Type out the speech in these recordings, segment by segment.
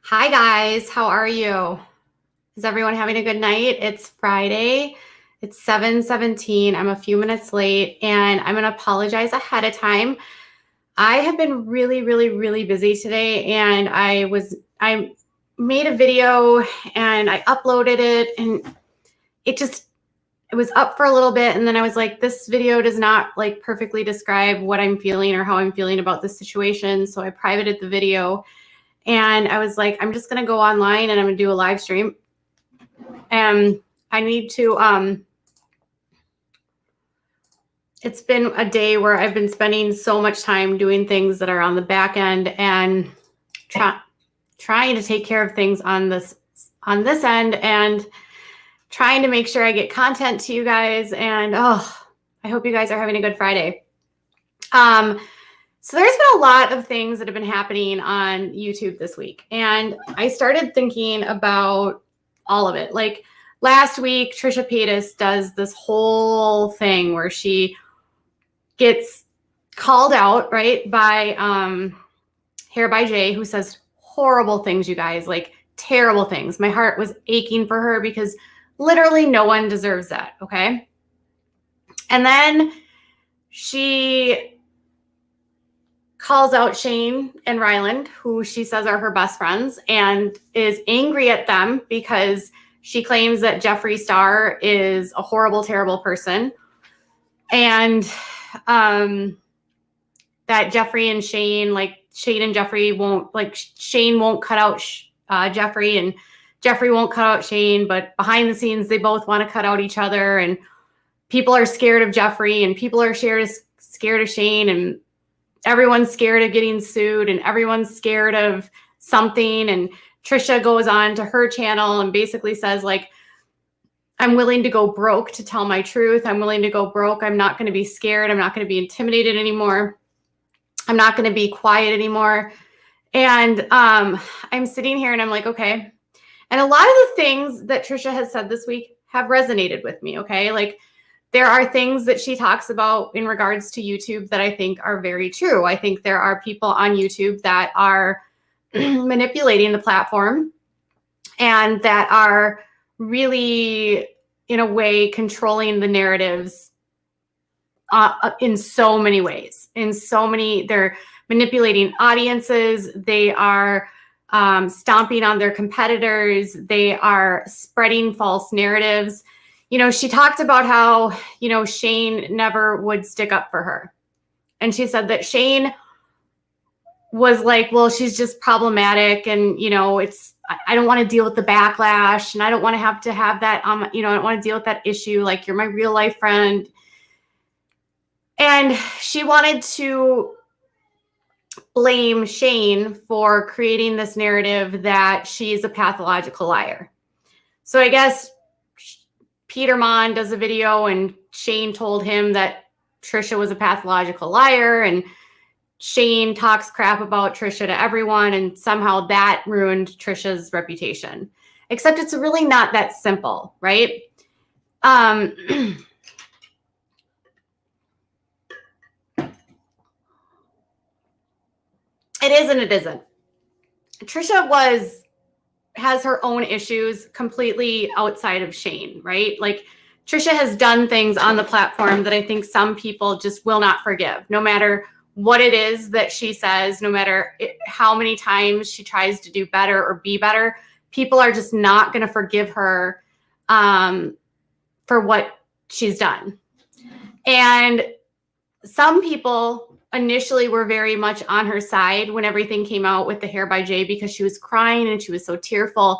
Hi guys, how are you? Is everyone having a good night? It's Friday. It's 7:17. I'm a few minutes late and I'm going to apologize ahead of time. I have been really busy today and I made a video and I uploaded it and it was up for a little bit and then I was like, this video does not like perfectly describe what I'm feeling or how I'm feeling about this situation. So I privated the video. And I was like, I'm just going to go online and I'm going to do a live stream. And I need to, it's been a day where I've been spending so much time doing things that are on the back end and trying to take care of things on this end and trying to make sure I get content to you guys. And I hope you guys are having a good Friday. So there's been a lot of things that have been happening on YouTube this week. And I started thinking about all of it. Like last week, Trisha Paytas does this whole thing where she gets called out, right, by Hair by Jay, who says horrible things, you guys, like terrible things. My heart was aching for her because literally no one deserves that, okay? And then she calls out Shane and Ryland, who she says are her best friends, and is angry at them because she claims that Jeffree Star is a horrible, terrible person. And that Jeffree and Shane, like Shane and Jeffree won't, like Shane won't cut out Jeffree and Jeffree won't cut out Shane, but behind the scenes, they both want to cut out each other. And people are scared of Jeffree and people are scared of Shane, and everyone's scared of getting sued and everyone's scared of something. And Trisha goes on to her channel and basically says, like, I'm willing to go broke to tell my truth. I'm willing to go broke. I'm not going to be scared. I'm not going to be intimidated anymore. I'm not going to be quiet anymore. And I'm sitting here and I'm like, okay. And a lot of the things that Trisha has said this week have resonated with me, okay? Like, there are things that she talks about in regards to YouTube that I think are very true. I think there are people on YouTube that are manipulating the platform and that are really, in a way, controlling the narratives in so many ways. They're manipulating audiences. They are stomping on their competitors. They are spreading false narratives. You know, she talked about how, Shane never would stick up for her. And she said that Shane was like, well, she's just problematic. And, I don't want to deal with the backlash and I don't want to have that, I don't want to deal with that issue. Like, you're my real life friend. And she wanted to blame Shane for creating this narrative that she's a pathological liar. So I guess Peter Mon does a video and Shane told him that Trisha was a pathological liar, and Shane talks crap about Trisha to everyone, and somehow that ruined Trisha's reputation. Except it's really not that simple, right? It is and it isn't. Trisha has her own issues completely outside of Shane, right? Like, Trisha has done things on the platform that I think some people just will not forgive, no matter what it is that she says, no matter how many times she tries to do better or be better. People are just not going to forgive her for what she's done. And some people initially were very much on her side when everything came out with the Hair by Jay, because she was crying and she was so tearful.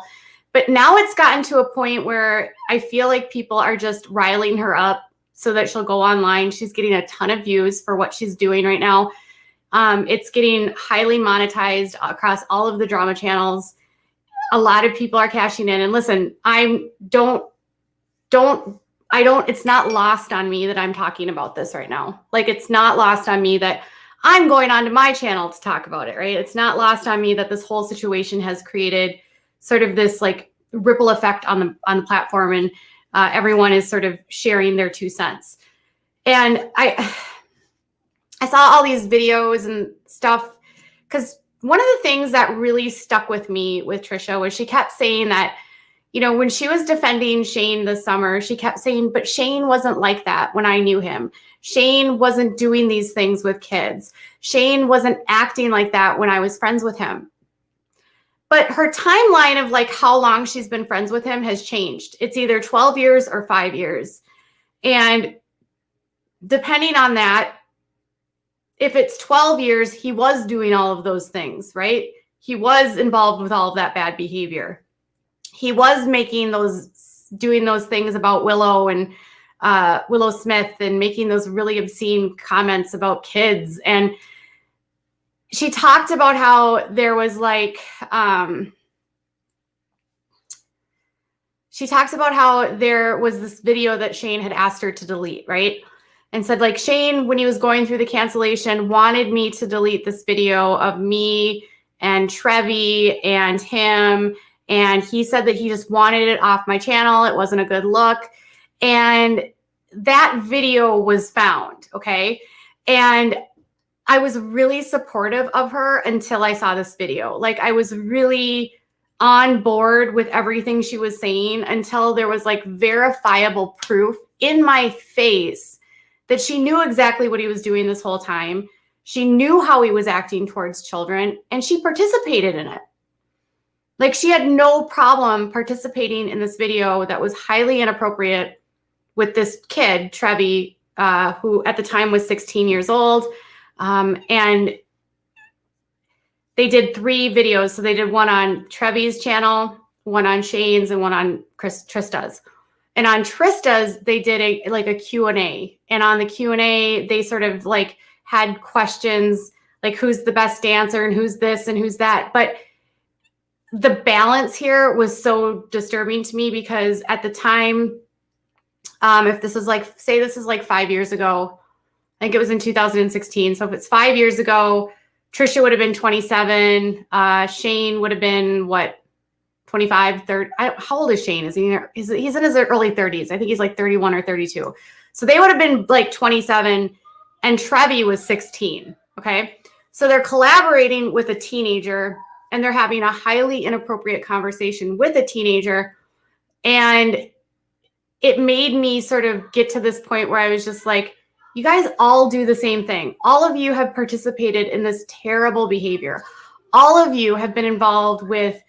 But now it's gotten to a point where I feel like people are just riling her up so that she'll go online. She's getting a ton of views for what she's doing right now. It's getting highly monetized across all of the drama channels. A lot of people are cashing in. And listen, it's not lost on me that I'm talking about this right now. Like, it's not lost on me that I'm going onto my channel to talk about it, right? It's not lost on me that this whole situation has created sort of this like ripple effect on the platform, and everyone is sort of sharing their 2 cents. And I saw all these videos and stuff because one of the things that really stuck with me with Trisha was she kept saying that, you know, when she was defending Shane this summer, she kept saying, but Shane wasn't like that when I knew him. Shane wasn't doing these things with kids. Shane wasn't acting like that when I was friends with him. But her timeline of like how long she's been friends with him has changed. It's either 12 years or 5 years. And depending on that, if it's 12 years, he was doing all of those things, right? He was involved with all of that bad behavior. He was doing those things about Willow and Willow Smith and making those really obscene comments about kids. And she talked about how there was like, she talks about how there was this video that Shane had asked her to delete, right? And said like, Shane, when he was going through the cancellation, wanted me to delete this video of me and Trevi and him. And he said that he just wanted it off my channel. It wasn't a good look. And that video was found, okay? And I was really supportive of her until I saw this video. Like I was really on board with everything she was saying until there was like verifiable proof in my face that she knew exactly what he was doing this whole time. She knew how he was acting towards children and she participated in it. Like she had no problem participating in this video that was highly inappropriate with this kid, Trevi, who at the time was 16 years old. And they did 3 videos. So they did one on Trevi's channel, one on Shane's, and one on Trista's. And on Trista's, they did a Q&A. And on the Q&A, they sort of like had questions like who's the best dancer and who's this and who's that. But the balance here was so disturbing to me because at the time, if this is like, say this is like 5 years ago, I think it was in 2016. So if it's 5 years ago, Trisha would have been 27. Shane would have been what, 25, 30. How old is Shane? He's in his early 30s. I think he's like 31 or 32. So they would have been like 27 and Trevi was 16. Okay. So they're collaborating with a teenager and they're having a highly inappropriate conversation with a teenager. And it made me sort of get to this point where I was just like, you guys all do the same thing. All of you have participated in this terrible behavior. All of you have been involved with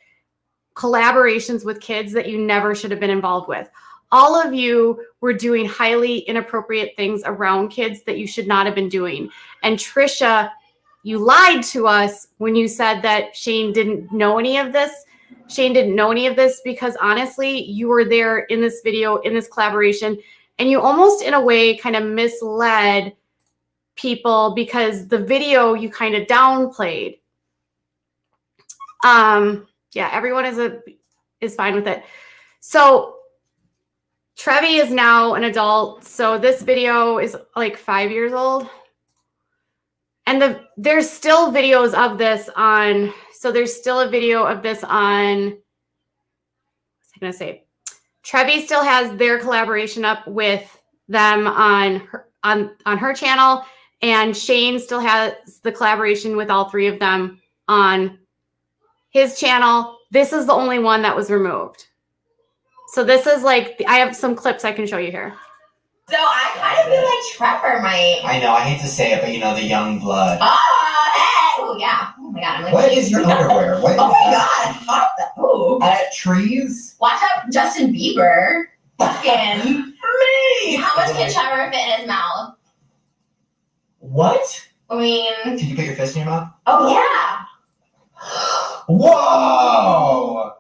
collaborations with kids that you never should have been involved with. All of you were doing highly inappropriate things around kids that you should not have been doing. And Trisha, you lied to us when you said that Shane didn't know any of this. Shane didn't know any of this because honestly, you were there in this video, in this collaboration, and you almost in a way kind of misled people because the video you kind of downplayed. Yeah, everyone is fine with it. So Trevi is now an adult. So this video is like 5 years old. And there's still videos of this on, so there's still a video of this on, what's I going to say? Trevi still has their collaboration up with them on her channel. And Shane still has the collaboration with all 3 of them on his channel. This is the only one that was removed. So this is like, I have some clips I can show you here. So I kind of feel like Trevor might. I know, I hate to say it, but you know, the young blood. Oh yeah. Oh my god, I'm like, what is your underwear? What oh is my that? god, fuck that. Oh. Trees? Watch out, Justin Bieber. Fucking. Me! How much can Trevor fit in his mouth? What? I mean. Can you put your fist in your mouth? Oh yeah. Whoa!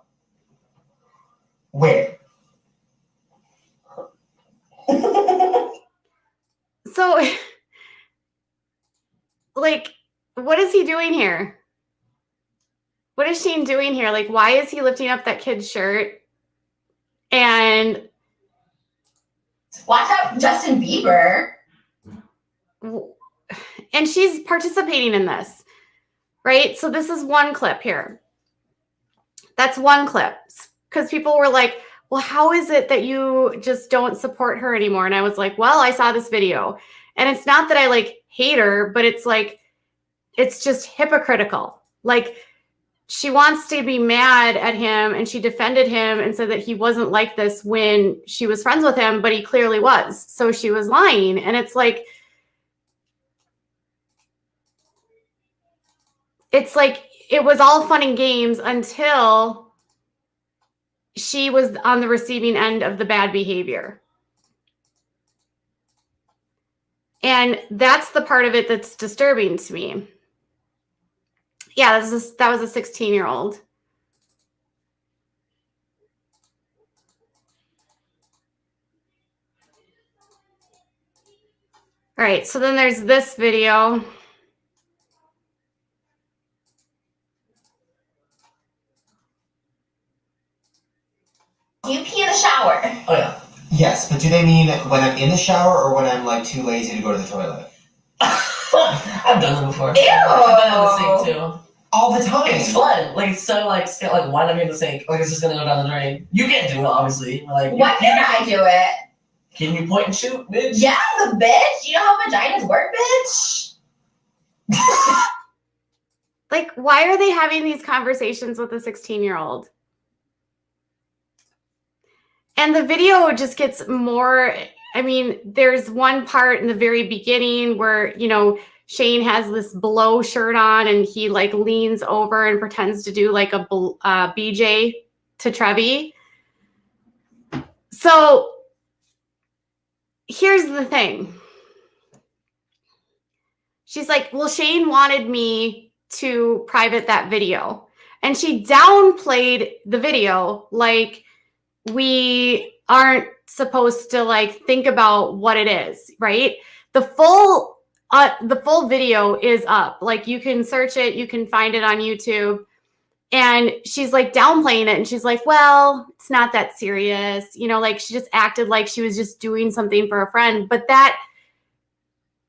Wait. So, like, what is he doing here? What is Shane doing here? Like, why is he lifting up that kid's shirt? And watch out, Justin Bieber. And she's participating in this, right? So this is one clip here. That's one clip. Because people were like, well, how is it that you just don't support her anymore? And I was like, well, I saw this video. And it's not that I like hate her, but it's like, it's just hypocritical. Like, she wants to be mad at him, and she defended him and said that he wasn't like this when she was friends with him, but he clearly was. So she was lying. And it's like it was all fun and games until she was on the receiving end of the bad behavior. And that's the part of it that's disturbing to me. Yeah, that was a 16-year-old. All right, so then there's this video. Do you pee in the shower? Oh yeah. Yes, but do they mean when I'm in the shower or when I'm like too lazy to go to the toilet? I've done that before. Ew. I've been in the sink too. All the time. It's fun. Like it's so like why not be in the sink? Like it's just gonna go down the drain. You can't do it, obviously. Like Why can't I do it? can you point and shoot, bitch? Yeah, the bitch. You know how vaginas work, bitch? Like, why are they having these conversations with a 16-year-old? And the video just gets more, I mean, there's one part in the very beginning where, you know, Shane has this blow shirt on and he like leans over and pretends to do like a BJ to Trevi. So here's the thing. She's like, well, Shane wanted me to private that video. And she downplayed the video like we aren't supposed to like think about what it is, right? The full video is up. Like you can search it, you can find it on YouTube. And she's like downplaying it. And she's like, well, it's not that serious. You know, like she just acted like she was just doing something for a friend. But that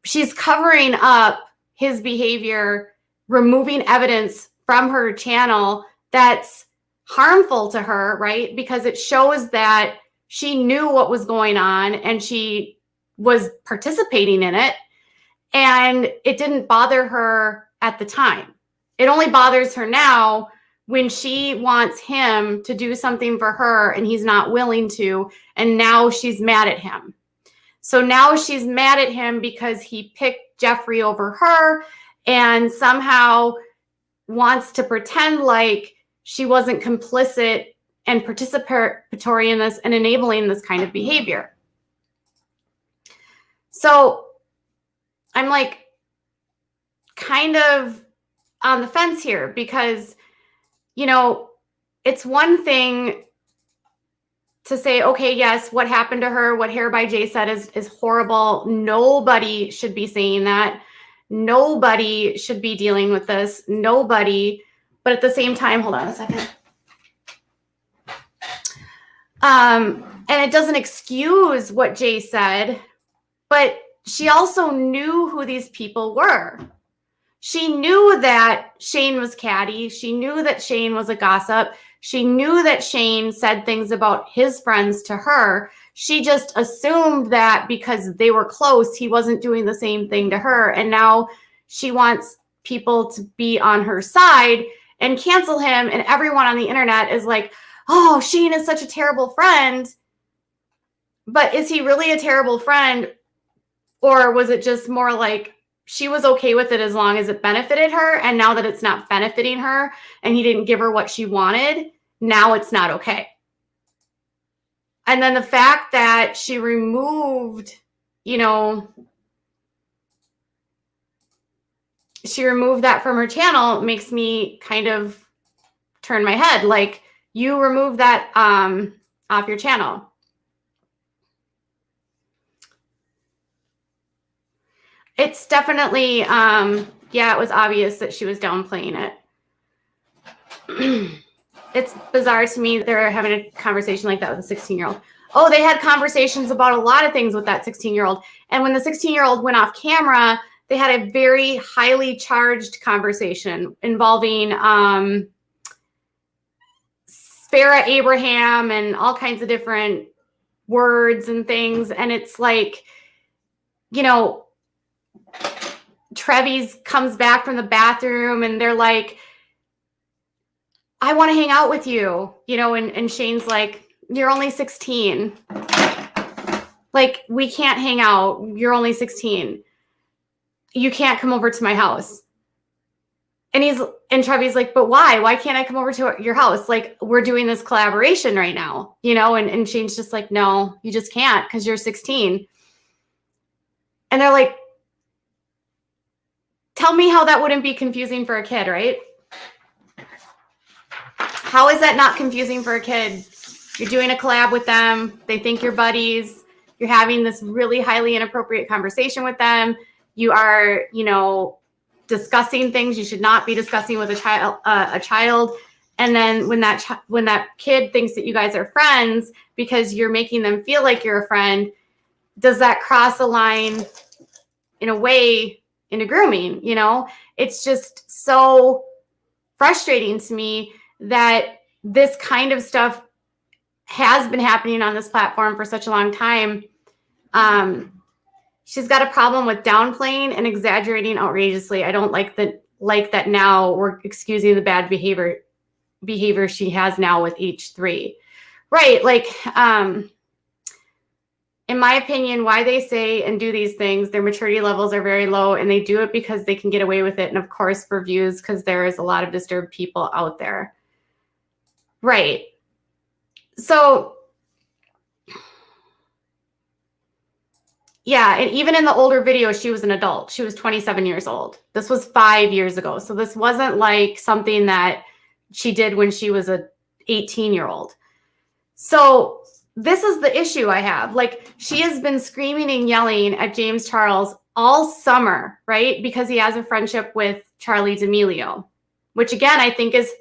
she's covering up his behavior, removing evidence from her channel that's harmful to her, right? Because it shows that she knew what was going on and she was participating in it. And it didn't bother her at the time. It only bothers her now when she wants him to do something for her and he's not willing to. And now she's mad at him. So now she's mad at him because he picked Jeffrey over her and somehow wants to pretend like she wasn't complicit and participatory in this and enabling this kind of behavior. So I'm like kind of on the fence here because, you know, it's one thing to say, okay, yes, what happened to her, what Hair by Jay said is horrible. Nobody should be saying that. Nobody should be dealing with this. Nobody. But at the same time, hold on a second. And it doesn't excuse what Jay said, but she also knew who these people were. She knew that Shane was catty. She knew that Shane was a gossip. She knew that Shane said things about his friends to her. She just assumed that because they were close, he wasn't doing the same thing to her. And now she wants people to be on her side and cancel him. And everyone on the internet is like, oh, Shane is such a terrible friend. But is he really a terrible friend? Or was it just more like she was okay with it as long as it benefited her? And now that it's not benefiting her and he didn't give her what she wanted, now it's not okay. And then the fact that she removed, you know, she removed that from her channel makes me kind of turn my head. Like, you remove that off your channel. It's definitely, yeah, it was obvious that she was downplaying it. It's bizarre to me they're having a conversation like that with a 16-year-old. Oh, they had conversations about a lot of things with that 16-year-old. And when the 16-year-old went off camera, they had a very highly charged conversation involving Farrah Abraham and all kinds of different words and things. And it's like, you know, Trevi's comes back from the bathroom and they're like, I want to hang out with you, you know, and Shane's like, you're only 16. Like, we can't hang out. You're only 16. You can't come over to my house. And Trevi's like, but why? Why can't I come over to your house? Like, we're doing this collaboration right now, you know? And Shane's just like, no, you just can't because you're 16. And they're like, tell me how that wouldn't be confusing for a kid, right? How is that not confusing for a kid? You're doing a collab with them. They think you're buddies. You're having this really highly inappropriate conversation with them. You are, you know, discussing things you should not be discussing with a child. And then when that kid thinks that you guys are friends because you're making them feel like you're a friend, does that cross a line in a way into grooming? You know, it's just so frustrating to me that this kind of stuff has been happening on this platform for such a long time. She's got a problem with downplaying and exaggerating outrageously. I don't like that now we're excusing the bad behavior she has now with each three. Right. Like, in my opinion, why they say and do these things, their maturity levels are very low, and they do it because they can get away with it. And of course, for views, because there is a lot of disturbed people out there. Right. So, yeah, and even in the older video, she was an adult. She was 27 years old. This was 5 years ago. So this wasn't like something that she did when she was a 18-year-old. So this is the issue I have. Like, she has been screaming and yelling at James Charles all summer, right? Because he has a friendship with Charlie D'Amelio, which again, I think is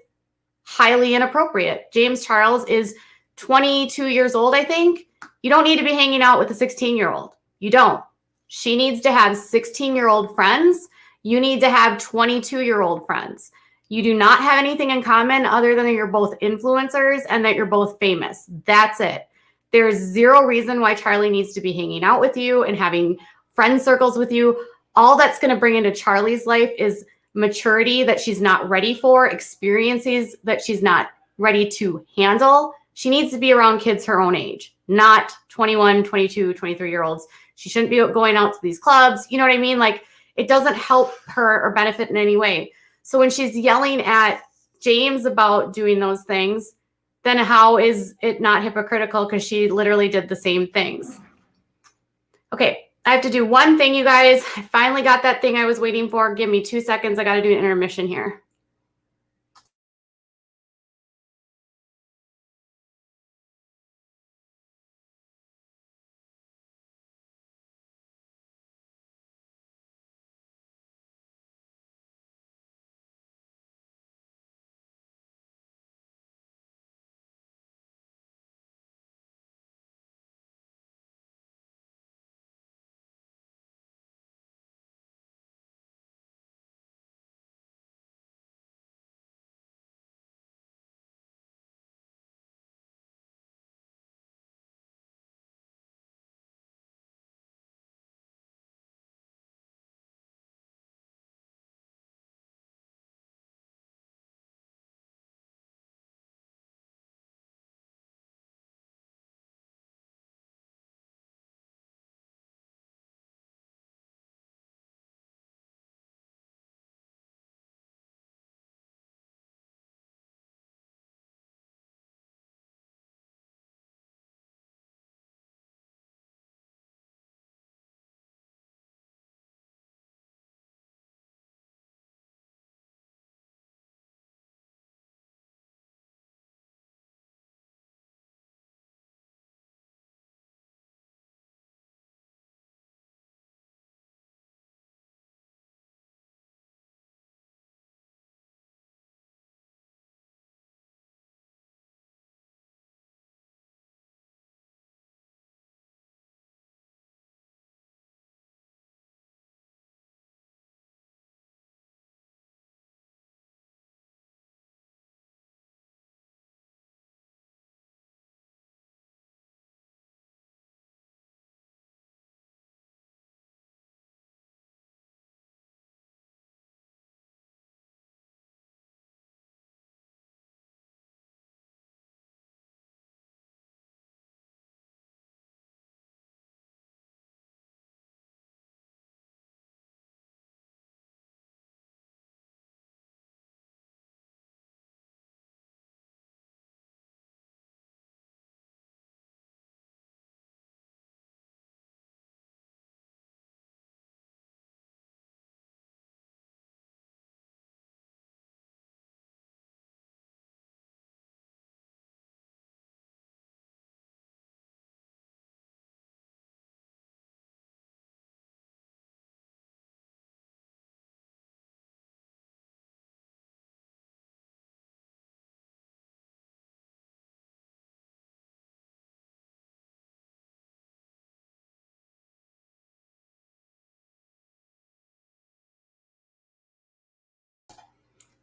highly inappropriate. James Charles is 22 years old, I think. You don't need to be hanging out with a 16-year-old. You don't. She needs to have 16-year-old friends. You need to have 22-year-old friends. You do not have anything in common other than that you're both influencers and that you're both famous. That's it. There's zero reason why Charlie needs to be hanging out with you and having friend circles with you. All that's going to bring into Charlie's life is maturity that she's not ready for, experiences that she's not ready to handle. She needs to be around kids her own age, not 21, 22, 23-year-olds. She shouldn't be going out to these clubs. You know what I mean? Like, it doesn't help her or benefit in any way. So when she's yelling at James about doing those things, then how is it not hypocritical? Because she literally did the same things. Okay, I have to do one thing, you guys. I finally got that thing I was waiting for. Give me 2 seconds. I got to do an intermission here.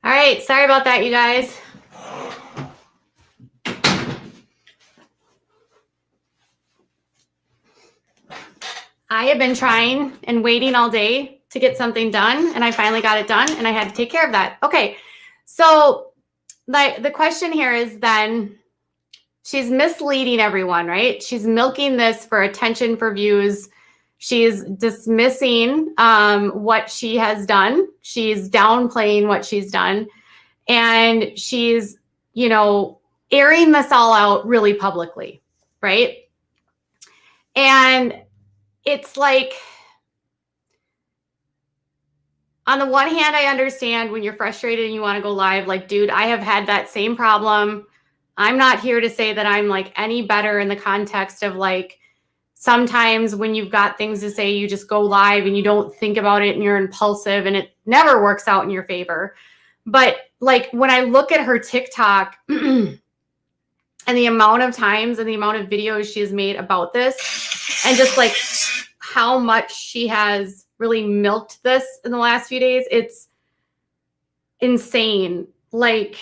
All right. Sorry about that, you guys. I have been trying and waiting all day to get something done, and I finally got it done, and I had to take care of that. Okay. So the question here is then, she's misleading everyone, right? She's milking this for attention, for views. She's dismissing what she has done. She's downplaying what she's done. And she's, airing this all out really publicly, right? And it's like, on the one hand, I understand when you're frustrated and you want to go live, like, dude, I have had that same problem. I'm not here to say that I'm like any better in the context of like, sometimes when you've got things to say, you just go live and you don't think about it and you're impulsive and it never works out in your favor. But like when I look at her TikTok and the amount of times and the amount of videos she has made about this, and just like how much she has really milked this in the last few days, it's insane. Like,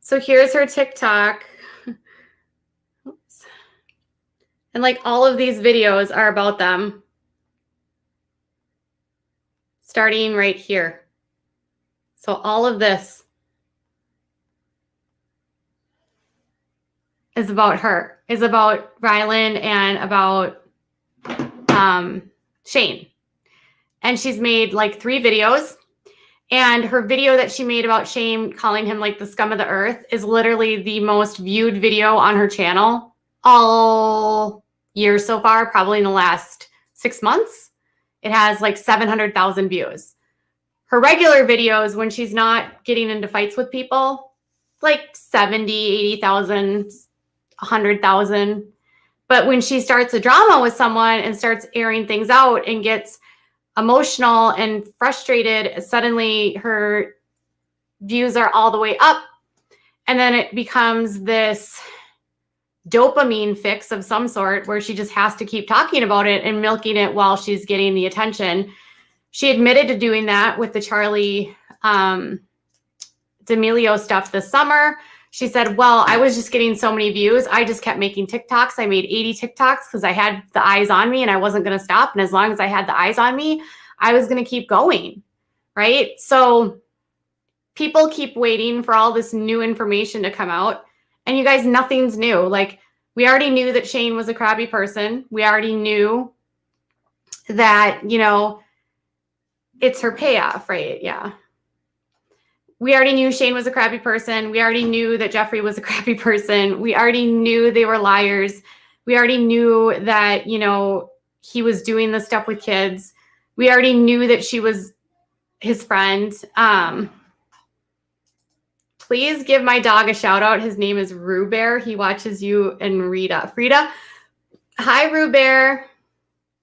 so here's her TikTok. Oops. And like all of these videos are about them. Starting right here. So all of this is about her, is about Rylan and about Shane. And she's made like 3 videos. And her video that she made about Shane, calling him like the scum of the earth, is literally the most viewed video on her channel all year so far, probably in the last 6 months. It has like 700,000 views. Her regular videos, when she's not getting into fights with people, like 70, 80,000, 100,000. But when she starts a drama with someone and starts airing things out and gets emotional and frustrated, suddenly her views are all the way up. And then it becomes this dopamine fix of some sort where she just has to keep talking about it and milking it while she's getting the attention. She admitted to doing that with the Charlie D'Amelio stuff this summer. She said, well, I was just getting so many views. I just kept making TikToks. I made 80 TikToks because I had the eyes on me and I wasn't going to stop. And as long as I had the eyes on me, I was going to keep going, right? So people keep waiting for all this new information to come out. And you guys, nothing's new. Like, we already knew that Shane was a crabby person. We already knew that, it's her payoff, right? Yeah. We already knew Shane was a crappy person. We already knew that Jeffrey was a crappy person. We already knew they were liars. We already knew that, he was doing this stuff with kids. We already knew that she was his friend. Please give my dog a shout out. His name is Rue Bear. He watches you and Frida. Hi, Rue Bear.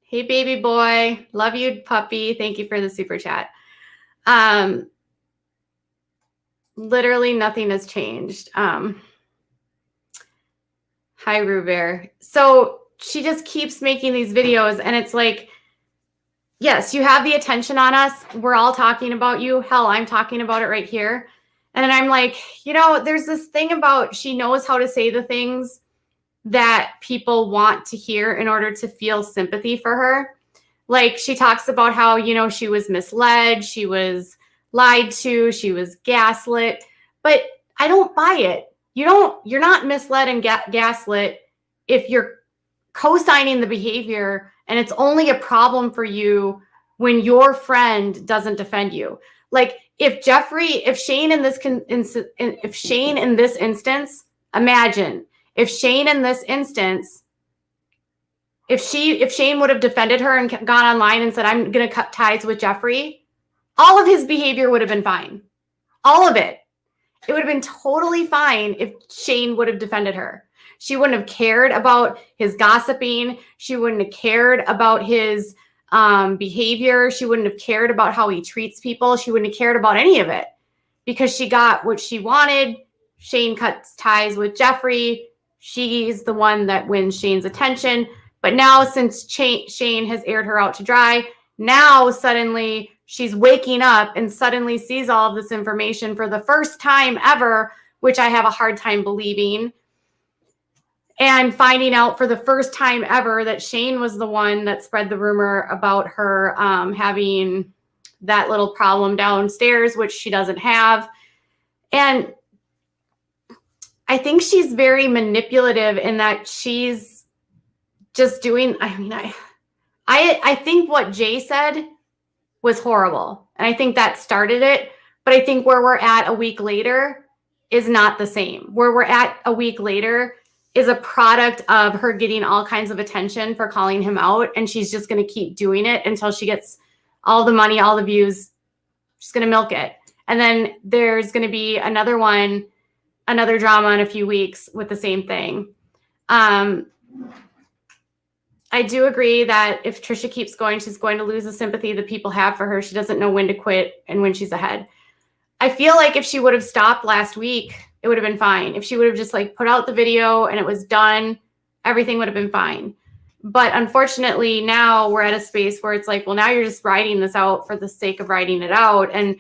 Hey, baby boy. Love you, puppy. Thank you for the super chat. Literally nothing has changed. Hi, Rue Bear. So she just keeps making these videos, and it's like, yes, you have the attention on us. We're all talking about you. Hell, I'm talking about it right here. And then I'm like, there's this thing about she knows how to say the things that people want to hear in order to feel sympathy for her. Like, she talks about how, she was misled, she was lied to, she was gaslit, but I don't buy it. You're not misled and gaslit if you're co-signing the behavior, and it's only a problem for you when your friend doesn't defend you. Like, if Shane in this instance, imagine if Shane in this instance, if Shane would have defended her and gone online and said, I'm going to cut ties with Jeffrey, all of his behavior would have been fine. All of it. It would have been totally fine if Shane would have defended her. She wouldn't have cared about his gossiping. She wouldn't have cared about his behavior. She wouldn't have cared about how he treats people. She wouldn't have cared about any of it because she got what she wanted. Shane cuts ties with Jeffrey. She's the one that wins Shane's attention. But now, since Shane has aired her out to dry, now suddenly she's waking up and suddenly sees all of this information for the first time ever, which I have a hard time believing. And finding out for the first time ever that Shane was the one that spread the rumor about her having that little problem downstairs, which she doesn't have. And I think she's very manipulative in that she's just doing, I mean, I think what Jay said was horrible. And I think that started it. But I think where we're at a week later is not the same. Where we're at a week later is a product of her getting all kinds of attention for calling him out. And she's just going to keep doing it until she gets all the money, all the views. She's going to milk it. And then there's going to be another drama in a few weeks with the same thing. I do agree that if Trisha keeps going, she's going to lose the sympathy that people have for her. She doesn't know when to quit and when she's ahead. I feel like if she would have stopped last week, it would have been fine. If she would have just like put out the video and it was done, everything would have been fine. But unfortunately, now we're at a space where it's like, well, now you're just writing this out for the sake of writing it out. And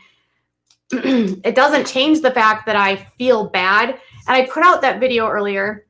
it doesn't change the fact that I feel bad. And I put out that video earlier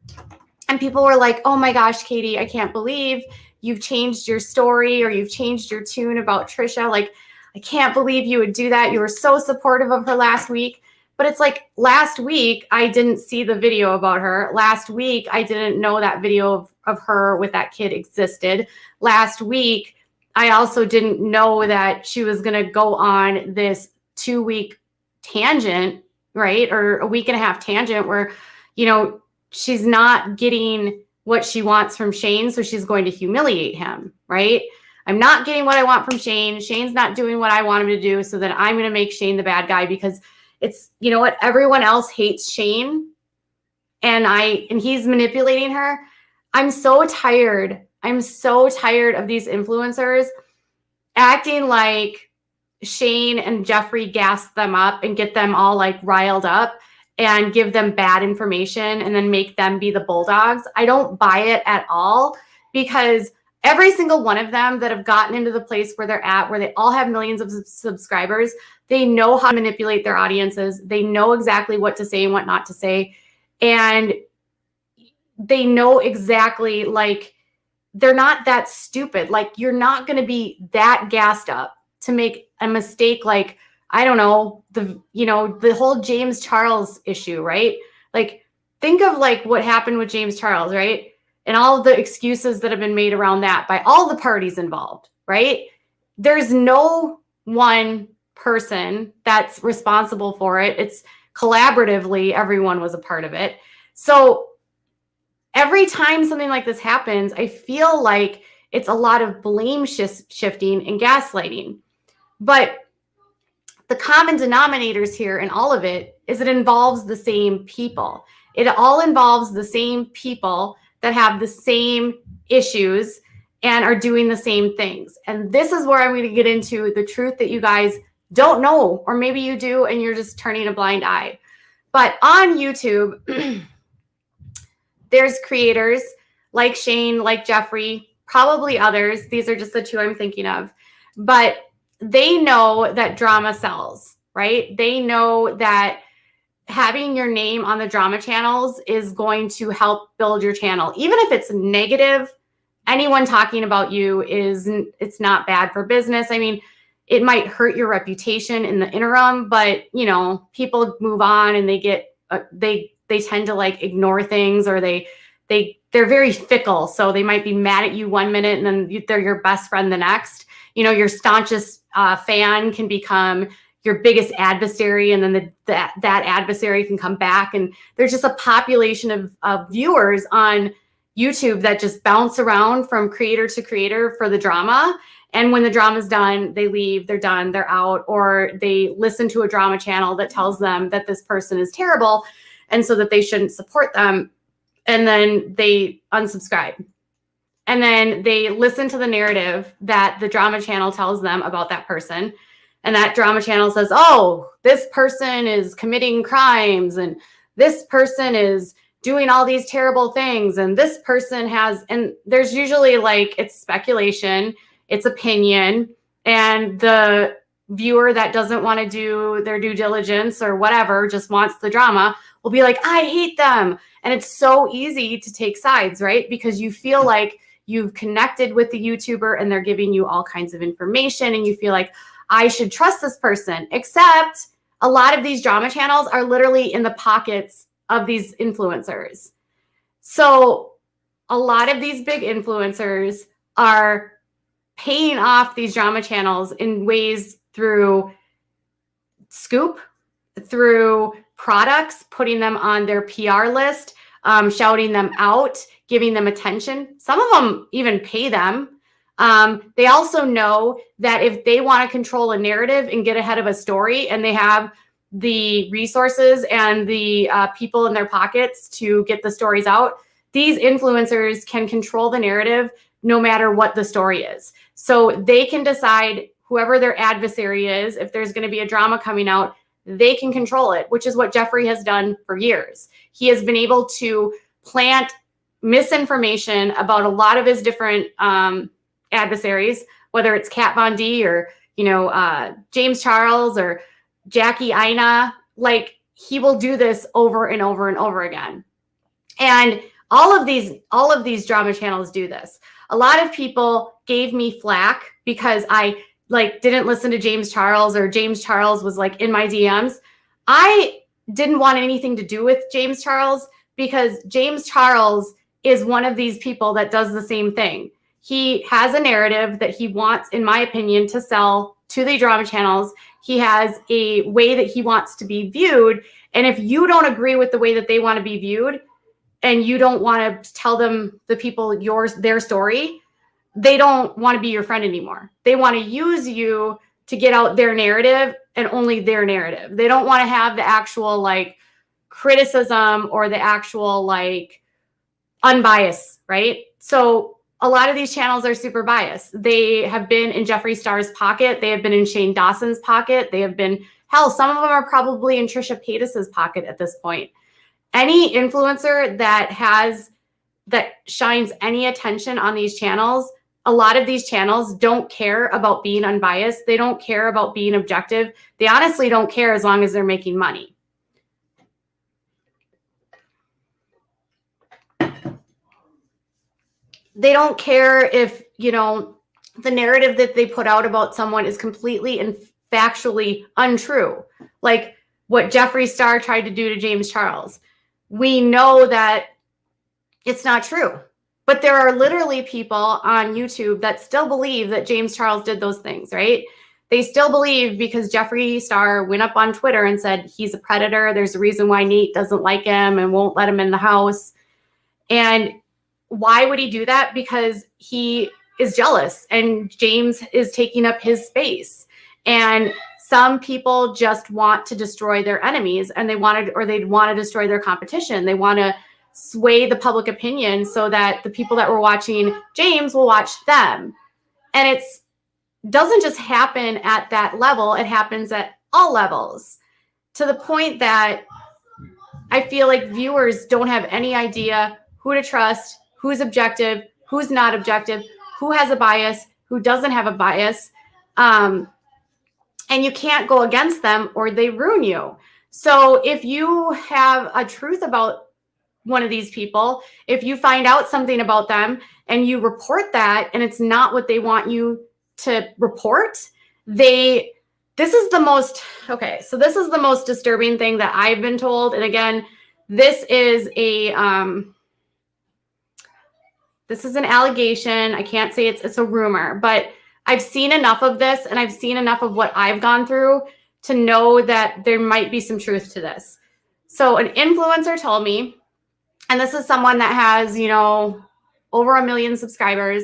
and people were like, oh my gosh, Katie, I can't believe you've changed your story or you've changed your tune about Trisha. Like, I can't believe you would do that. You were so supportive of her last week. But it's like last week, I didn't see the video about her. Last week, I didn't know that video of her with that kid existed. Last week, I also didn't know that she was going to go on this 2-week tangent, right? Or a week and a half tangent where, you know, she's not getting what she wants from Shane. So she's going to humiliate him, right? I'm not getting what I want from Shane. Shane's not doing what I want him to do. So then I'm going to make Shane the bad guy because it's, you know what? Everyone else hates Shane and he's manipulating her. I'm so tired. I'm so tired of these influencers acting like Shane and Jeffrey gas them up and get them all like riled up and give them bad information and then make them be the bulldogs. I don't buy it at all because every single one of them that have gotten into the place where they're at, where they all have millions of subscribers, they know how to manipulate their audiences. They know exactly what to say and what not to say. And they know exactly, like, they're not that stupid. Like, you're not going to be that gassed up to make a mistake like, I don't know, the whole James Charles issue, right? Like, think of like what happened with James Charles, right? And all of the excuses that have been made around that by all the parties involved, right? There's no one person that's responsible for it. It's collaboratively, everyone was a part of it. So every time something like this happens, I feel like it's a lot of blame shifting and gaslighting. But the common denominators here in all of it is it involves the same people. It all involves the same people that have the same issues and are doing the same things. And this is where I'm going to get into the truth that you guys don't know, or maybe you do and you're just turning a blind eye. But on YouTube, there's creators like Shane, like Jeffrey, probably others. These are just the two I'm thinking of. But they know that drama sells, right? They know that having your name on the drama channels is going to help build your channel. Even if it's negative, anyone talking about you it's not bad for business. I mean, it might hurt your reputation in the interim, but you know, people move on and they get, they tend to like ignore things, or they're very fickle. So they might be mad at you one minute and then they're your best friend the next. You know, your staunchest fan can become your biggest adversary, and then that adversary can come back. And there's just a population of viewers on YouTube that just bounce around from creator to creator for the drama. And when the drama's done, they leave, they're done, they're out, or they listen to a drama channel that tells them that this person is terrible and so that they shouldn't support them. And then they unsubscribe. And then they listen to the narrative that the drama channel tells them about that person. And that drama channel says, oh, this person is committing crimes, and this person is doing all these terrible things, and this person has, and there's usually like, it's speculation, it's opinion, and the viewer that doesn't want to do their due diligence or whatever, just wants the drama, will be like, I hate them. And it's so easy to take sides, right? Because you feel like you've connected with the YouTuber and they're giving you all kinds of information and you feel like I should trust this person. Except a lot of these drama channels are literally in the pockets of these influencers. So a lot of these big influencers are paying off these drama channels in ways through scoop, through products, putting them on their PR list, shouting them out, giving them attention. Some of them even pay them. They also know that if they want to control a narrative and get ahead of a story and they have the resources and the people in their pockets to get the stories out, these influencers can control the narrative no matter what the story is. So they can decide whoever their adversary is, if there's going to be a drama coming out, they can control it, which is what Jeffree has done for years. He has been able to plant misinformation about a lot of his different adversaries, whether it's Kat Von D or, James Charles or Jackie Aina. Like, he will do this over and over and over again. And all of these drama channels do this. A lot of people gave me flack because I didn't listen to James Charles, or James Charles was in my DMs. I didn't want anything to do with James Charles because James Charles is one of these people that does the same thing. He has a narrative that he wants, in my opinion, to sell to the drama channels. He has a way that he wants to be viewed. And if you don't agree with the way that they want to be viewed and you don't want to tell them, the people, their story, they don't want to be your friend anymore. They want to use you to get out their narrative and only their narrative. They don't want to have the actual criticism or the actual unbiased, right? So a lot of these channels are super biased. They have been in Jeffree Star's pocket. They have been in Shane Dawson's pocket. They have been, hell, some of them are probably in Trisha Paytas's pocket at this point. Any influencer that shines any attention on these channels, a lot of these channels don't care about being unbiased. They don't care about being objective. They honestly don't care as long as they're making money. They don't care if, the narrative that they put out about someone is completely and factually untrue. Like what Jeffree Star tried to do to James Charles. We know that it's not true. But there are literally people on YouTube that still believe that James Charles did those things, right? They still believe because Jeffree Star went up on Twitter and said he's a predator. There's a reason why Nate doesn't like him and won't let him in the house. And why would he do that? Because he is jealous and James is taking up his space. And some people just want to destroy their enemies and they'd want to destroy their competition. They want to sway the public opinion so that the people that were watching James will watch them. And it doesn't just happen at that level. It happens at all levels, to the point that I feel like viewers don't have any idea who to trust, who's objective, who's not objective, who has a bias, who doesn't have a bias. And you can't go against them or they ruin you. So if you have a truth about one of these people, if you find out something about them and you report that and it's not what they want you to report, this is the most disturbing thing that I've been told. And again, this is an allegation. I can't say it's a rumor, but I've seen enough of this and I've seen enough of what I've gone through to know that there might be some truth to this. So an influencer told me, and this is someone that has, over 1 million subscribers,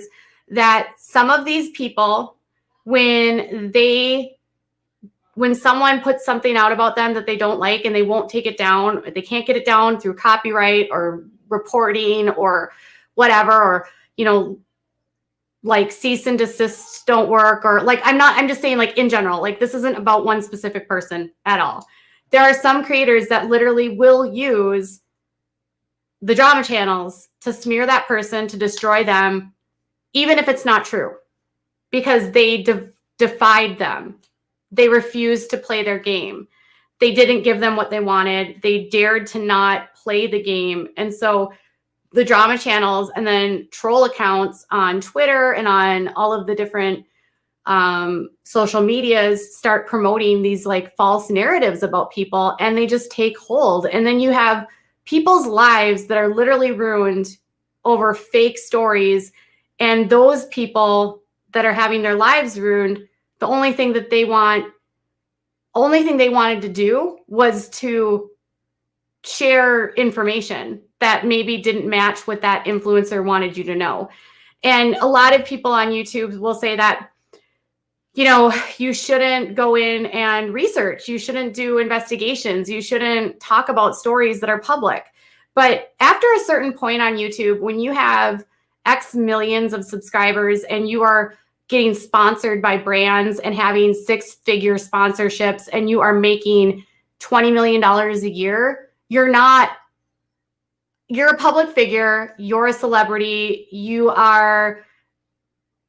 that some of these people, when someone puts something out about them that they don't like and they won't take it down, they can't get it down through copyright or reporting or whatever, or, cease and desist don't work, or I'm just saying in general, this isn't about one specific person at all. There are some creators that literally will use the drama channels to smear that person, to destroy them, even if it's not true, because they defied them. they refused to play their game. They didn't give them what they wanted. They dared to not play the game. And so the drama channels and then troll accounts on Twitter and on all of the different social medias start promoting these like false narratives about people, and they just take hold. And then you have people's lives that are literally ruined over fake stories. And those people that are having their lives ruined, the only thing they wanted to do was to share information that maybe didn't match what that influencer wanted you to know. And a lot of people on YouTube will say that, you know, you shouldn't go in and research. You shouldn't do investigations. You shouldn't talk about stories that are public. But after a certain point on YouTube, when you have X millions of subscribers and you are getting sponsored by brands and having 6-figure sponsorships and you are making $20 million a year, you're a public figure, you're a celebrity, you are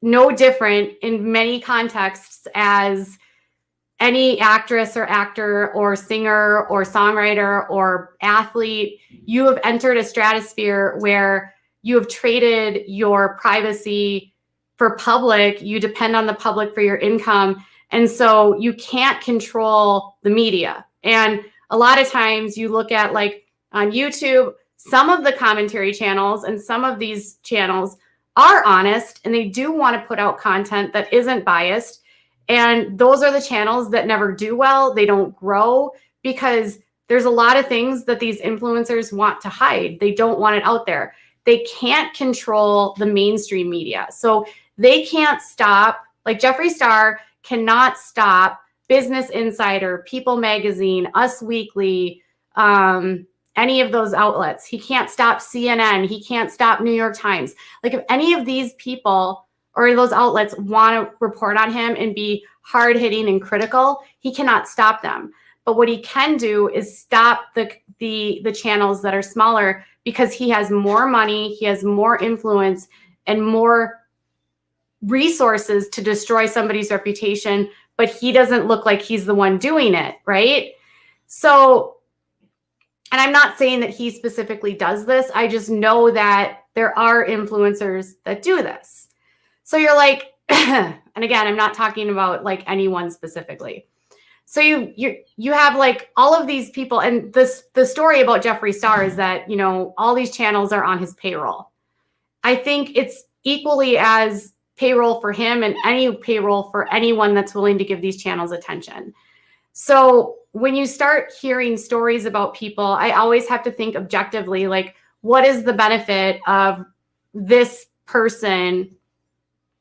no different in many contexts as any actress or actor or singer or songwriter or athlete. You have entered a stratosphere where you have traded your privacy for public. You depend on the public for your income. And so you can't control the media. And a lot of times you look at, like on YouTube, some of the commentary channels and some of these channels are honest and they do want to put out content that isn't biased. And those are the channels that never do well. They don't grow because there's a lot of things that these influencers want to hide. They don't want it out there. They can't control the mainstream media. So they can't stop, like Jeffree Star cannot stop Business Insider, People Magazine, Us Weekly, any of those outlets. He can't stop CNN. He can't stop New York Times. Like if any of these people or those outlets want to report on him and be hard-hitting and critical, he cannot stop them. But what he can do is stop the channels that are smaller because he has more money, he has more influence, and more resources to destroy somebody's reputation, but he doesn't look like he's the one doing it, right? So, and I'm not saying that he specifically does this. I just know that there are influencers that do this. So you're like, and again, I'm not talking about like anyone specifically. So you have like all of these people, and the story about Jeffree Star is that, you know, all these channels are on his payroll. I think it's equally as payroll for him and any payroll for anyone that's willing to give these channels attention. So when you start hearing stories about people, I always have to think objectively, like, what is the benefit of this person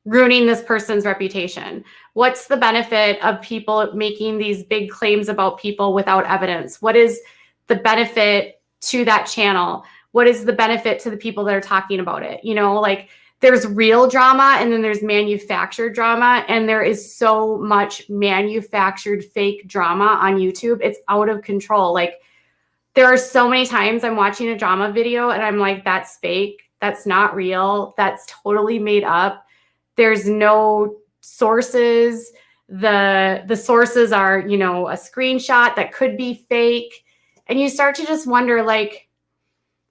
ruining this person's reputation? What's the benefit of people making these big claims about people without evidence? What is the benefit to that channel? What is the benefit to the people that are talking about it? You know, like there's real drama and then there's manufactured drama, and there is so much manufactured fake drama on YouTube. It's out of control. Like there are so many times I'm watching a drama video and I'm like, that's fake. That's not real. That's totally made up. There's no sources. The sources are, you know, a screenshot that could be fake. And you start to just wonder, like,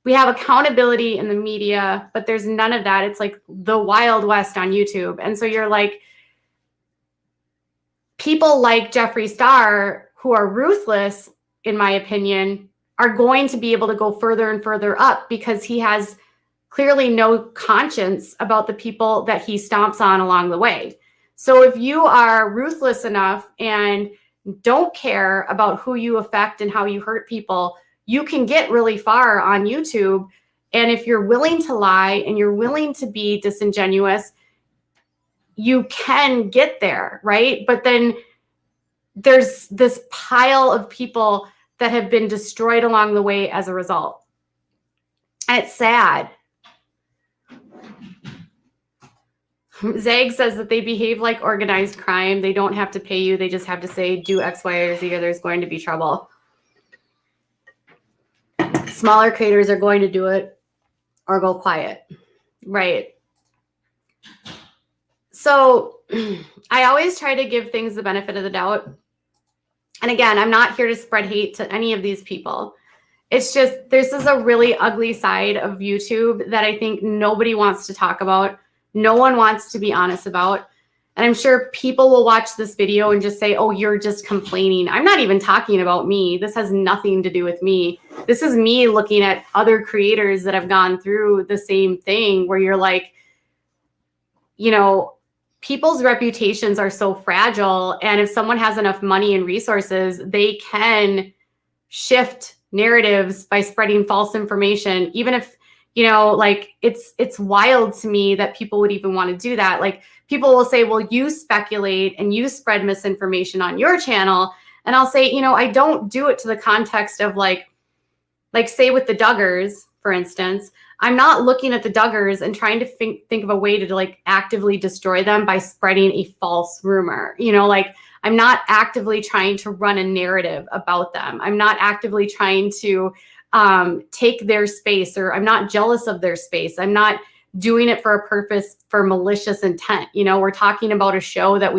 we have accountability in the media, but there's none of that. It's like the Wild West on YouTube. And so you're like, people like Jeffree Star, who are ruthless, in my opinion, are going to be able to go further and further up because he has clearly no conscience about the people that he stomps on along the way. So if you are ruthless enough and don't care about who you affect and how you hurt people, you can get really far on YouTube. And if you're willing to lie and you're willing to be disingenuous, you can get there, right? But then there's this pile of people that have been destroyed along the way as a result. And it's sad. Zag says that they behave like organized crime. They don't have to pay you. They just have to say, do X, Y, or Z, or there's going to be trouble. Smaller creators are going to do it or go quiet. Right. So I always try to give things the benefit of the doubt. And again, I'm not here to spread hate to any of these people. It's just, this is a really ugly side of YouTube that I think nobody wants to talk about. No one wants to be honest about. And I'm sure people will watch this video and just say, oh, you're just complaining. I'm not even talking about me. This has nothing to do with me. This is me looking at other creators that have gone through the same thing where you're like, you know, people's reputations are so fragile. And if someone has enough money and resources, they can shift narratives by spreading false information. Even if, you know, like it's wild to me that people would even want to do that. Like people will say, well, you speculate and you spread misinformation on your channel. And I'll say, you know, I don't do it to the context of like say with the Duggars, for instance, I'm not looking at the Duggars and trying to think of a way to like actively destroy them by spreading a false rumor. You know, like I'm not actively trying to run a narrative about them. I'm not actively trying to take their space, or I'm not jealous of their space. I'm not doing it for a purpose for malicious intent. You know, we're talking about a show that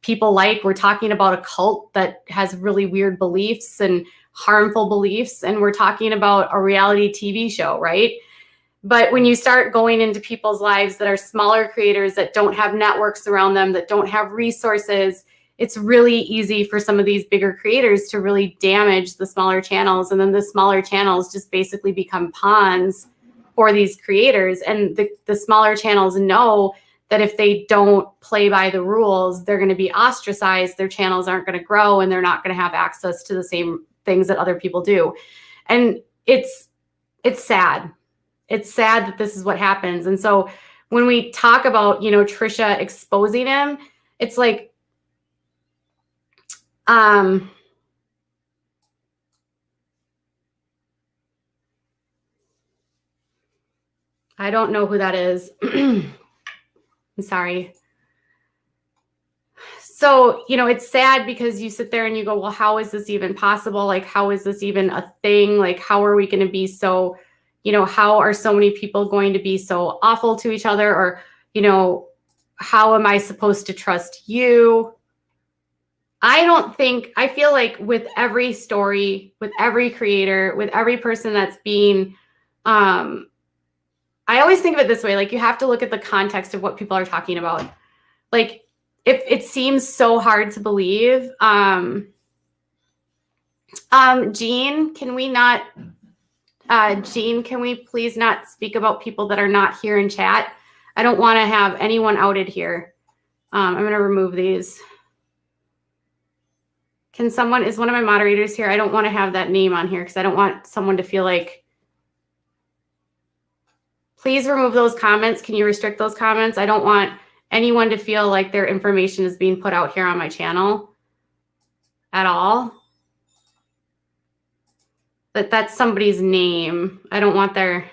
people like. We're talking about a cult that has really weird beliefs and harmful beliefs, and we're talking about a reality TV show, right? But when you start going into people's lives that are smaller creators that don't have networks around them, that don't have resources, it's really easy for some of these bigger creators to really damage the smaller channels. And then the smaller channels just basically become pawns for these creators. And the smaller channels know that if they don't play by the rules, they're going to be ostracized. Their channels aren't going to grow, and they're not going to have access to the same things that other people do. And it's sad. It's sad that this is what happens. And so when we talk about, you know, Trisha exposing him, it's like, I don't know who that is. I'm sorry. So, you know, it's sad because you sit there and you go, well, how is this even possible? Like, how is this even a thing? Like, how are we going to be so, you know, how are so many people going to be so awful to each other? Or, you know, how am I supposed to trust you? I feel like with every story, with every creator, with every person that's being, I always think of it this way. Like, you have to look at the context of what people are talking about. Like, if it seems so hard to believe, Jean, can we please not speak about people that are not here in chat? I don't want to have anyone outed here. I'm going to remove these. Is one of my moderators here? I don't want to have that name on here because I don't want someone to feel like, please remove those comments. Can you restrict those comments? I don't want anyone to feel like their information is being put out here on my channel at all. But that's somebody's name. I don't want their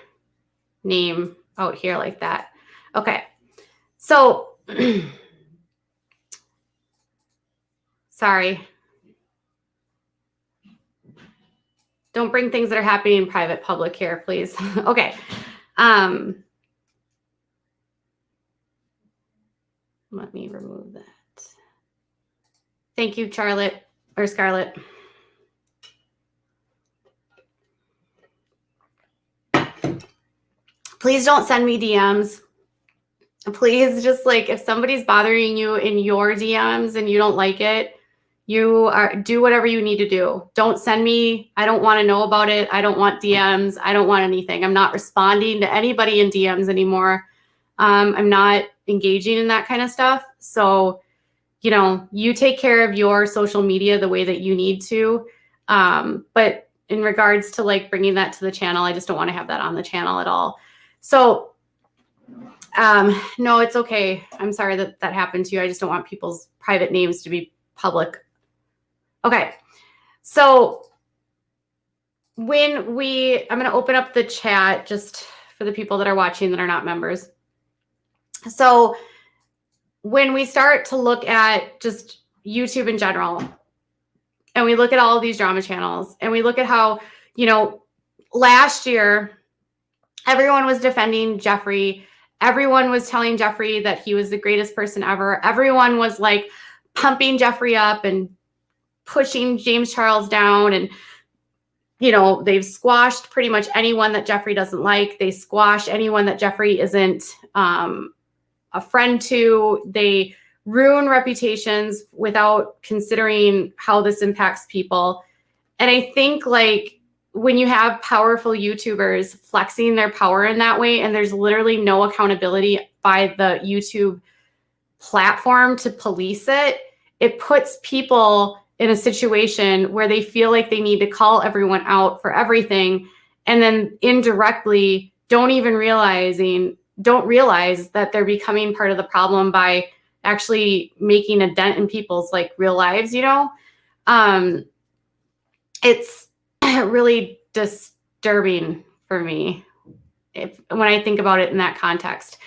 name out here like that. Okay. So, sorry. Don't bring things that are happening in private public here, please. Okay. Let me remove that. Thank you, Scarlett. Please don't send me DMs. Please, just like, if somebody's bothering you in your DMs and you don't like it, do whatever you need to do. Don't send me. I don't want to know about it. I don't want DMs. I don't want anything. I'm not responding to anybody in DMs anymore. I'm not engaging in that kind of stuff. So, you know, you take care of your social media the way that you need to. But in regards to like bringing that to the channel, I just don't want to have that on the channel at all. So, no, it's okay. I'm sorry that happened to you. I just don't want people's private names to be public. Okay. So I'm going to open up the chat just for the people that are watching that are not members. So when we start to look at just YouTube in general, and we look at all of these drama channels, and we look at how, you know, last year, everyone was defending Jeffree, Everyone was telling Jeffree that he was the greatest person ever. Everyone was like pumping Jeffree up and pushing James Charles down. And, you know, they've squashed pretty much anyone that Jeffree doesn't like. They squash anyone that Jeffree isn't a friend to. They ruin reputations without considering how this impacts people. And I think like when you have powerful YouTubers flexing their power in that way, and there's literally no accountability by the YouTube platform to police it, it puts people in a situation where they feel like they need to call everyone out for everything, and then indirectly don't realize that they're becoming part of the problem by actually making a dent in people's like real lives, you know? It's really disturbing for me when I think about it in that context.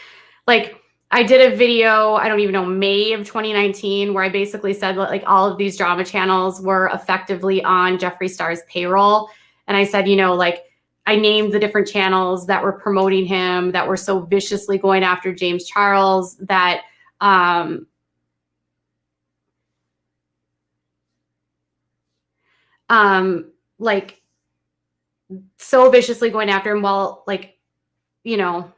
Like, I did a video, I don't even know, May of 2019, where I basically said that like all of these drama channels were effectively on Jeffree Star's payroll. And I said, you know, like I named the different channels that were promoting him, that were so viciously going after James Charles, that like so viciously going after him while like, you know,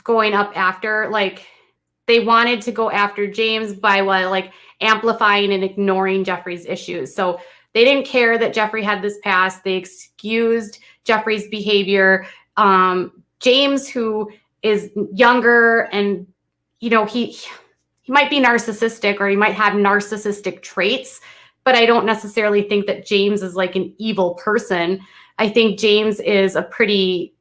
going up after, like they wanted to go after James by like amplifying and ignoring Jeffree's issues. So they didn't care that Jeffree had this past. They excused Jeffree's behavior. James, who is younger and, you know, he might be narcissistic, or he might have narcissistic traits, but I don't necessarily think that James is like an evil person. I think James is a pretty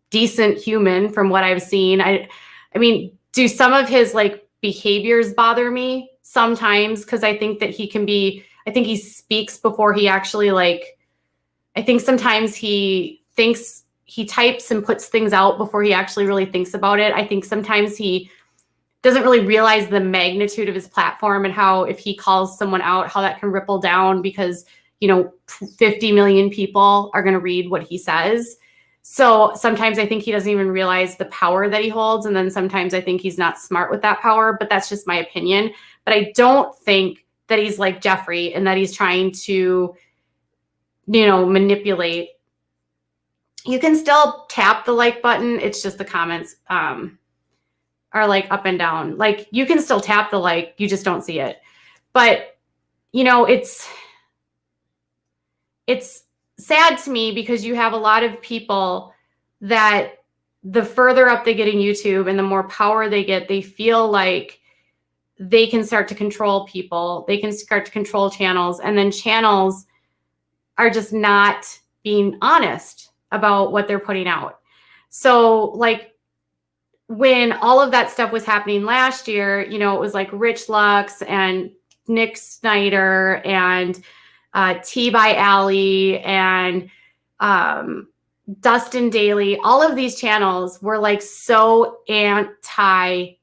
decent human from what I've seen. I mean, do some of his like behaviors bother me sometimes? Because I think that he can be, I think he speaks before he actually like, I think sometimes he thinks, he types and puts things out before he actually really thinks about it. I think sometimes he doesn't really realize the magnitude of his platform and how if he calls someone out, how that can ripple down because, you know, 50 million people are going to read what he says. So sometimes I think he doesn't even realize the power that he holds. And then sometimes I think he's not smart with that power, but that's just my opinion. But I don't think that he's like Jeffree and that he's trying to, you know, manipulate. You can still tap the like button. It's just the comments are like up and down. Like you can still tap the like, you just don't see it. But, you know, it's sad to me because you have a lot of people that the further up they get in YouTube and the more power they get, they feel like they can start to control people. They can start to control channels, and then channels are just not being honest about what they're putting out. So like when all of that stuff was happening last year, you know, it was like Rich Lux and Nick Snyder and T by Alley and Dustin Daly. All of these channels were like so anti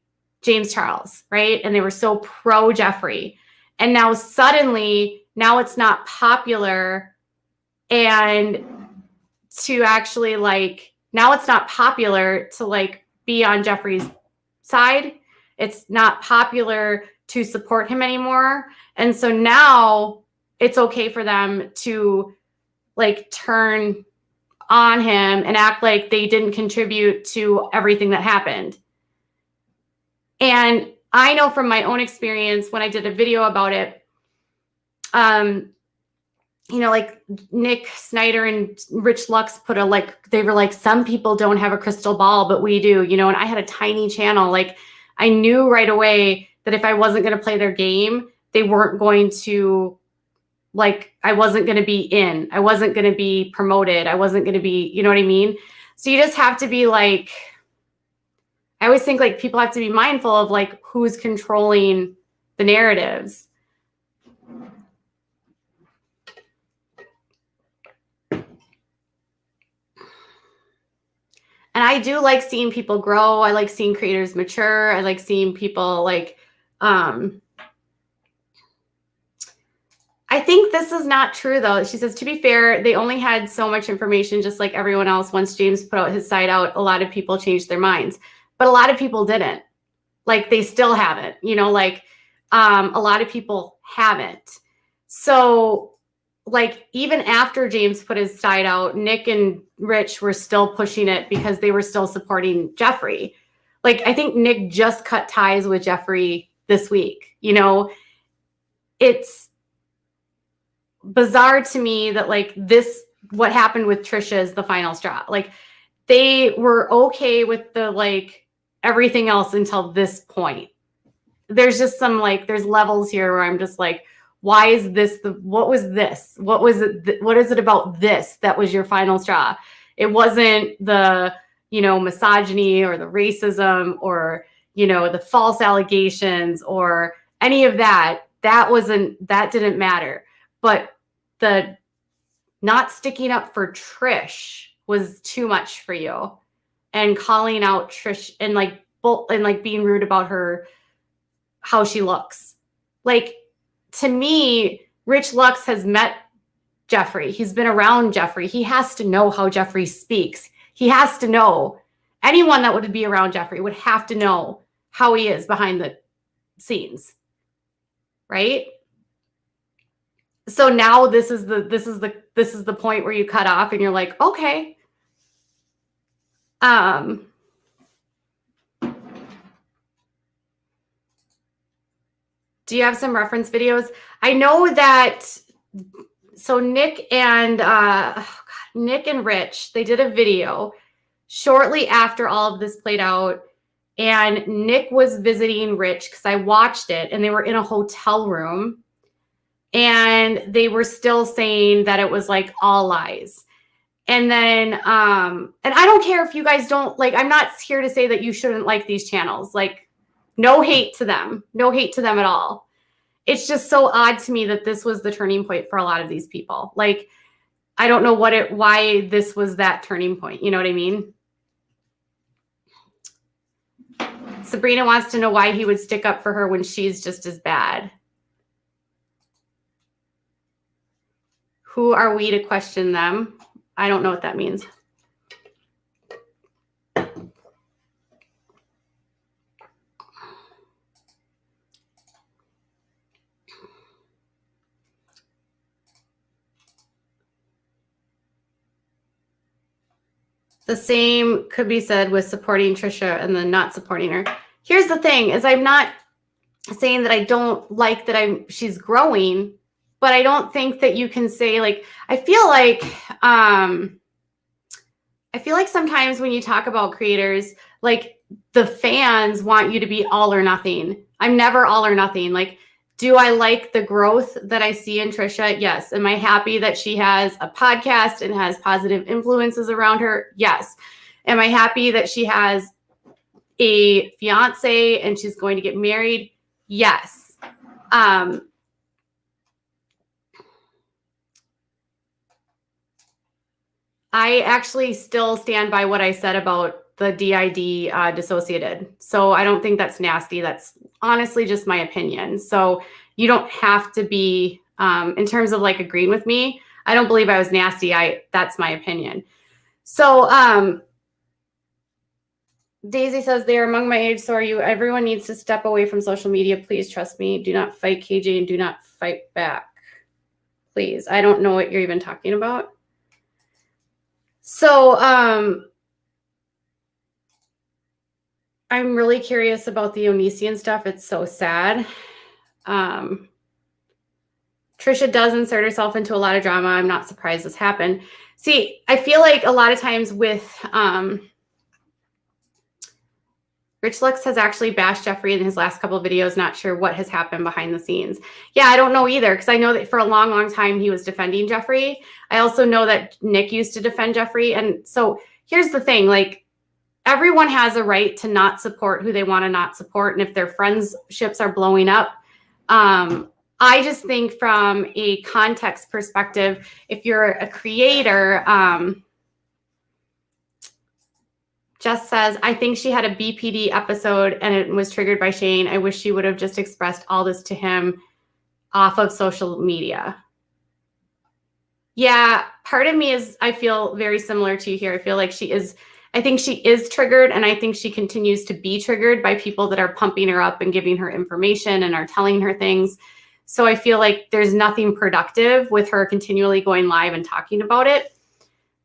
James Charles, right? And they were so pro Jeffree. And now suddenly, now it's not popular, and to actually like, now it's not popular to like be on Jeffree's side. It's not popular to support him anymore. And so now it's okay for them to like turn on him and act like they didn't contribute to everything that happened. And I know from my own experience when I did a video about it, you know, like Nick Snyder and Rich Lux put a, like, they were like, some people don't have a crystal ball, but we do, you know, and I had a tiny channel. Like I knew right away that if I wasn't going to play their game, they weren't going to, like, I wasn't going to be in, I wasn't going to be promoted. I wasn't going to be, you know what I mean? So you just have to be like, I always think like people have to be mindful of like who's controlling the narratives. And I do like seeing people grow. I like seeing creators mature. I like seeing people like, I think think this is not true, though. She says, to be fair, they only had so much information, just like everyone else. Once James put out his side out, a lot of people changed their minds. But a lot of people didn't. Like, they still haven't. You know, like, a lot of people haven't. So, like, even after James put his side out, Nick and Rich were still pushing it because they were still supporting Jeffree. Like, I think Nick just cut ties with Jeffree this week. You know, it's bizarre to me that, like, this, what happened with Trisha is the final straw. Like, they were okay with the, like, everything else until this point. There's just some, like, there's levels here where I'm just like, why is this what was this? What was it? What is it about this that was your final straw? It wasn't the, you know, misogyny or the racism or, you know, the false allegations or any of that. That didn't matter. But the not sticking up for Trish was too much for you, and calling out Trish and like being rude about her, how she looks. Like, to me, Rich Lux has met Jeffree. He's been around Jeffree. He has to know how Jeffree speaks. He has to know. Anyone that would be around Jeffree would have to know how he is behind the scenes. Right? So now this is the point where you cut off and you're like, okay. Do you have some reference videos? I know that, so Nick and Rich, they did a video shortly after all of this played out, and Nick was visiting Rich because I watched it, and they were in a hotel room, and they were still saying that it was like all lies. And then, and I don't care if you guys don't like, I'm not here to say that you shouldn't like these channels. Like, no hate to them. No hate to them at all. It's just so odd to me that this was the turning point for a lot of these people. Like, I don't know why this was that turning point. You know what I mean? Sabrina wants to know why he would stick up for her when she's just as bad. Who are we to question them? I don't know what that means. The same could be said with supporting Trisha and then not supporting her. Here's the thing, is I'm not saying that I don't like that she's growing, but I don't think that you can say, like, I feel like sometimes when you talk about creators, like, the fans want you to be all or nothing. I'm never all or nothing. Like, do I like the growth that I see in Trisha? Yes. Am I happy that she has a podcast and has positive influences around her? Yes. Am I happy that she has a fiance and she's going to get married? Yes. I actually still stand by what I said about the DID dissociated. So I don't think that's nasty. That's honestly just my opinion. So you don't have to be, in terms of like agreeing with me, I don't believe I was nasty. That's my opinion. So Daisy says, they're among my age, so are you. Everyone needs to step away from social media. Please trust me. Do not fight KJ and do not fight back. Please. I don't know what you're even talking about. So I'm really curious about the Onision stuff. It's so sad. Trisha does insert herself into a lot of drama. I'm not surprised this happened. See, I feel like a lot of times with Rich Lux has actually bashed Jeffree in his last couple of videos. Not sure what has happened behind the scenes. Yeah, I don't know either, because I know that for a long, long time he was defending Jeffree. I also know that Nick used to defend Jeffree. And so here's the thing, like, everyone has a right to not support who they want to not support. And if their friendships are blowing up, I just think from a context perspective, if you're a creator, Jess says, I think she had a BPD episode and it was triggered by Shane. I wish she would have just expressed all this to him off of social media. Yeah, part of me I feel very similar to you here. I feel like I think she is triggered, and I think she continues to be triggered by people that are pumping her up and giving her information and are telling her things. So I feel like there's nothing productive with her continually going live and talking about it.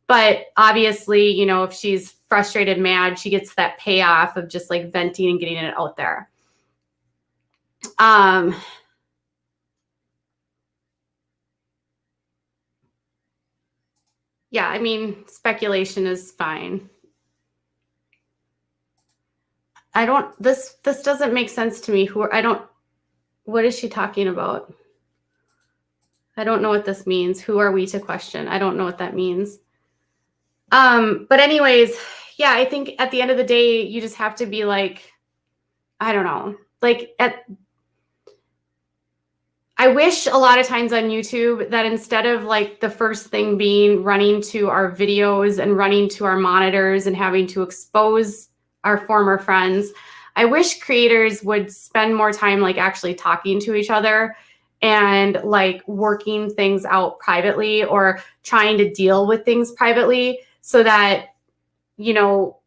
But obviously, you know, if she's frustrated, mad, she gets that payoff of just like venting and getting it out there. Yeah, I mean, speculation is fine. This doesn't make sense to me. What is she talking about? I don't know what this means. Who are we to question? I don't know what that means. But anyways, yeah, I think at the end of the day, you just have to be like, I don't know, like I wish a lot of times on YouTube that instead of like the first thing being running to our videos and running to our monitors and having to expose our former friends, I wish creators would spend more time like actually talking to each other and like working things out privately or trying to deal with things privately so that, you know,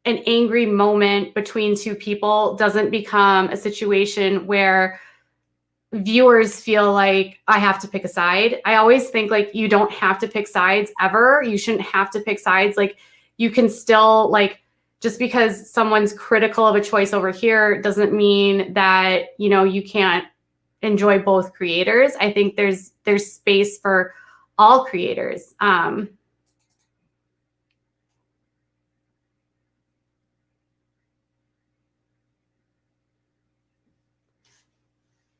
an angry moment between two people doesn't become a situation where viewers feel like I have to pick a side. I always think like you don't have to pick sides ever. You shouldn't have to pick sides. Like you can still like, just because someone's critical of a choice over here doesn't mean that, you know, you can't enjoy both creators. I think there's space for all creators.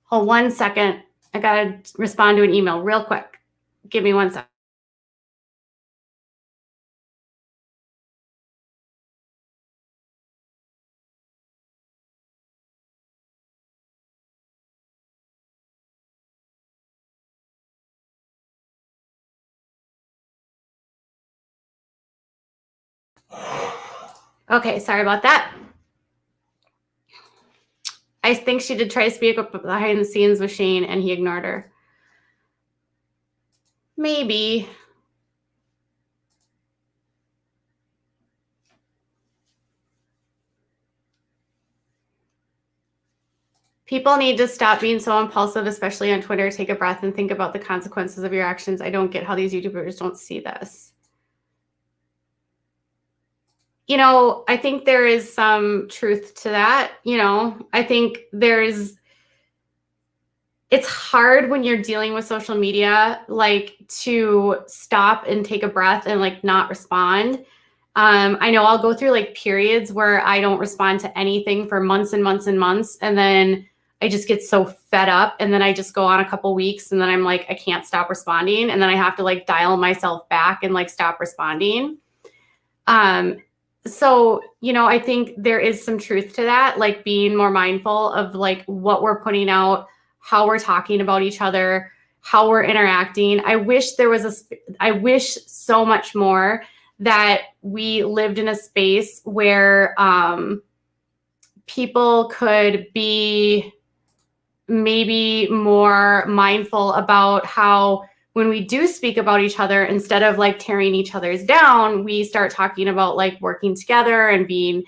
Hold 1 second. I gotta respond to an email real quick. Give me 1 second. Okay, sorry about that. I think she did try to speak up behind the scenes with Shane and he ignored her. Maybe. People need to stop being so impulsive, especially on Twitter. Take a breath and think about the consequences of your actions. I don't get how these YouTubers don't see this. You know, I think there is some truth to that. You know, I think it's hard when you're dealing with social media, like to stop and take a breath and like not respond. I know I'll go through like periods where I don't respond to anything for months and months and months. And then I just get so fed up and then I just go on a couple weeks and then I'm like, I can't stop responding. And then I have to like dial myself back and like stop responding. So, you know, I think there is some truth to that, like being more mindful of like what we're putting out, how we're talking about each other, how we're interacting. I wish so much more that we lived in a space where people could be maybe more mindful about how when we do speak about each other, instead of like tearing each other's down, we start talking about like working together and being,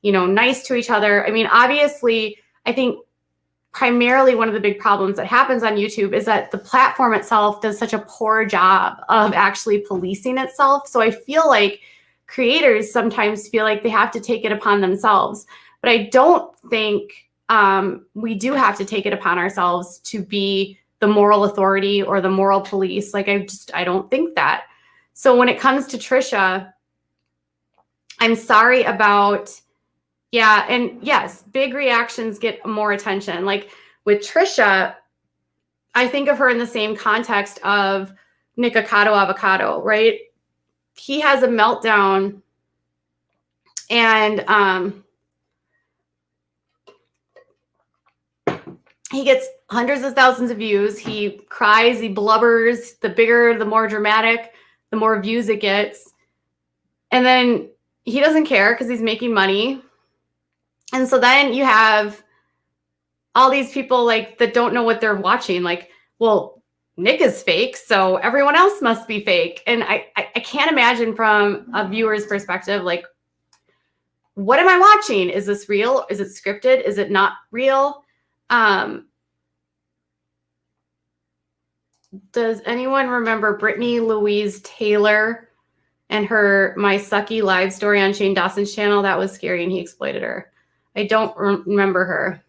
you know, nice to each other. I mean, obviously, I think primarily one of the big problems that happens on YouTube is that the platform itself does such a poor job of actually policing itself. So I feel like creators sometimes feel like they have to take it upon themselves. But I don't think we do have to take it upon ourselves to be the moral authority or the moral police. Like I don't think that. So when it comes to Trisha, I'm sorry about, yeah, and yes, big reactions get more attention. Like with Trisha, I think of her in the same context of Nikocado Avocado, right? He has a meltdown and he gets hundreds of thousands of views. He cries, he blubbers. The bigger, the more dramatic, the more views it gets. And then he doesn't care because he's making money. And so then you have all these people like that don't know what they're watching. Like, well, Nick is fake, so everyone else must be fake. And I can't imagine from a viewer's perspective, like, what am I watching? Is this real? Is it scripted? Is it not real? Does anyone remember Brittany Louise Taylor and her My Sucky live story on Shane Dawson's channel? That was scary and he exploited her. I don't remember her.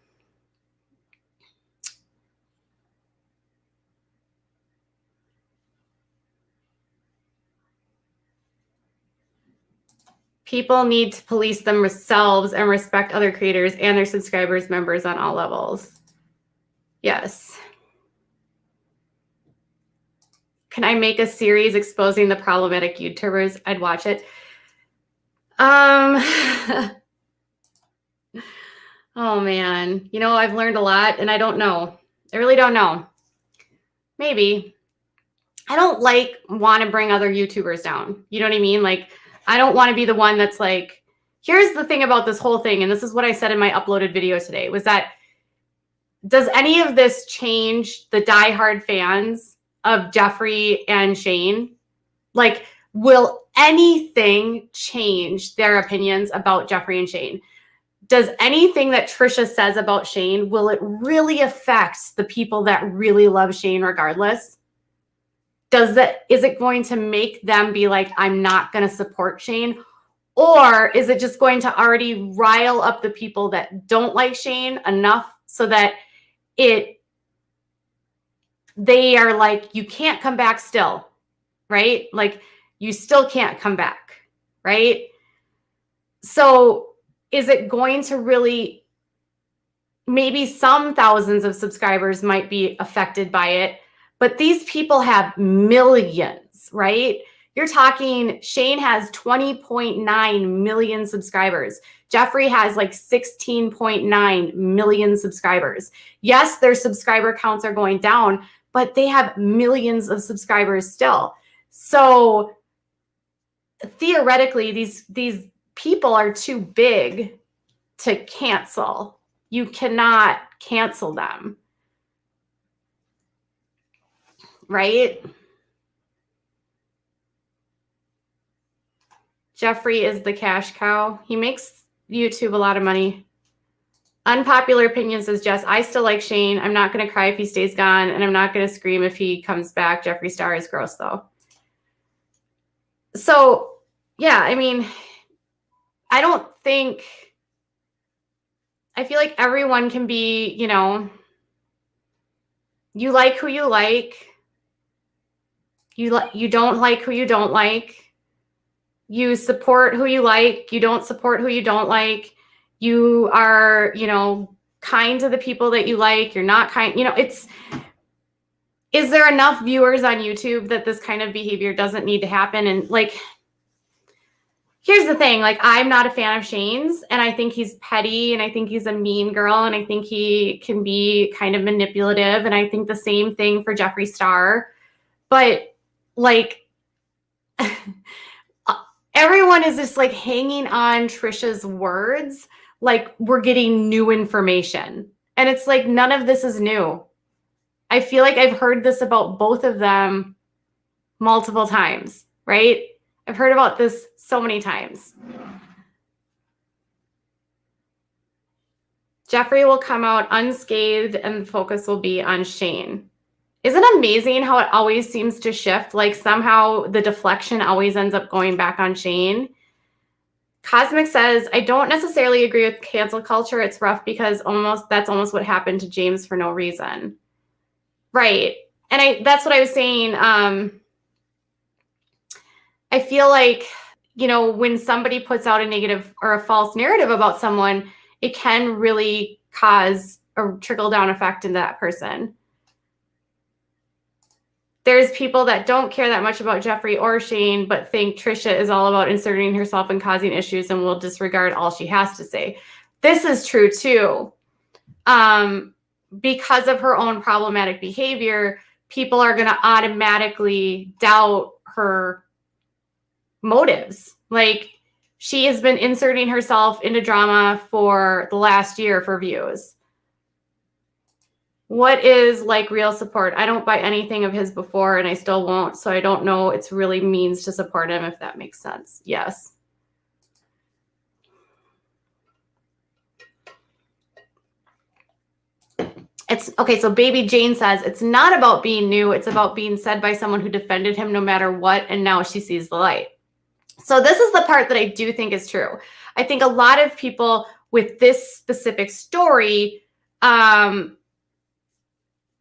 People need to police themselves and respect other creators and their subscribers, members on all levels. Yes. Can I make a series exposing the problematic YouTubers? I'd watch it. Oh man, you know, I've learned a lot and I don't know. I really don't know. Maybe. I don't want to bring other YouTubers down. You know what I mean? Like, I don't want to be the one that's like, here's the thing about this whole thing. And this is what I said in my uploaded video today, was that, does any of this change the diehard fans of Jeffree and Shane? Like, will anything change their opinions about Jeffree and Shane? Does anything that Trisha says about Shane, will it really affect the people that really love Shane regardless? Is it going to make them be like, I'm not going to support Shane? Or is it just going to already rile up the people that don't like Shane enough so that they are like, you can't come back still, right? Like, you still can't come back, right? So is it going to really, maybe some thousands of subscribers might be affected by it, but these people have millions, right? You're talking, Shane has 20.9 million subscribers. Jeffree has like 16.9 million subscribers. Yes, their subscriber counts are going down, but they have millions of subscribers still. So theoretically, these people are too big to cancel. You cannot cancel them. Right? Jeffree is the cash cow. He makes YouTube a lot of money. Unpopular opinion says, Jess, I still like Shane. I'm not going to cry if he stays gone, and I'm not going to scream if he comes back. Jeffree Star is gross, though. So, yeah, I mean, I feel like everyone can be, you know, you like who you like. You don't like who you don't like. You support who you like. You don't support who you don't like. You are, you know, kind to the people that you like. You're not kind. You know, is there enough viewers on YouTube that this kind of behavior doesn't need to happen? And like, here's the thing. Like, I'm not a fan of Shane's, and I think he's petty, and I think he's a mean girl, and I think he can be kind of manipulative. And I think the same thing for Jeffree Star. But like, everyone is just like hanging on Trisha's words like we're getting new information. And it's like, none of this is new. I feel like I've heard this about both of them multiple times, right? I've heard about this so many times. Jeffree will come out unscathed and the focus will be on Shane. Isn't it amazing how it always seems to shift? Like, somehow the deflection always ends up going back on Shane. Cosmic says, I don't necessarily agree with cancel culture. It's rough because that's almost what happened to James for no reason. Right. And that's what I was saying. I feel like, you know, when somebody puts out a negative or a false narrative about someone, it can really cause a trickle-down effect in that person. There's people that don't care that much about Jeffree or Shane, but think Trisha is all about inserting herself and causing issues and will disregard all she has to say. This is true too. Because of her own problematic behavior, people are going to automatically doubt her motives. Like, she has been inserting herself into drama for the last year for views. What is like real support? I don't buy anything of his before and I still won't. So I don't know it's really means to support him, if that makes sense. Yes. It's okay. So baby Jane says it's not about being new. It's about being said by someone who defended him no matter what. And now she sees the light. So this is the part that I do think is true. I think a lot of people with this specific story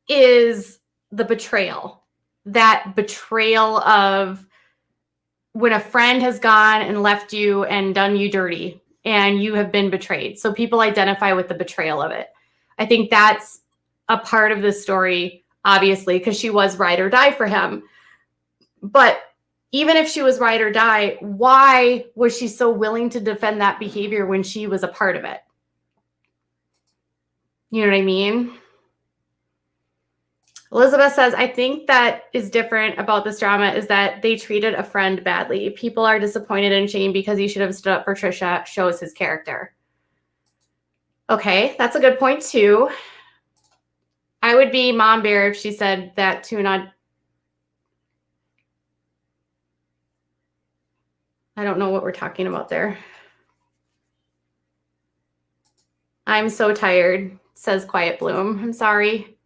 is the betrayal. That betrayal of when a friend has gone and left you and done you dirty and you have been betrayed. So people identify with the betrayal of it. I think that's a part of this story, obviously, because she was ride or die for him. But even if she was ride or die, why was she so willing to defend that behavior when she was a part of it? You know what I mean? Elizabeth says, I think that is different about this drama is that they treated a friend badly. People are disappointed in Shane because he should have stood up for Trisha, shows his character. Okay, that's a good point too. I would be mom bear if she said that too. I don't know what we're talking about there. I'm so tired, says Quiet Bloom. I'm sorry.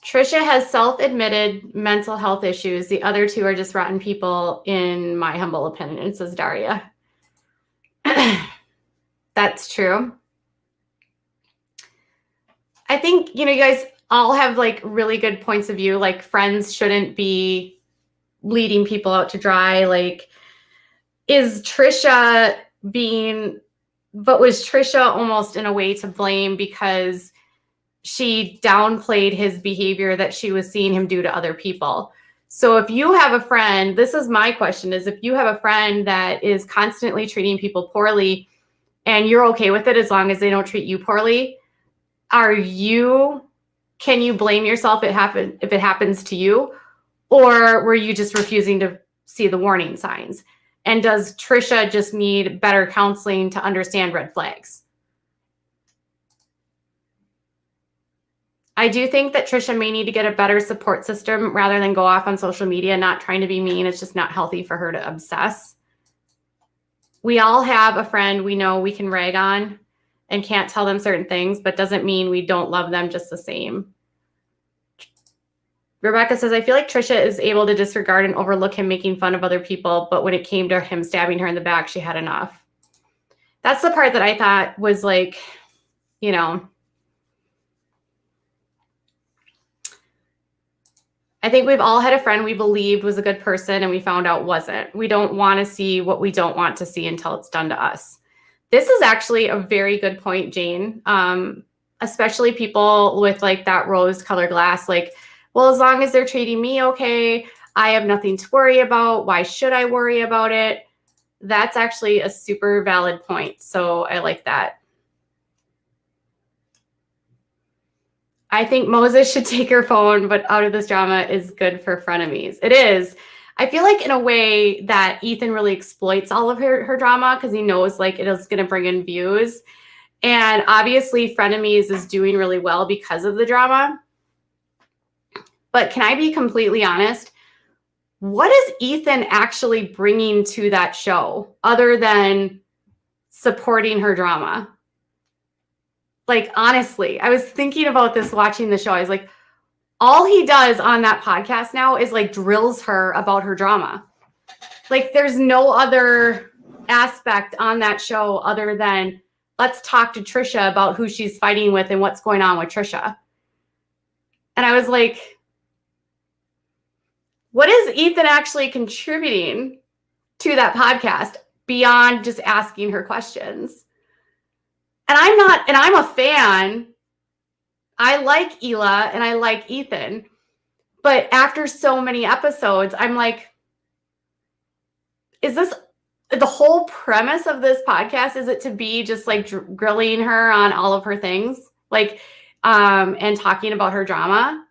Trisha has self-admitted mental health issues. The other two are just rotten people, in my humble opinion, says Daria. That's true. I think, you guys all have like really good points of view. Like friends shouldn't be leading people out to dry. Like, was Trisha almost in a way to blame because she downplayed his behavior that she was seeing him do to other people? So if you have a friend, this is my question, is if you have a friend that is constantly treating people poorly and you're okay with it as long as they don't treat you poorly, can you blame yourself if it happens to you? Or were you just refusing to see the warning signs? And does Trisha just need better counseling to understand red flags? I do think that Trisha may need to get a better support system rather than go off on social media, not trying to be mean. It's just not healthy for her to obsess. We all have a friend we know we can rag on and can't tell them certain things, but doesn't mean we don't love them just the same. Rebecca says, I feel like Trisha is able to disregard and overlook him making fun of other people, but when it came to him stabbing her in the back, she had enough. That's the part that I thought was like, I think we've all had a friend we believed was a good person and we found out wasn't. We don't want to see what we don't want to see until it's done to us. This is actually a very good point, Jane. Especially people with like that rose colored glass, like, well, as long as they're treating me okay, I have nothing to worry about. Why should I worry about it? That's actually a super valid point. So I like that. I think Moses should take her phone, but out of this drama is good for frenemies. It is. I feel like in a way that Ethan really exploits all of her drama because he knows like it is going to bring in views. And obviously frenemies is doing really well because of the drama. But can I be completely honest? What is Ethan actually bringing to that show other than supporting her drama? Like, honestly, I was thinking about this watching the show. I was like, all he does on that podcast now is like drills her about her drama. Like, there's no other aspect on that show other than let's talk to Trisha about who she's fighting with and what's going on with Trisha. And I was like, what is Ethan actually contributing to that podcast beyond just asking her questions? And I'm a fan. I like Hila and I like Ethan. But after so many episodes, I'm like, is this the whole premise of this podcast? Is it to be just like grilling her on all of her things? Like, and talking about her drama?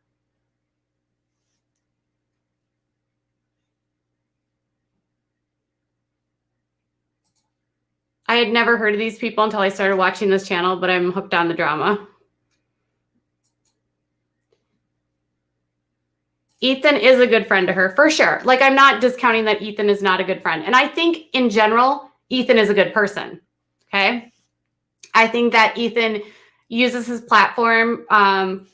I had never heard of these people until I started watching this channel, but I'm hooked on the drama. Ethan is a good friend to her, for sure. Like, I'm not discounting that Ethan is not a good friend. And I think, in general, Ethan is a good person, okay? I think that Ethan uses his platform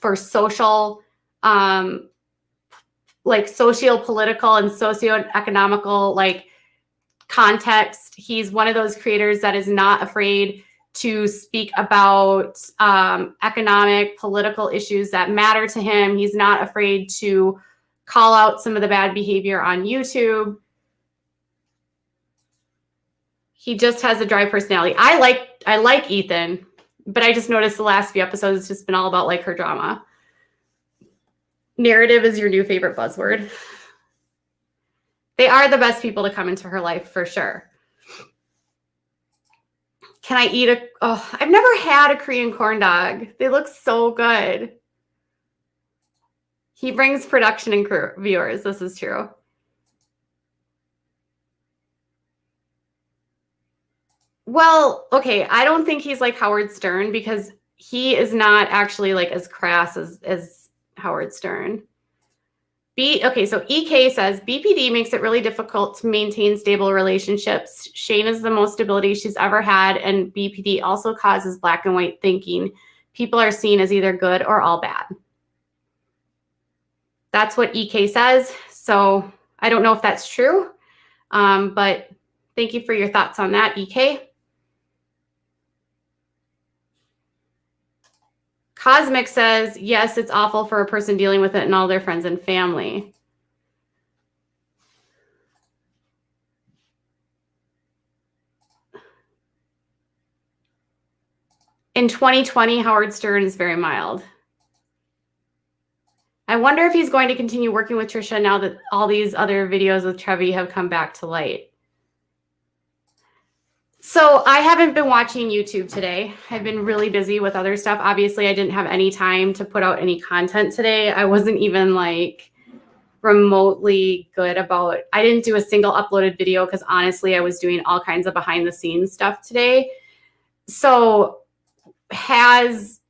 for social, like, socio-political and socio-economical, like, context. He's one of those creators that is not afraid to speak about economic, political issues that matter to him. He's not afraid to call out some of the bad behavior on YouTube. He just has a dry personality. I like Ethan, but I just noticed the last few episodes it's just been all about like her drama. Narrative is your new favorite buzzword. They are the best people to come into her life for sure. Can I eat I've never had a Korean corn dog. They look so good. He brings production and viewers. This is true. Well, okay. I don't think he's like Howard Stern because he is not actually like as crass as Howard Stern. Okay, so EK says, BPD makes it really difficult to maintain stable relationships. Shane is the most stability she's ever had, and BPD also causes black and white thinking. People are seen as either good or all bad. That's what EK says, so I don't know if that's true, but thank you for your thoughts on that, EK. Cosmic says, yes, it's awful for a person dealing with it and all their friends and family. In 2020, Howard Stern is very mild. I wonder if he's going to continue working with Trisha now that all these other videos with Trevi have come back to light. So I haven't been watching YouTube today. I've been really busy with other stuff. Obviously, I didn't have any time to put out any content today. I wasn't even like remotely good about, I didn't do a single uploaded video because honestly, I was doing all kinds of behind the scenes stuff today. So has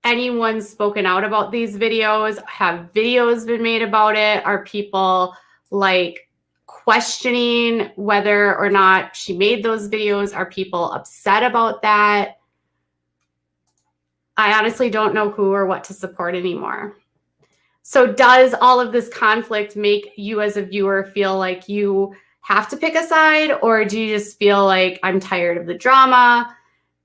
anyone spoken out about these videos? Have videos been made about it? Are people like questioning whether or not she made those videos? Are people upset about that? I honestly don't know who or what to support anymore. So does all of this conflict make you as a viewer feel like you have to pick a side, or do you just feel like I'm tired of the drama?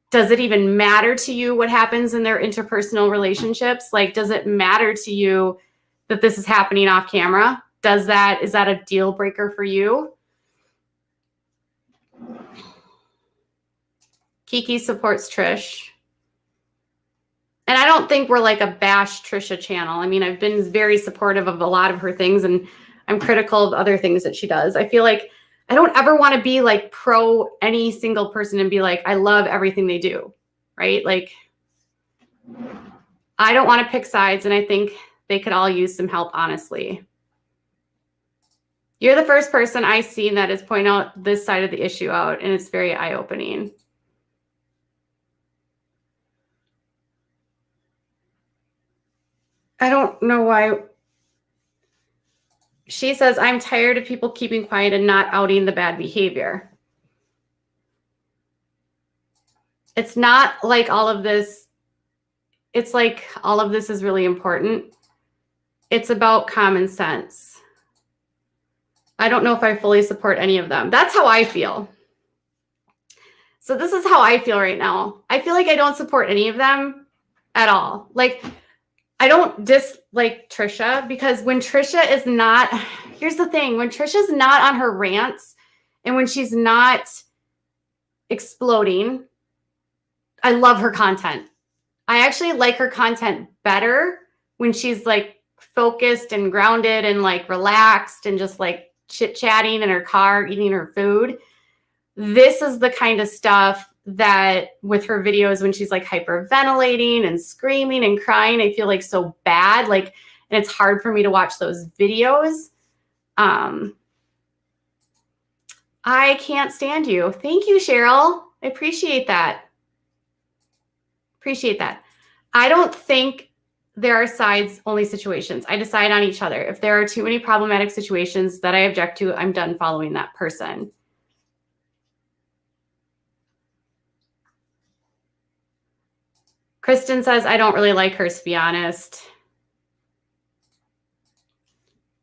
Does it even matter to you what happens in their interpersonal relationships? Like, does it matter to you that this is happening off camera? Is that a deal breaker for you? Kiki supports Trish. And I don't think we're like a bash Trisha channel. I mean, I've been very supportive of a lot of her things, and I'm critical of other things that she does. I feel like I don't ever want to be like pro any single person and be like, I love everything they do, right? Like, I don't want to pick sides, and I think they could all use some help, honestly. You're the first person I've seen that is pointing out this side of the issue out, and it's very eye-opening. I don't know why. She says, I'm tired of people keeping quiet and not outing the bad behavior. It's not like all of this. It's like all of this is really important. It's about common sense. I don't know if I fully support any of them. That's how I feel. So this is how I feel right now. I feel like I don't support any of them at all. Like, I don't dislike Trisha because when Trisha is not, here's the thing, when Trisha's not on her rants and when she's not exploding, I love her content. I actually like her content better when she's like focused and grounded and like relaxed and just like chit-chatting in her car, eating her food. This is the kind of stuff that with her videos when she's like hyperventilating and screaming and crying, I feel like so bad. Like, and it's hard for me to watch those videos. I can't stand you. Thank you, Cheryl. I appreciate that. Appreciate that. I don't think there are sides only situations. I decide on each other. If there are too many problematic situations that I object to, I'm done following that person. Kristen says, I don't really like her, to be honest.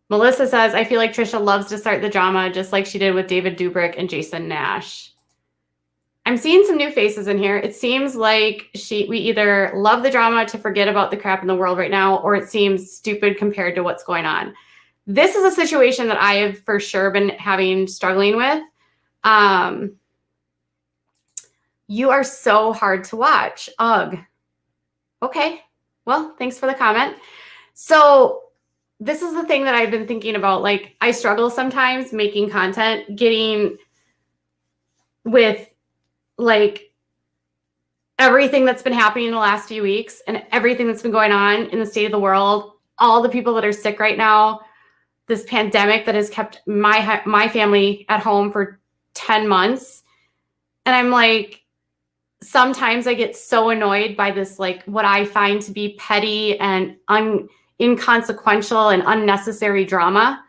Melissa says, I feel like Trisha loves to start the drama just like she did with David Dobrik and Jason Nash. I'm seeing some new faces in here. It seems like we either love the drama to forget about the crap in the world right now, or it seems stupid compared to what's going on. This is a situation that I have for sure been struggling with. You are so hard to watch. Ugh. Okay. Well, thanks for the comment. So this is the thing that I've been thinking about. Like, I struggle sometimes making content, getting with like everything that's been happening in the last few weeks and everything that's been going on in the state of the world, all the people that are sick right now, this pandemic that has kept my family at home for 10 months. And I'm like, sometimes I get so annoyed by this, like what I find to be petty and inconsequential and unnecessary drama.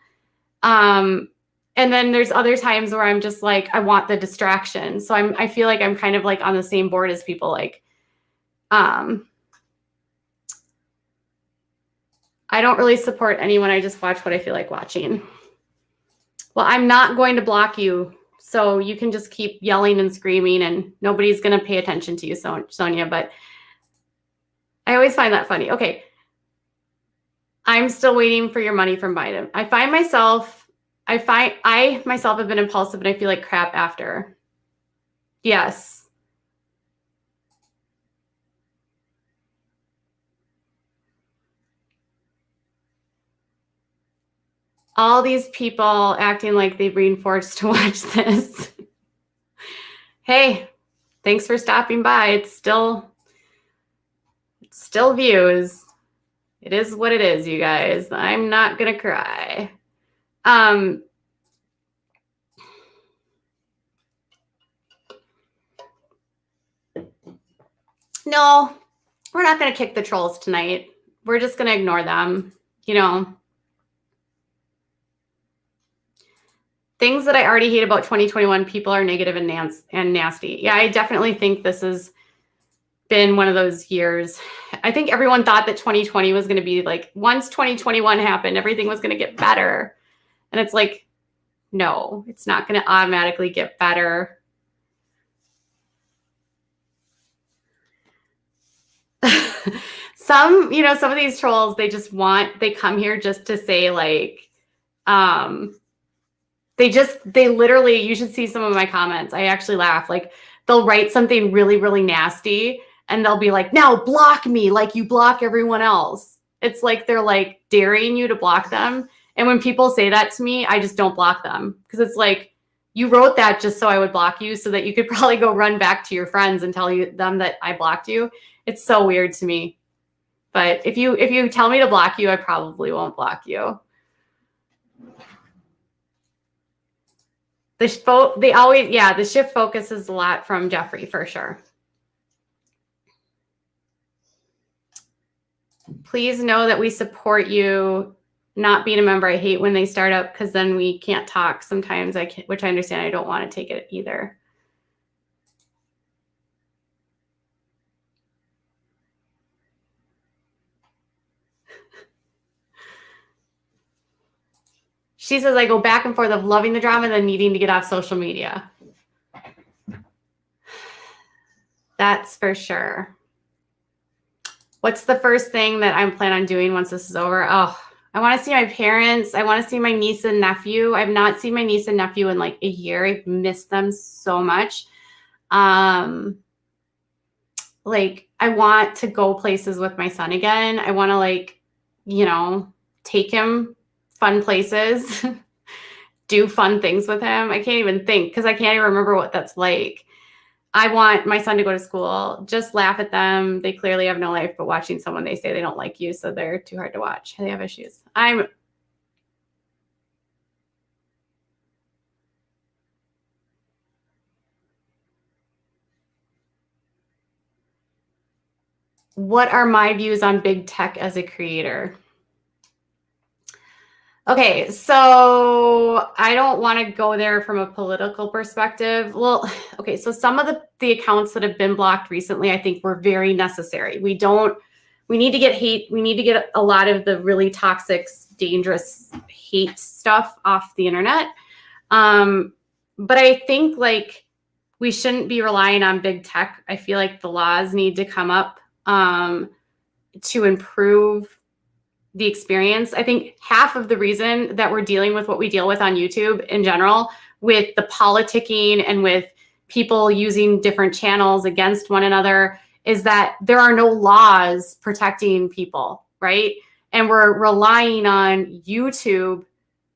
And then there's other times where I'm just like, I want the distraction. So I feel like I'm kind of like on the same board as people. Like, I don't really support anyone. I just watch what I feel like watching. Well, I'm not going to block you. So you can just keep yelling and screaming and nobody's going to pay attention to you, Sonia. But I always find that funny. Okay. I'm still waiting for your money from Biden. I myself have been impulsive and I feel like crap after. Yes. All these people acting like they've been forced to watch this. Hey, thanks for stopping by. It's still views. It is what it is, you guys. I'm not gonna cry. No, we're not gonna kick the trolls tonight. We're just gonna ignore them. You know, things that I already hate about 2021, people are negative and nasty. Yeah, I definitely think this has been one of those years. I think everyone thought that 2020 was going to be like, once 2021 happened, everything was going to get better. And it's like, no, it's not going to automatically get better. Some of these trolls, they come here just to say like, they literally, you should see some of my comments. I actually laugh. Like, they'll write something really, really nasty and they'll be like, now block me like you block everyone else. It's like they're like daring you to block them. And when people say that to me, I just don't block them because it's like, you wrote that just so I would block you so that you could probably go run back to your friends and tell them that I blocked you. It's so weird to me. But if you tell me to block you, I probably won't block you. The shift focuses a lot from Jeffrey for sure. Please know that we support you not being a member. I hate when they start up because then we can't talk sometimes, which I understand. I don't want to take it either. She says, I go back and forth of loving the drama and then needing to get off social media. That's for sure. What's the first thing that I'm planning on doing once this is over? Oh, I want to see my parents. I want to see my niece and nephew. I've not seen my niece and nephew in like a year. I've missed them so much. Like, I want to go places with my son again. I want to like, take him fun places, do fun things with him. I can't even think because I can't even remember what that's like. I want my son to go to school, just laugh at them. They clearly have no life, but watching someone, they say they don't like you, so they're too hard to watch. They have issues. what are my views on big tech as a creator? Okay, so I don't want to go there from a political perspective. Well, okay, so some of the accounts that have been blocked recently, I think were very necessary. We need to get hate. We need to get a lot of the really toxic, dangerous hate stuff off the internet. But I think like we shouldn't be relying on big tech. I feel like the laws need to come up to improve the experience. I think half of the reason that we're dealing with what we deal with on YouTube in general, with the politicking and with people using different channels against one another, is that there are no laws protecting people, right? And we're relying on YouTube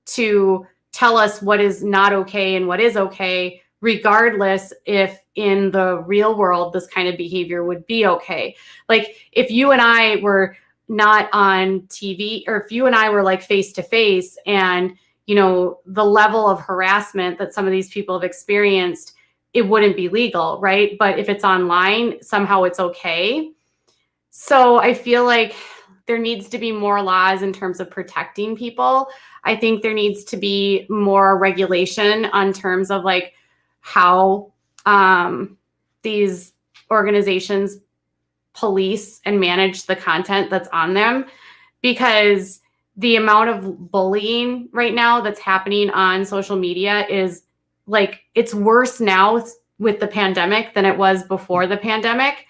to tell us what is not okay and what is okay, regardless if in the real world this kind of behavior would be okay. Like if you and I were not on TV, or if you and I were like face to face, and you know the level of harassment that some of these people have experienced, it wouldn't be legal, right? But if it's online, somehow it's okay. So I feel like there needs to be more laws in terms of protecting people. I think there needs to be more regulation on terms of like how these organizations police and manage the content that's on them, because the amount of bullying right now that's happening on social media is like, it's worse now with the pandemic than it was before the pandemic.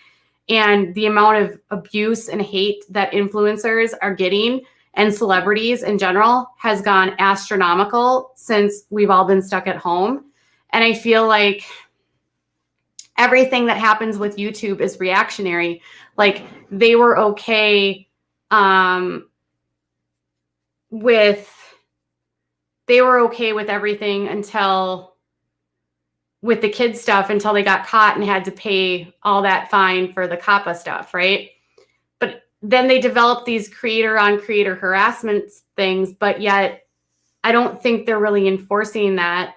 And the amount of abuse and hate that influencers are getting and celebrities in general has gone astronomical since we've all been stuck at home. And I feel like everything that happens with YouTube is reactionary. Like they were okay with everything until with the kids stuff, until they got caught and had to pay all that fine for the COPPA stuff, right? But then they developed these creator on creator harassment things, but yet I don't think they're really enforcing that.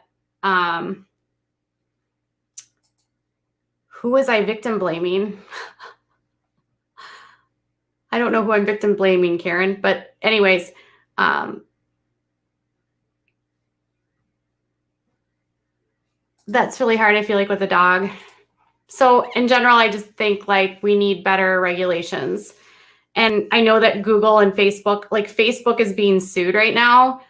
Who was I victim blaming? I don't know who I'm victim blaming, Karen, but anyways, that's really hard, I feel like, with a dog. So in general, I just think like we need better regulations. And I know that Google and Facebook, like Facebook is being sued right now.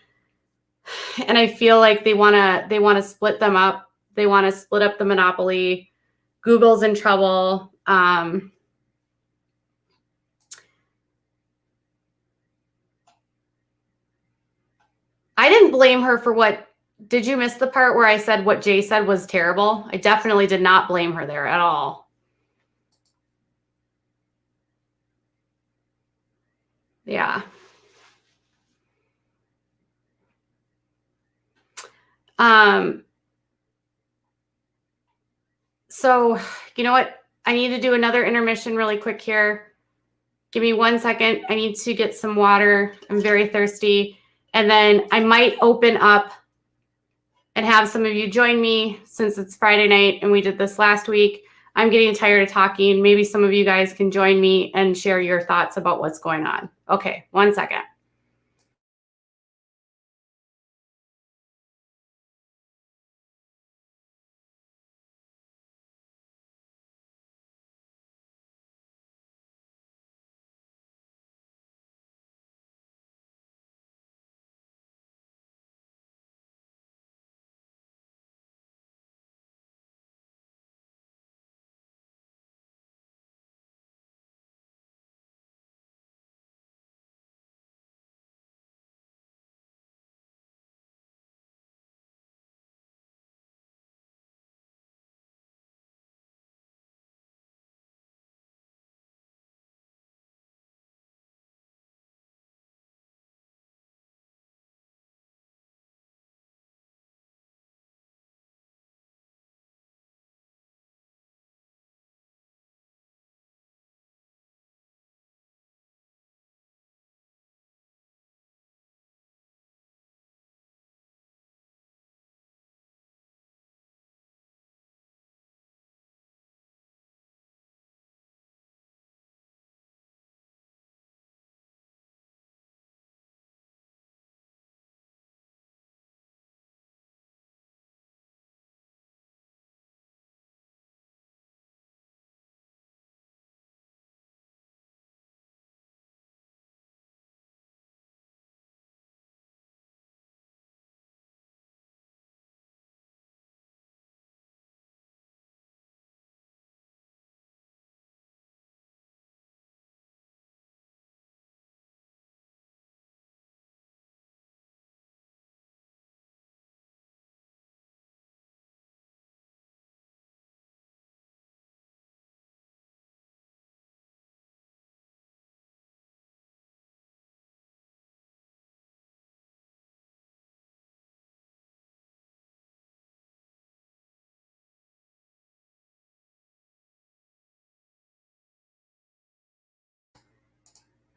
And I feel like they want to split them up. They want to split up the monopoly. Google's in trouble. I didn't blame her for what. Did you miss the part where I said what Jay said was terrible? I definitely did not blame her there at all. Yeah. So you know what? I need to do another intermission really quick here. Give me 1 second. I need to get some water. I'm very thirsty. And then I might open up and have some of you join me, since it's Friday night and we did this last week. I'm getting tired of talking. Maybe some of you guys can join me and share your thoughts about what's going on. Okay, 1 second.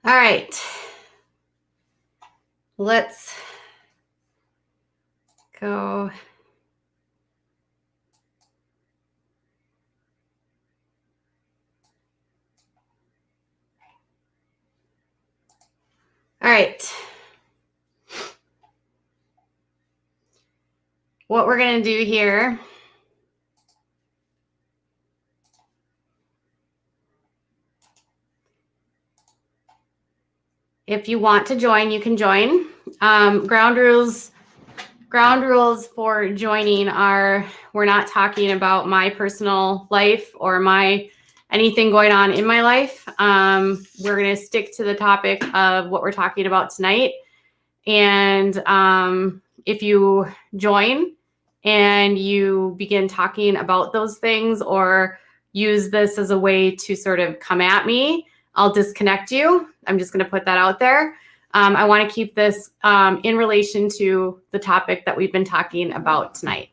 All right. Let's go. All right. What we're going to do here if you want to join, you can join. Ground rules for joining are we're not talking about my personal life or anything going on in my life. We're going to stick to the topic of what we're talking about tonight. And if you join and you begin talking about those things or use this as a way to sort of come at me, I'll disconnect you. I'm just going to put that out there. I want to keep this in relation to the topic that we've been talking about tonight.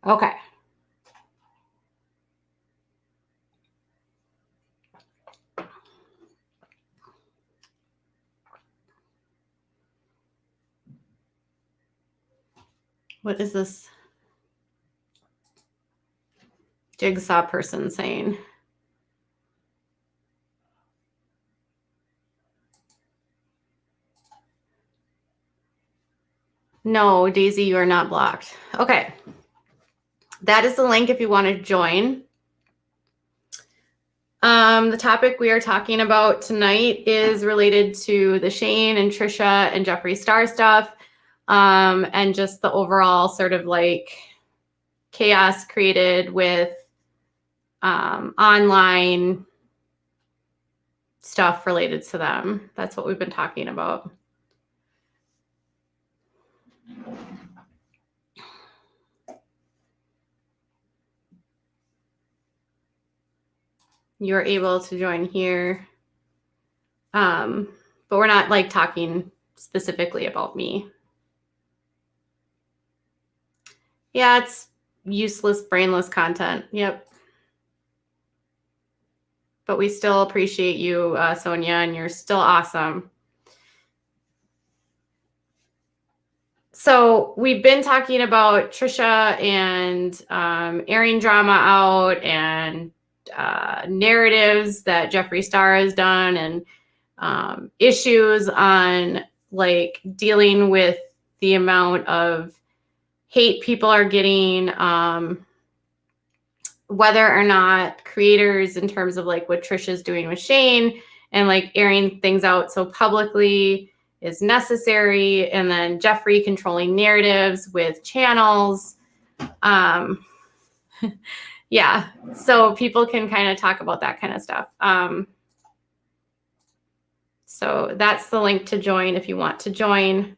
Okay. What is this jigsaw person saying? No, Daisy, you are not blocked. Okay. That is the link if you want to join. The topic we are talking about tonight is related to the Shane and Trisha and Jeffree Star stuff, and just the overall sort of like chaos created with online stuff related to them. That's what we've been talking about. You're able to join here. But we're not like talking specifically about me. Yeah, it's useless, brainless content. Yep. But we still appreciate you, Sonia, and you're still awesome. So we've been talking about Trisha and airing drama out and narratives that Jeffree Star has done and issues on like dealing with the amount of hate people are getting, whether or not creators in terms of like what Trisha's doing with Shane and like airing things out so publicly is necessary. And then Jeffree controlling narratives with channels. Yeah, so people can kind of talk about that kind of stuff. So that's the link to join if you want to join.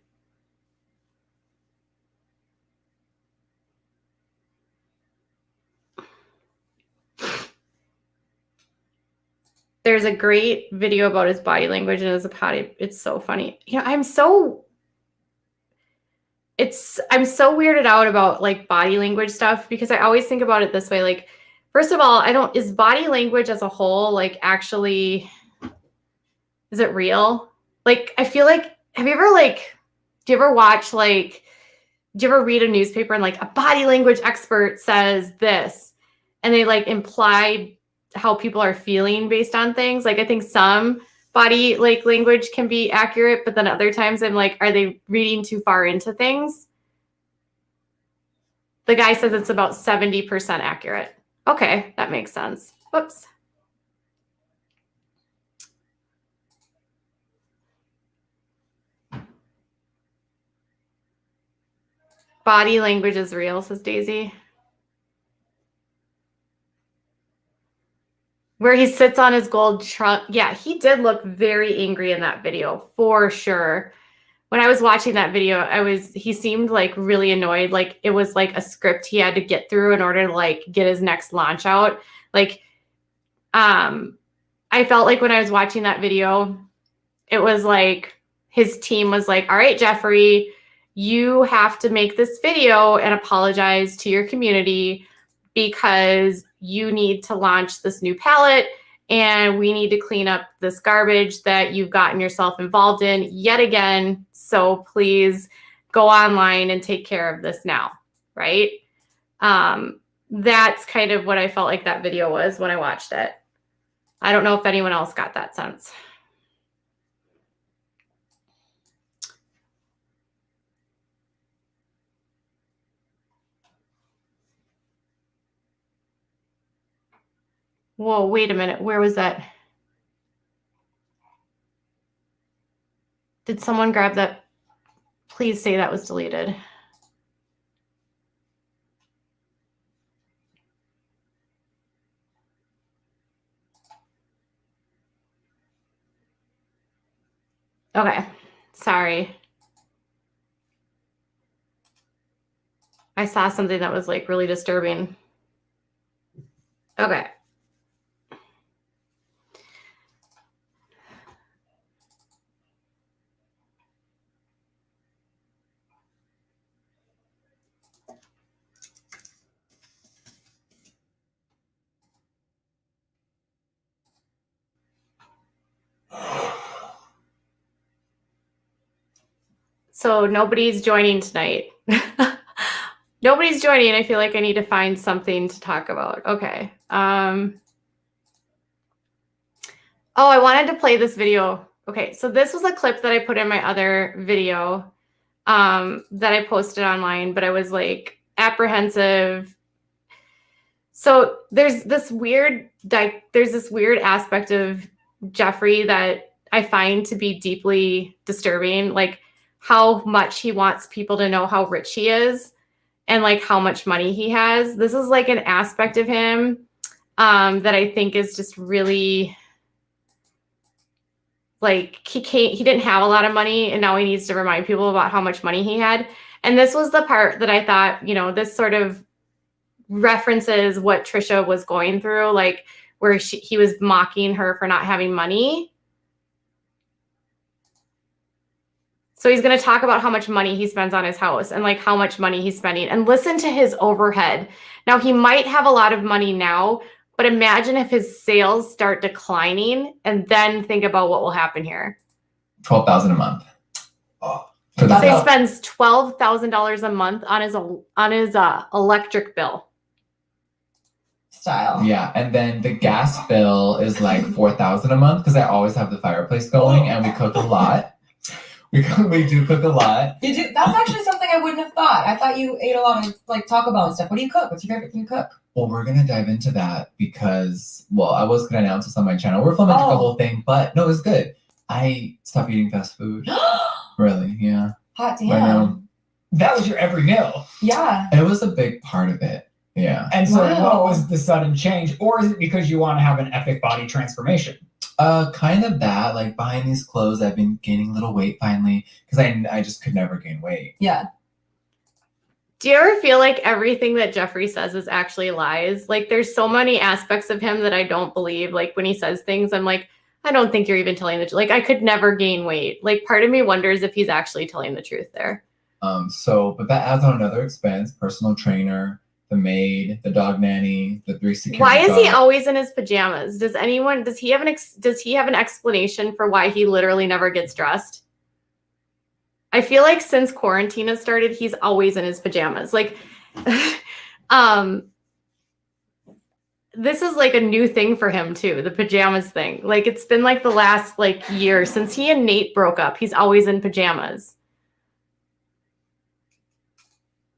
There's a great video about his body language and his body. It's so funny. You know, I'm so weirded out about like body language stuff because I always think about it this way. Like, first of all, is body language as a whole, like actually, is it real? Like, I feel like, do you ever read a newspaper and like a body language expert says this and they like imply how people are feeling based on things? Like, I think some body like language can be accurate, but then other times I'm like, are they reading too far into things? The guy says it's about 70% accurate. Okay, that makes sense. Whoops. Body language is real, says Daisy. Where he sits on his gold trunk. Yeah, he did look very angry in that video, for sure. When I was watching that video, he seemed like really annoyed. Like it was like a script he had to get through in order to like get his next launch out. Like, I felt like when I was watching that video, it was like his team was like, all right, Jeffree, you have to make this video and apologize to your community. because you need to launch this new palette and we need to clean up this garbage that you've gotten yourself involved in yet again. So please go online and take care of this now, right? That's kind of what I felt like that video was when I watched it. I don't know if anyone else got that sense. Whoa, wait a minute. Where was that? Did someone grab that? Please say that was deleted. Okay, sorry. I saw something that was like really disturbing. Okay. So nobody's joining tonight. Nobody's joining. I feel like I need to find something to talk about. Okay. Oh, I wanted to play this video. Okay, so this was a clip that I put in my other video that I posted online, but I was like apprehensive. So there's this weird aspect of Jeffrey that I find to be deeply disturbing, like how much he wants people to know how rich he is and like how much money he has. This is like an aspect of him that I think is just really like he didn't have a lot of money and now he needs to remind people about how much money he had. And this was the part that I thought, you know, this sort of references what Trisha was going through, like where he was mocking her for not having money. So he's going to talk about how much money he spends on his house and like how much money he's spending, and listen to his overhead. Now he might have a lot of money now, but imagine if his sales start declining and then think about what will happen here. $12,000 a month. Oh. For So the he spends $12,000 a month on his electric bill. Style. Yeah, and then the gas bill is like $4,000 a month because I always have the fireplace going and we cook a lot. We do cook a lot. You do? That's actually something I wouldn't have thought. I thought you ate a lot of like Taco Bell and stuff. What do you cook? What's your favorite thing to cook? Well, we're gonna dive into that because, well, I was gonna announce this on my channel. We're filming a couple thing, but no, it's good. I stopped eating fast food. Really, yeah. Hot I know. damn. That was your every meal. Yeah. It was a big part of it. Yeah. And so Wow. what was the sudden change? Or is it because you want to have an epic body transformation? Kind of that. Like buying these clothes, I've been gaining a little weight finally because I just could never gain weight. Yeah. Do you ever feel like everything that Jeffrey says is actually lies? Like there's so many aspects of him that I don't believe. Like when he says things, I'm like, I don't think you're even telling the truth. Like I could never gain weight. Like part of me wonders if he's actually telling the truth there. But that adds on another expense: personal trainer, the maid, the dog nanny, the 3 security Why is he guards. always in his pajamas? Does he have an explanation for why he literally never gets dressed? I feel like since quarantine has started, he's always in his pajamas. Like, this is like a new thing for him too, the pajamas thing. Like it's been like the last like year since he and Nate broke up. He's always in pajamas.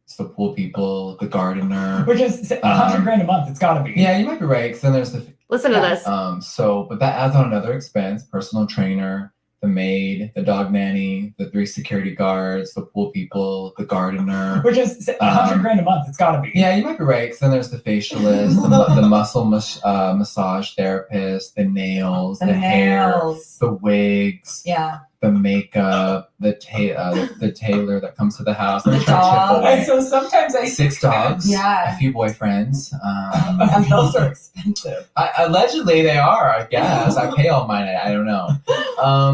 It's the pool people, the gardener. Which is $100,000 a month. It's got to be. Yeah, you might be right. Because then there's the Listen to this. but that adds on another expense: personal trainer, the maid, the dog nanny, the 3 security guards, the pool people, the gardener. Which is $100,000 a month. It's got to be. Yeah, you might be right. Because then there's the facialist, the muscle massage therapist, the nails, the hair, the wigs, Yeah. the makeup, the tailor that comes to the house. And dog. And so sometimes I 6 dogs, Yeah. a few boyfriends. And those are expensive. Allegedly they are, I guess. I pay all mine, I don't know.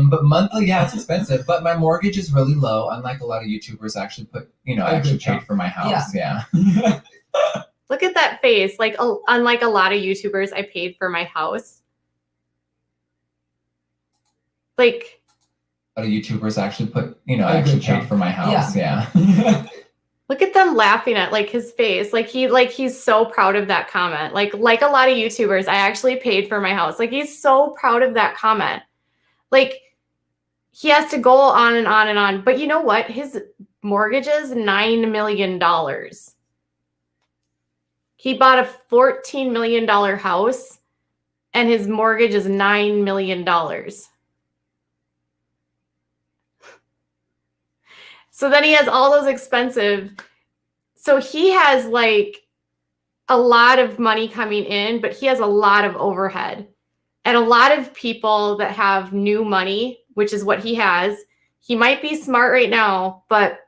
But monthly, yeah, it's expensive. But my mortgage is really low, unlike a lot of YouTubers actually paid for my house. Yeah. Look at that face. Like, unlike a lot of YouTubers, I paid for my house. Like, A lot of YouTubers actually put, I A good actually paid chunk. for my house. Yeah. look at them laughing at like his face. Like he's so proud of that comment. Like a lot of YouTubers, I actually paid for my house. Like he's so proud of that comment. Like he has to go on and on and on. But you know what? His mortgage is $9 million. He bought a $14 million house and his mortgage is $9 million. So then he has all those expensive. So he has like a lot of money coming in, but he has a lot of overhead. And a lot of people that have new money, which is what he has, he might be smart right now, but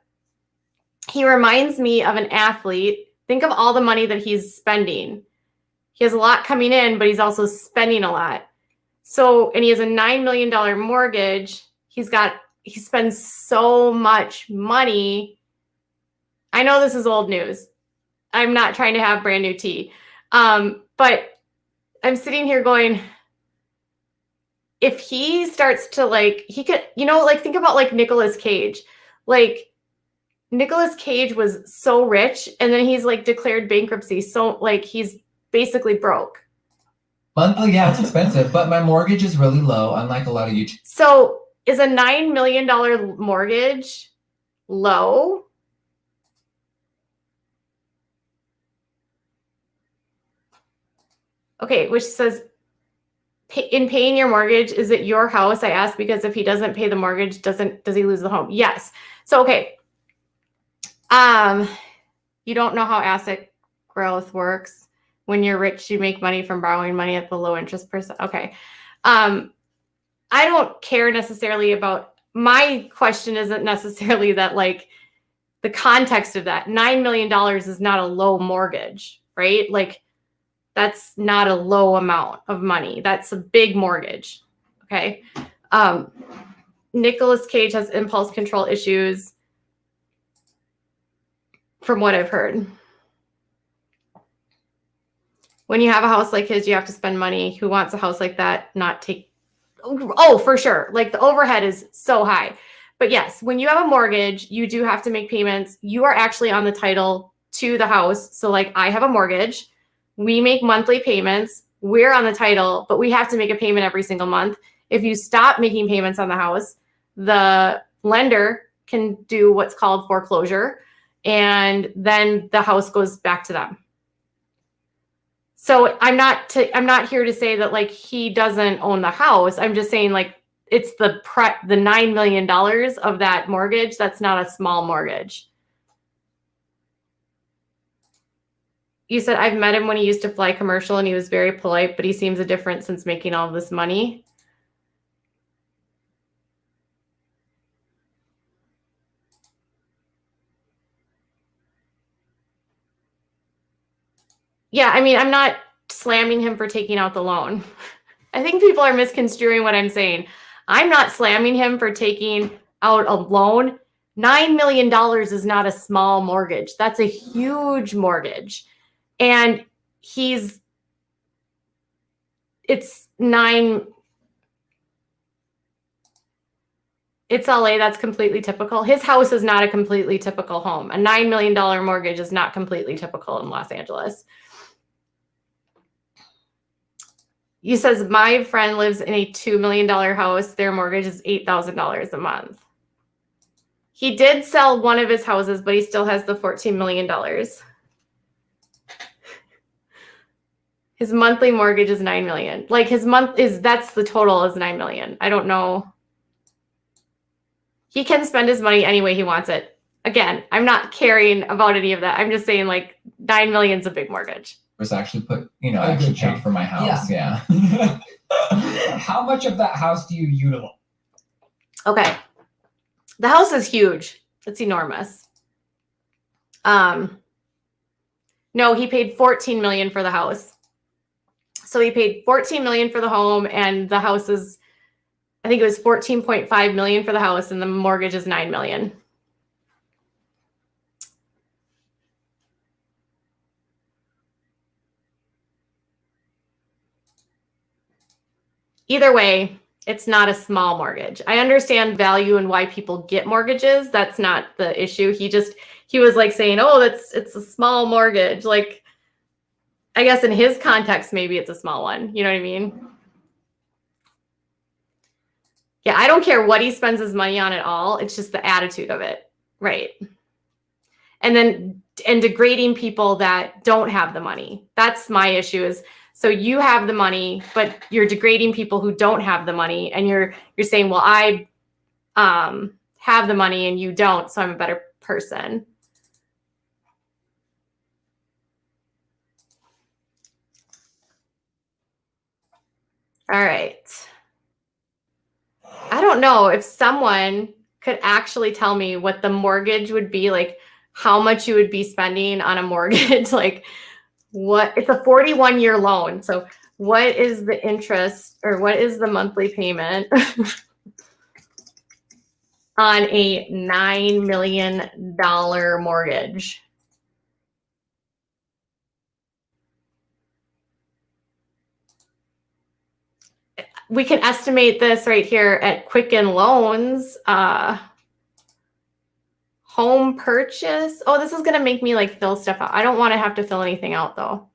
he reminds me of an athlete. Think of all the money that he's spending. He has a lot coming in, but he's also spending a lot. So, and he has a $9 million mortgage. He spends so much money. I know this is old news. I'm not trying to have brand new tea. But I'm sitting here going, if he starts to like, he could, like think about like Nicolas Cage. Like Nicolas Cage was so rich and then he's like declared bankruptcy. So like he's basically broke. Monthly, yeah, it's expensive, but my mortgage is really low, unlike a lot of YouTube. So is a $9 million mortgage low? Okay, which says, in paying your mortgage, is it your house? I asked because if he doesn't pay the mortgage, does he lose the home? Yes. So, okay. You don't know how asset growth works. When you're rich, you make money from borrowing money at the low interest percent. Okay. I don't care necessarily about, my question isn't necessarily that like the context of that. $9 million is not a low mortgage, right? Like that's not a low amount of money. That's a big mortgage. Okay. Nicolas Cage has impulse control issues from what I've heard. When you have a house like his, you have to spend money. Who wants a house like that? Not take, oh, for sure. Like the overhead is so high. But yes, when you have a mortgage, you do have to make payments. You are actually on the title to the house. So like I have a mortgage. We make monthly payments. We're on the title, but we have to make a payment every single month. If you stop making payments on the house, the lender can do what's called foreclosure, and then the house goes back to them. So I'm not here to say that like he doesn't own the house. I'm just saying like it's the $9 million of that mortgage. That's not a small mortgage. You said, I've met him when he used to fly commercial and he was very polite, but he seems a different since making all this money. Yeah, I mean, I'm not slamming him for taking out the loan. I think people are misconstruing what I'm saying. I'm not slamming him for taking out a loan. $9 million is not a small mortgage. That's a huge mortgage. And it's LA, that's completely typical. His house is not a completely typical home. A $9 million mortgage is not completely typical in Los Angeles. You says, my friend lives in a $2 million house. Their mortgage is $8,000 a month. He did sell one of his houses, but he still has the $14 million. His monthly mortgage is $9 million. Like that's the total is $9 million. I don't know. He can spend his money any way he wants it. Again, I'm not caring about any of that. I'm just saying like $9 million is a big mortgage. Was actually put, I actually paid for my house. Yeah. How much of that house do you utilize? Okay. The house is huge. It's enormous. No, he paid $14 million for the house. So he paid $14 million for the home, and the house is, I think it was $14.5 million for the house, and the mortgage is $9 million. either way, it's not a small mortgage. I understand value and why people get mortgages. That's not the issue. He was like saying, oh, it's a small mortgage. Like, I guess in his context, maybe it's a small one. You know what I mean? Yeah, I don't care what he spends his money on at all. It's just the attitude of it. Right. And degrading people that don't have the money. That's my issue is, so you have the money, but you're degrading people who don't have the money. And you're saying, well, I have the money and you don't, so I'm a better person. All right. I don't know if someone could actually tell me what the mortgage would be, like how much you would be spending on a mortgage. Like what, it's a 41-year loan. So what is the interest or what is the monthly payment on a $9 million mortgage? We can estimate this right here at Quicken Loans. Home purchase. Oh, this is going to make me like fill stuff out. I don't want to have to fill anything out though.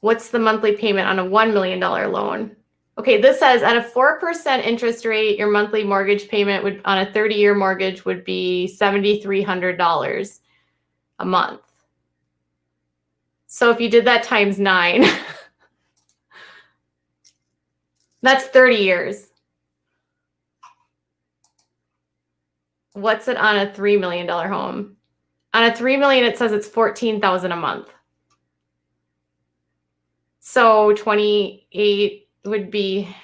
What's the monthly payment on a $1 million loan? Okay, this says at a 4% interest rate, your monthly mortgage payment would on a 30-year mortgage would be $7,300 a month. So if you did that times 9, that's 30 years. What's it on a $3 million home? On a $3 million, it says it's $14,000 a month. So 28 would be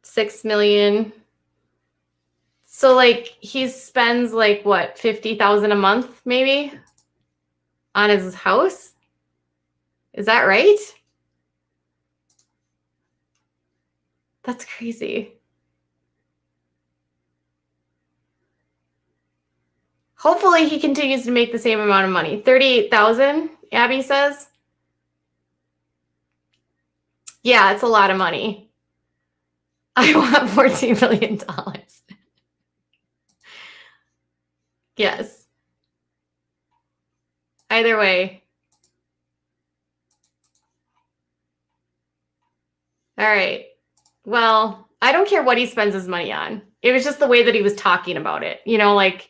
$6 million. So like he spends like what, $50,000 a month maybe on his house? Is that right? That's crazy. Hopefully he continues to make the same amount of money. 38,000, Abby says. Yeah, it's a lot of money. I want $14 million. Yes. Either way. All right. Well, I don't care what he spends his money on. It was just the way that he was talking about it. You know, like,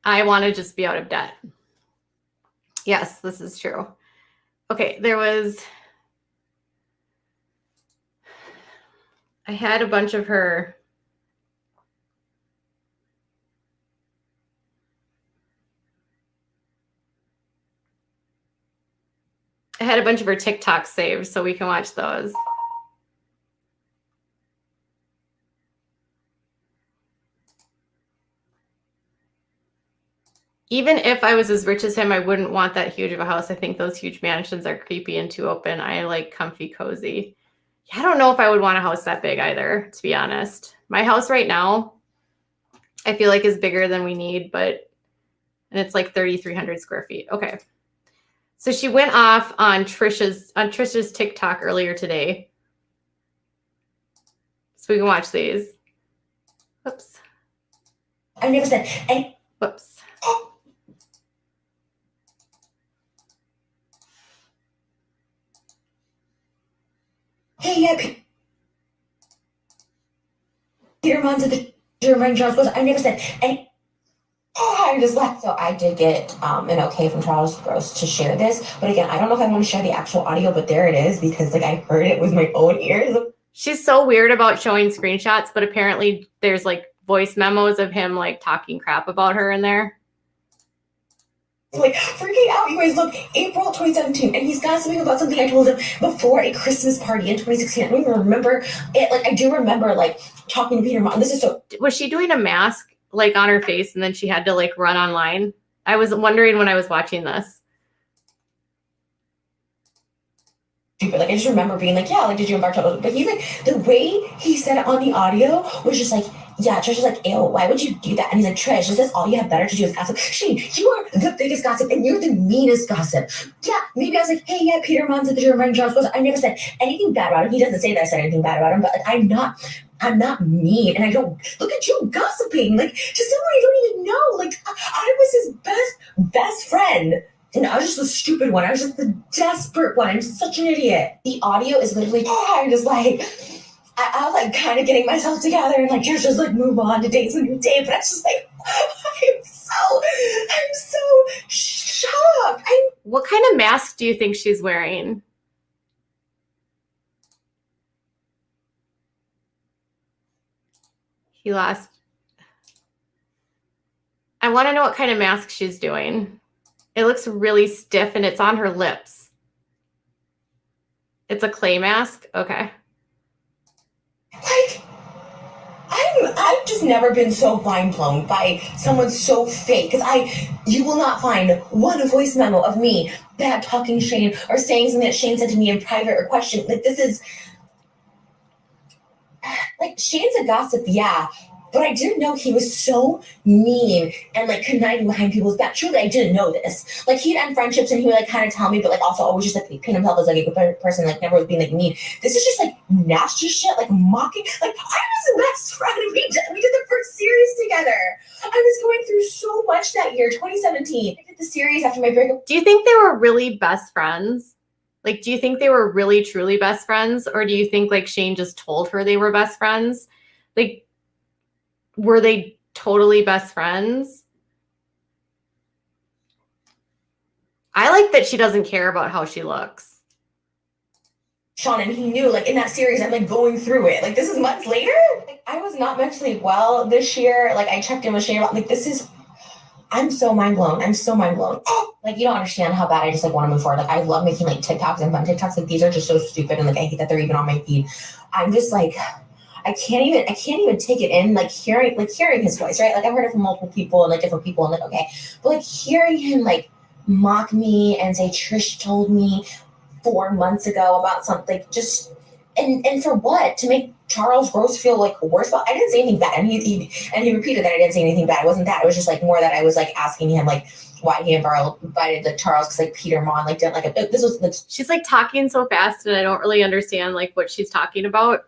I want to just be out of debt. Yes, this is true. Okay, I had a bunch of her. I had a bunch of her TikToks saved so we can watch those. Even if I was as rich as him, I wouldn't want that huge of a house. I think those huge mansions are creepy and too open. I like comfy, cozy. I don't know if I would want a house that big either, to be honest. My house right now, I feel like is bigger than we need, and it's like 3,300 square feet. Okay. So she went off on Trisha's TikTok earlier today. So we can watch these. Whoops. I never said, hey. Whoops. Hey, yeah, Peter Mons at the German Charles Gross. I never said any. Oh, I just laughed. So I did get an okay from Charles Gross to share this. But again, I don't know if I want to share the actual audio, but there it is because like I heard it with my own ears. She's so weird about showing screenshots, but apparently there's like voice memos of him like talking crap about her in there. Like freaking out. You guys, look, April 2017, and he's got something about something I told him before a Christmas party in 2016. I don't even remember it. Like I do remember like talking to Peter. This is so. Was she doing a mask like on her face, and then she had to like run online? I was wondering when I was watching this. Stupid. Like, I just remember being like, yeah, like, did you invite Charles? But he's like, the way he said it on the audio was just like, yeah, Trish is like, ew, why would you do that? And he's like, Trish, is this all you have better to do is gossip? Shane, you are the biggest gossip and you're the meanest gossip. Yeah, maybe I was like, hey, yeah, Peter Mon's at the German Charles goes. I never said anything bad about him. He doesn't say that I said anything bad about him, but like, I'm not mean, and I don't look at you gossiping like to someone you don't even know. Like, I was his best friend. And I was just the stupid one. I was just the desperate one. I'm such an idiot. The audio is literally, I'm just like, I was like kind of getting myself together and like, just like move on to dates with new day. But I was just like, I'm so shocked. What kind of mask do you think she's wearing? He lost. I want to know what kind of mask she's doing. It looks really stiff and it's on her lips. It's a clay mask? Okay. Like, I've just never been so mind blown by someone so fake. Because you will not find one voice memo of me bad talking Shane or saying something that Shane said to me in private or question. Like, this is, like, Shane's a gossip, yeah. But I didn't know he was so mean and like conniving behind people's back. Truly, I didn't know this. Like, he'd end friendships and he would like kind of tell me, but like also always just like paint himself as like a good person, like never was being like mean. This is just like nasty shit, like mocking. Like, I was his best friend. We did the first series together. I was going through so much that year, 2017. I did the series after my breakup. Do you think they were really best friends? Like, do you think they were really truly best friends? Or do you think like Shane just told her they were best friends? Like, were they totally best friends? I like that she doesn't care about how she looks. Sean, and he knew, like, in that series, I'm like going through it. Like, this is months later. Like, I was not mentally well this year. Like, I checked in with Shane about, like, I'm so mind blown. I'm so mind blown. Like, you don't understand how bad I just like want to move forward. Like, I love making like TikToks and fun TikToks. Like, these are just so stupid, and like I hate that they're even on my feed. I'm just like, I can't even take it in, like hearing his voice, right? Like, I've heard it from multiple people and like different people, and like, okay, but like hearing him like mock me and say Trish told me 4 months ago about something, just and for what? To make Charles Gross feel like worse? Well, I didn't say anything bad, and he repeated that I didn't say anything bad. It wasn't that. It was just like more that I was like asking him like why he invited like Charles, because like Peter Mon like didn't like it. This was like, she's like talking so fast and I don't really understand like what she's talking about.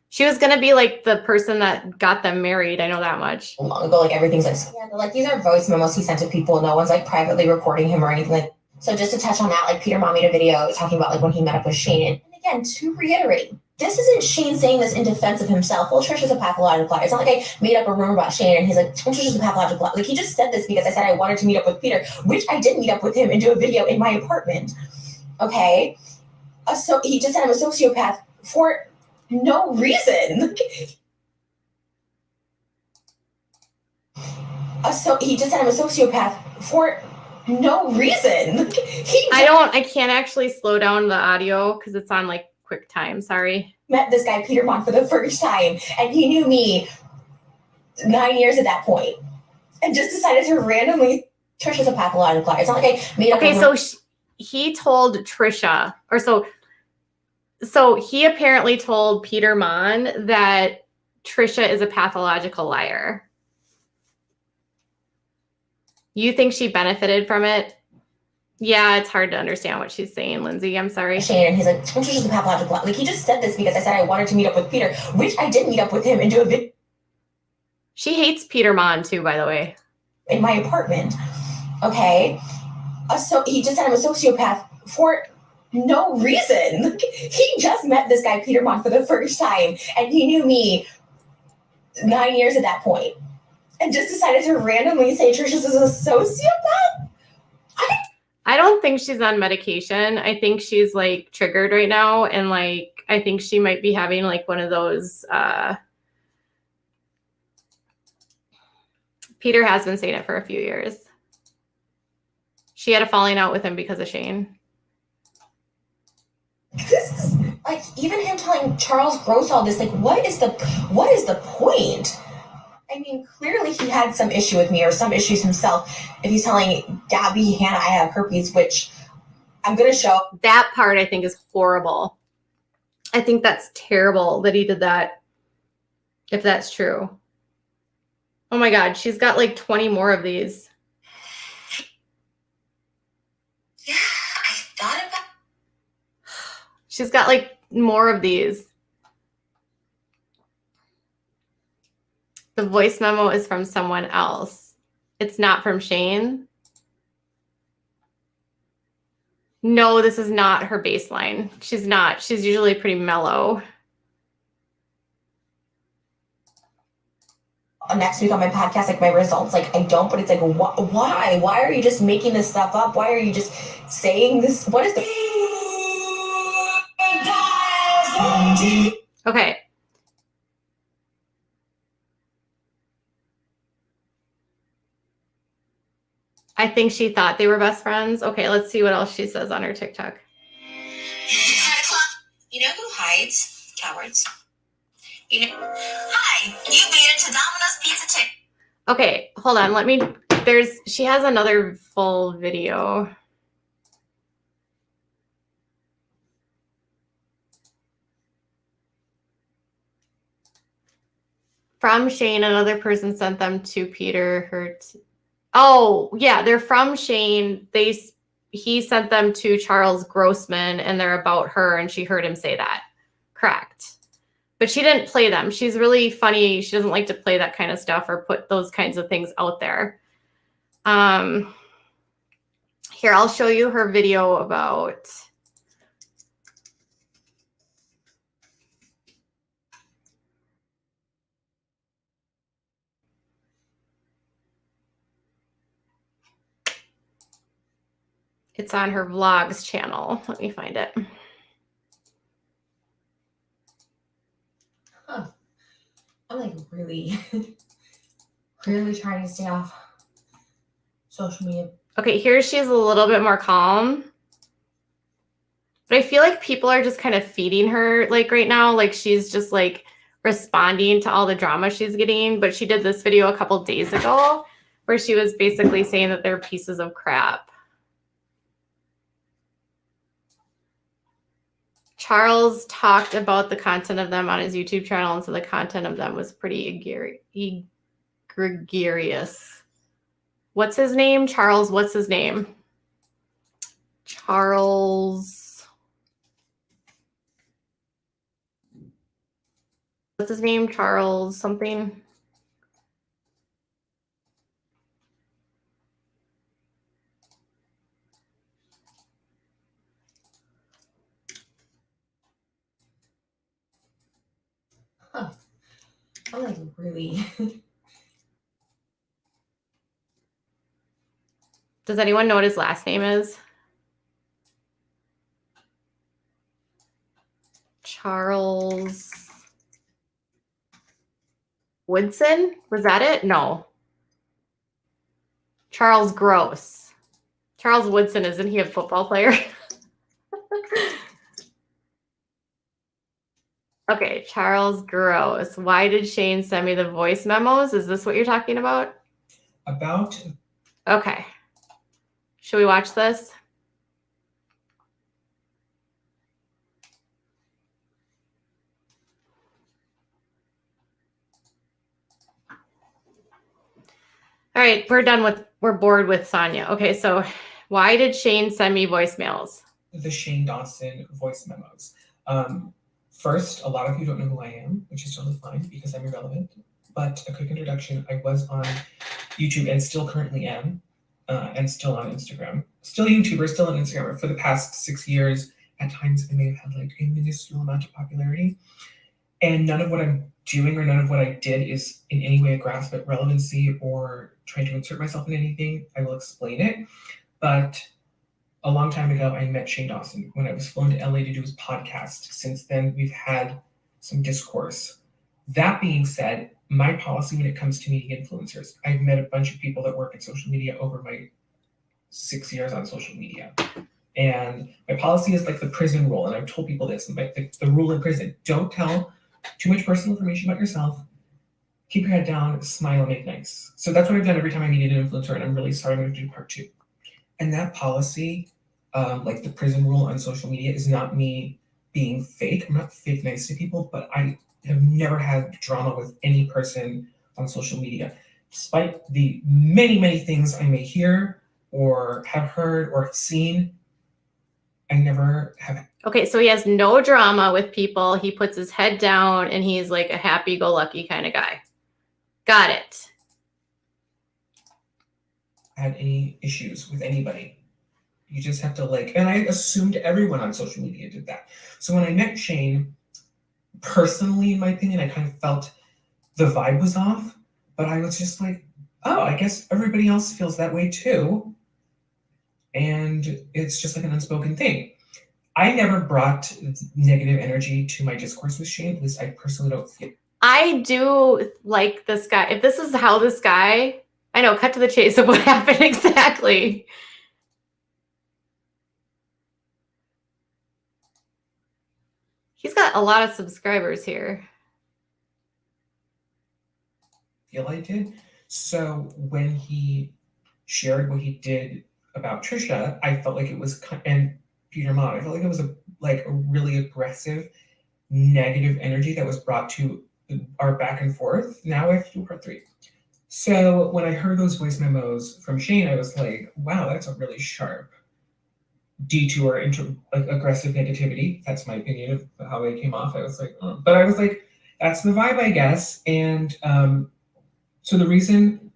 She was gonna be like the person that got them married. I know that much. Long ago, like everything's like scandal. Like, these are voice memos he sent to people. No one's like privately recording him or anything. Like, so just to touch on that, like Peter Mon made a video talking about like when he met up with Shane. And again, to reiterate, this isn't Shane saying this in defense of himself. Well, Trish is a pathological liar. It's not like I made up a rumor about Shane and he's like, Trish is a pathological liar. Like, he just said this because I said I wanted to meet up with Peter, which I did meet up with him and do a video in my apartment. Okay, so he just said I'm a sociopath for no reason. So he just said I'm a sociopath for no reason. I can't actually slow down the audio because it's on like quick time. Sorry. Met this guy Peter Mon for the first time, and he knew me 9 years at that point, and just decided to randomly. Trish is a pathological liar. It's not like I made up. Okay, so he told Trisha, or so he apparently told Peter Mon that Trisha is a pathological liar. You think she benefited from it? Yeah, it's hard to understand what she's saying, Lindsay. I'm sorry. Shane, and he's like, Trisha's a pathological liar. Like, he just said this because I said I wanted to meet up with Peter, which I did meet up with him and do a video. She hates Peter Mon too, by the way. In my apartment. Okay. So he just said I'm a sociopath for no reason. He just met this guy Peter Mon for the first time, and he knew me 9 years at that point, and just decided to randomly say Trish is a sociopath. I don't think she's on medication. I think she's like triggered right now, and like I think she might be having like one of those. Peter has been saying it for a few years. She had a falling out with him because of Shane. This is like, even him telling Charles Gross all this, like, what is the point? I mean, clearly he had some issue with me or some issues himself. If he's telling Gabby, Hannah, I have herpes, which I'm going to show. That part I think is horrible. I think that's terrible that he did that, if that's true. Oh my God, she's got like 20 more of these. Yeah, I thought about. She's got like more of these. The voice memo is from someone else. It's not from Shane. No, this is not her baseline. She's not. She's usually pretty mellow. Next week on my podcast, like my results, like I don't, but it's like, why? Why are you just making this stuff up? Why are you just saying this? What is the? Okay. I think she thought they were best friends. Okay, let's see what else she says on her TikTok. You know who hides? Cowards. You know. Hi, you made it to Domino's Pizza Chicken. Okay, hold on. She has another full video. From Shane, another person sent them to Peter. Oh, yeah, they're from Shane. He sent them to Charles Grossman, and they're about her, and she heard him say that. Correct. But she didn't play them. She's really funny. She doesn't like to play that kind of stuff or put those kinds of things out there. Here, I'll show you her video about... It's on her vlogs channel. Let me find it. Huh. I'm like really, really trying to stay off social media. Okay, here she's a little bit more calm. But I feel like people are just kind of feeding her like right now. Like she's just like responding to all the drama she's getting. But she did this video a couple days ago where she was basically saying that they're pieces of crap. Charles talked about the content of them on his YouTube channel, and so the content of them was pretty egregious. What's his name? Charles, what's his name? Charles. What's his name? Charles something. Huh. I'm like really. Does anyone know what his last name is? Charles Woodson? Was that it? No. Charles Gross. Charles Woodson, isn't he a football player? Okay, Charles Gross. Why did Shane send me the voice memos? Is this what you're talking about? Okay. Should we watch this? All right, we're bored with Sonia. Okay, so why did Shane send me voicemails? The Shane Dawson voice memos. First, a lot of you don't know who I am, which is totally fine because I'm irrelevant. But a quick introduction, I was on YouTube and still currently am, and still on Instagram. Still a YouTuber, still on Instagram for the past 6 years. At times, I may have had like a minuscule amount of popularity. And none of what I'm doing or none of what I did is in any way a grasp at relevancy or trying to insert myself in anything. I will explain it. But a long time ago, I met Shane Dawson when I was flown to LA to do his podcast. Since then, we've had some discourse. That being said, my policy when it comes to meeting influencers, I've met a bunch of people that work in social media over my 6 years on social media. And my policy is like the prison rule. And I've told people this, the rule in prison, don't tell too much personal information about yourself. keep your head down, smile, and make nice. So that's what I've done every time I meet an influencer, and I'm really sorry I'm going to do part 2. And that policy, like the prison rule on social media, is not me being fake. I'm not fake nice to people, but I have never had drama with any person on social media. Despite the many, many things I may hear or have heard or have seen, I never have. Okay, so he has no drama with people. He puts his head down and he's like a happy-go-lucky kind of guy. Got it. Had any issues with anybody. You just have to and I assumed everyone on social media did that. So when I met Shane, personally, in my opinion, I kind of felt the vibe was off, but I was just like, oh, I guess everybody else feels that way too. And it's just like an unspoken thing. I never brought negative energy to my discourse with Shane. At least I personally don't feel. I do like this guy. If this is how this guy, I know, cut to the chase of what happened exactly. He's got a lot of subscribers here. Feel I did. So when he shared what he did about Trisha, I felt like it was, and Peter Mott, I felt like it was a really aggressive, negative energy that was brought to our back and forth. Now I have to do part 3. So when I heard those voice memos from Shane, I was like, wow, that's a really sharp detour into aggressive negativity. That's my opinion of how they came off. I was like, oh. But I was like, that's the vibe, I guess. And so the reason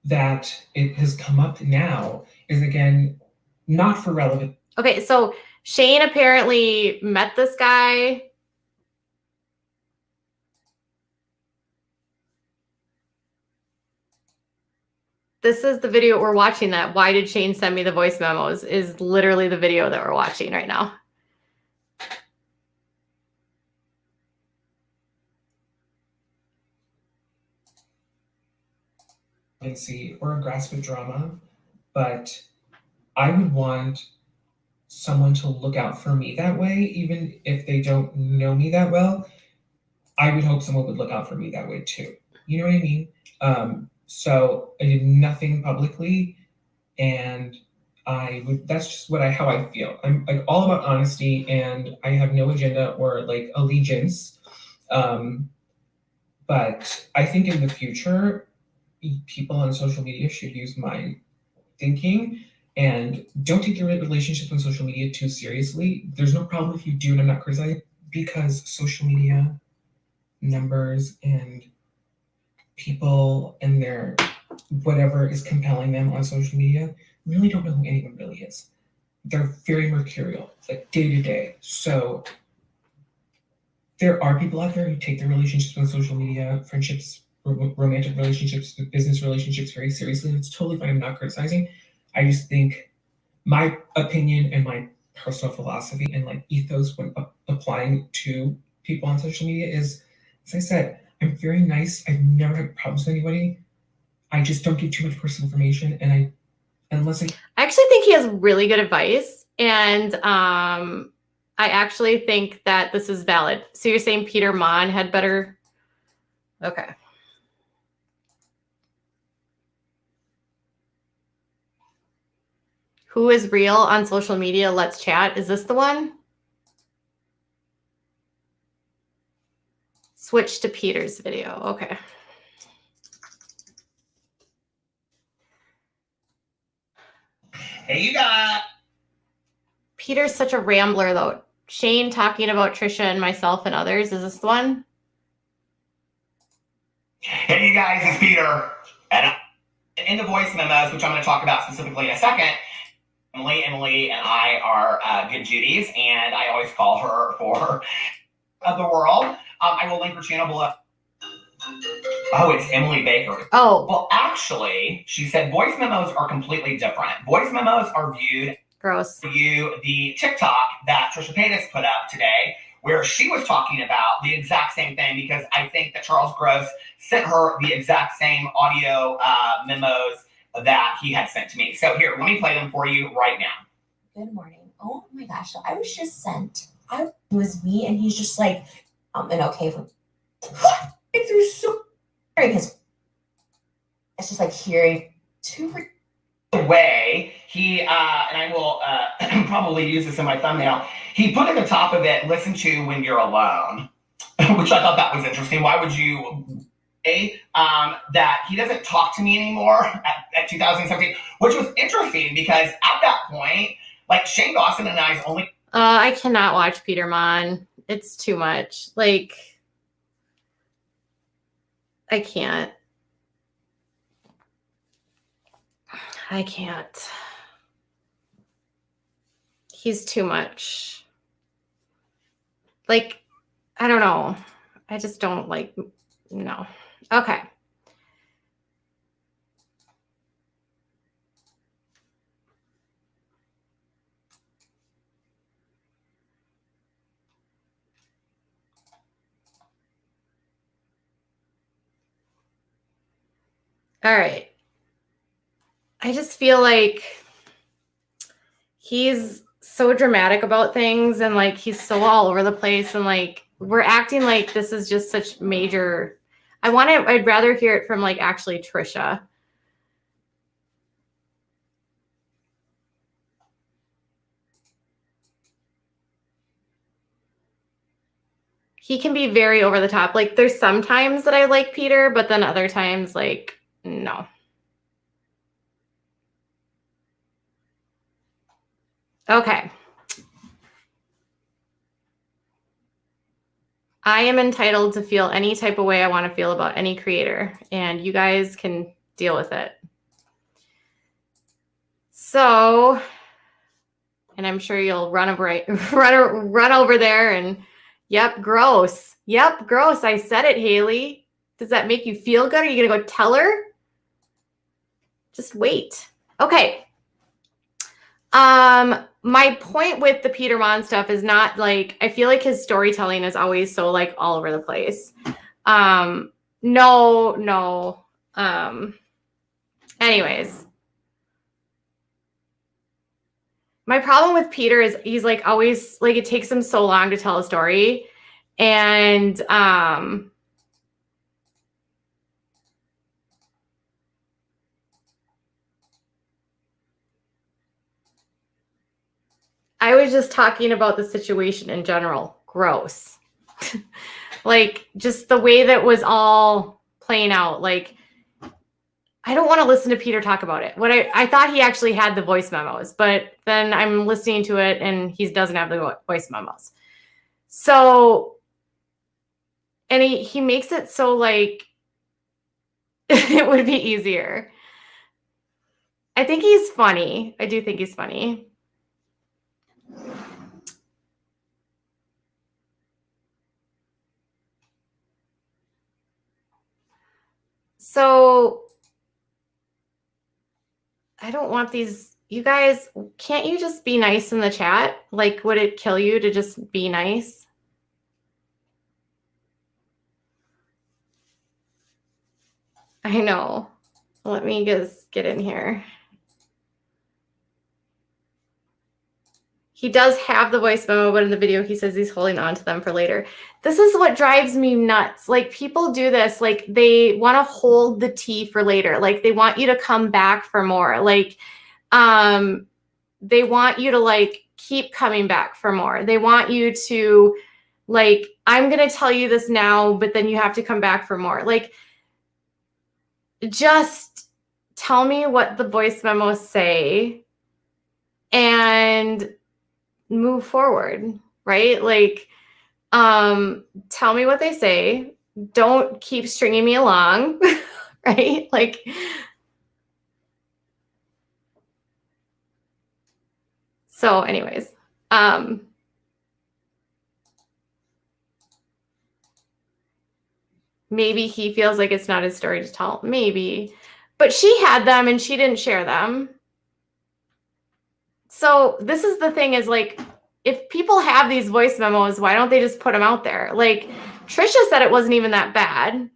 that it has come up now is, again, not for relevant. Okay, so Shane apparently met this guy. This is the video we're watching. That why did Shane send me the voice memos is literally the video that we're watching right now. Or a grasp of drama, but I would want someone to look out for me that way, even if they don't know me that well. I would hope someone would look out for me that way too. You know what I mean? So I did nothing publicly, and that's just how I feel. I'm all about honesty, and I have no agenda or allegiance. But I think in the future, people on social media should use my thinking and don't take your relationships on social media too seriously. There's no problem if you do, and I'm not criticizing, because social media numbers and people and their whatever is compelling them on social media really don't know who anyone really is. They're very mercurial, day to day. So there are people out there who take their relationships on social media, friendships, romantic relationships, business relationships very seriously. And it's totally fine. I'm not criticizing. I just think my opinion and my personal philosophy and ethos when applying to people on social media is, as I said, I'm very nice. I've never had problems with anybody. I just don't give too much personal information. And I actually think he has really good advice. And I actually think that this is valid. So you're saying Peter Mon had better. Okay. Who is real on social media? Let's chat. Is this the one? Switch to Peter's video. Okay. Hey, you got. Peter's such a rambler, though. Shane talking about Trisha and myself and others. Is this the one? Hey, you guys, it's Peter. And in the voice memos, which I'm going to talk about specifically in a second, Emily and I are good Judies, and I always call her for the world. I will link her channel below. Oh, it's Emily Baker. Oh. Well, actually, she said voice memos are completely different. Voice memos are viewed. Gross. The TikTok that Trisha Paytas put up today, where she was talking about the exact same thing, because I think that Charles Gross sent her the exact same audio memos that he had sent to me. So here, let me play them for you right now. Good morning. Oh my gosh. So I was just sent. It was me, and he's just like, and okay from through so his, it's just like hearing two way he and I will probably use this in my thumbnail. He put at the top of it, listen to when you're alone, which I thought that was interesting. Why would you that he doesn't talk to me anymore at 2017, which was interesting because at that point, like Shane Dawson and I's only I cannot watch Peter Mon. It's too much. Like, I can't. I can't. He's too much. Like, I don't know. I just don't like, no. Okay. All right. I just feel like he's so dramatic about things and like he's so all over the place and like we're acting like this is just such major. I'd rather hear it from like actually Trisha. He can be very over the top. Like there's some times that I like Peter, but then other times like no. Okay. I am entitled to feel any type of way I want to feel about any creator, and you guys can deal with it. So, and I'm sure you'll run over there and, yep, gross. Yep, gross. I said it, Haley. Does that make you feel good? Are you going to go tell her? Just wait. Okay. My point with the Peter Mon stuff is not like, I feel like his storytelling is always so like all over the place. No. Anyways, my problem with Peter is he's like always like, it takes him so long to tell a story. And, I was just talking about the situation in general. Gross. Like just the way that was all playing out. Like, I don't want to listen to Peter talk about it. What I thought he actually had the voice memos, but then I'm listening to it and he doesn't have the voice memos. So, and he makes it so like it would be easier. I think he's funny. I do think he's funny. So I don't want these. You guys, can't you just be nice in the chat? Like, would it kill you to just be nice? I know. Let me just get in here. He does have the voice memo, but in the video, he says he's holding on to them for later. This is what drives me nuts. Like, people do this. Like, they want to hold the tea for later. Like, they want you to come back for more. Like, they want you to, like, keep coming back for more. They want you to, like, I'm going to tell you this now, but then you have to come back for more. Like, just tell me what the voice memos say and move forward, right? Like, tell me what they say. Don't keep stringing me along, right? Like, so anyways, maybe he feels like it's not his story to tell, maybe, but she had them and she didn't share them. So this is the thing is like, if people have these voice memos, why don't they just put them out there? Like Trisha said it wasn't even that bad.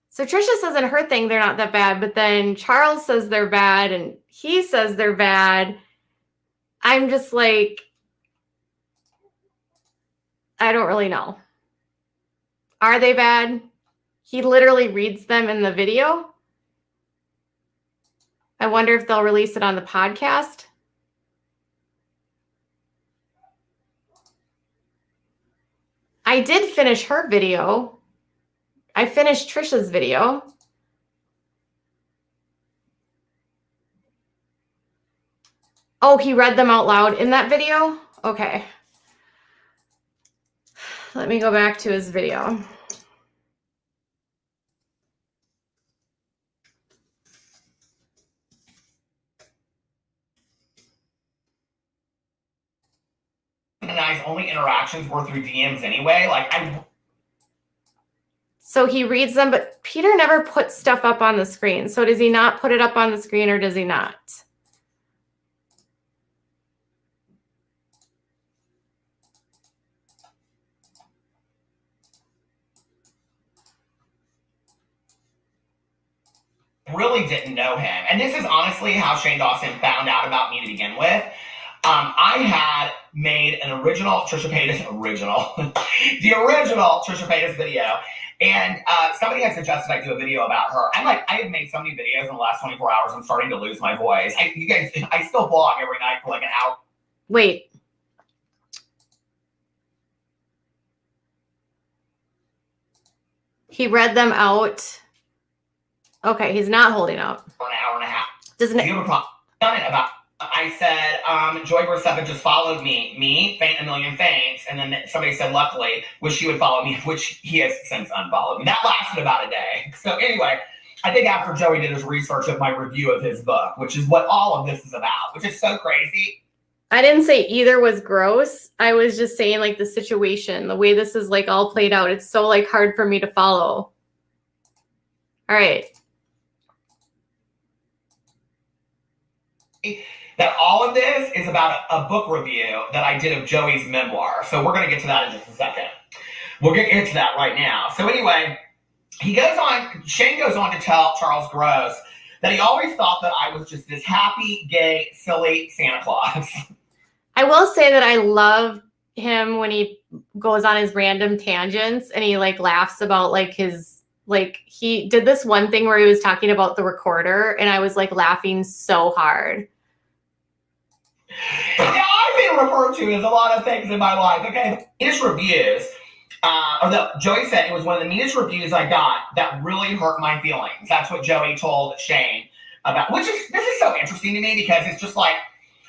So Trisha says in her thing, they're not that bad, but then Charles says they're bad and he says they're bad. I'm just like, I don't really know. Are they bad? He literally reads them in the video. I wonder if they'll release it on the podcast. I did finish her video. I finished Trisha's video. Oh, he read them out loud in that video? Okay. Let me go back to his video. And I's only interactions were through DMs anyway. Like, So he reads them, but Peter never puts stuff up on the screen. So does he not put it up on the screen or does he not? really didn't know him. And this is honestly how Shane Dawson found out about me to begin with. I had made an original Trisha Paytas, the original Trisha Paytas video. And somebody had suggested I do a video about her. I'm like, I have made so many videos in the last 24 hours, I'm starting to lose my voice. I still vlog every night for like an hour. Wait. He read them out. Okay, he's not holding up. For an hour and a half. Doesn't Do you have a problem? Done it about. I said, Joy Graceffa just followed me, faint a million faints, and then somebody said, luckily, wish he would follow me, which he has since unfollowed me. That lasted about a day. So anyway, I think after Joey did his research of my review of his book, which is what all of this is about, which is so crazy. I didn't say either was gross. I was just saying like the situation, the way this is like all played out. It's so like hard for me to follow. All right. That all of this is about a book review that I did of Joey's memoir. So we're going to get to that in just a second. We'll get into that right now. So anyway, Shane goes on to tell Charles Gross that he always thought that I was just this happy, gay, silly Santa Claus. I will say that I love him when he goes on his random tangents and he like laughs about like his, like he did this one thing where he was talking about the recorder and I was like laughing so hard. Yeah, I've been referred to as a lot of things in my life. Okay, meanest reviews, Joey said it was one of the meanest reviews I got that really hurt my feelings. That's what Joey told Shane about, this is so interesting to me because it's just like,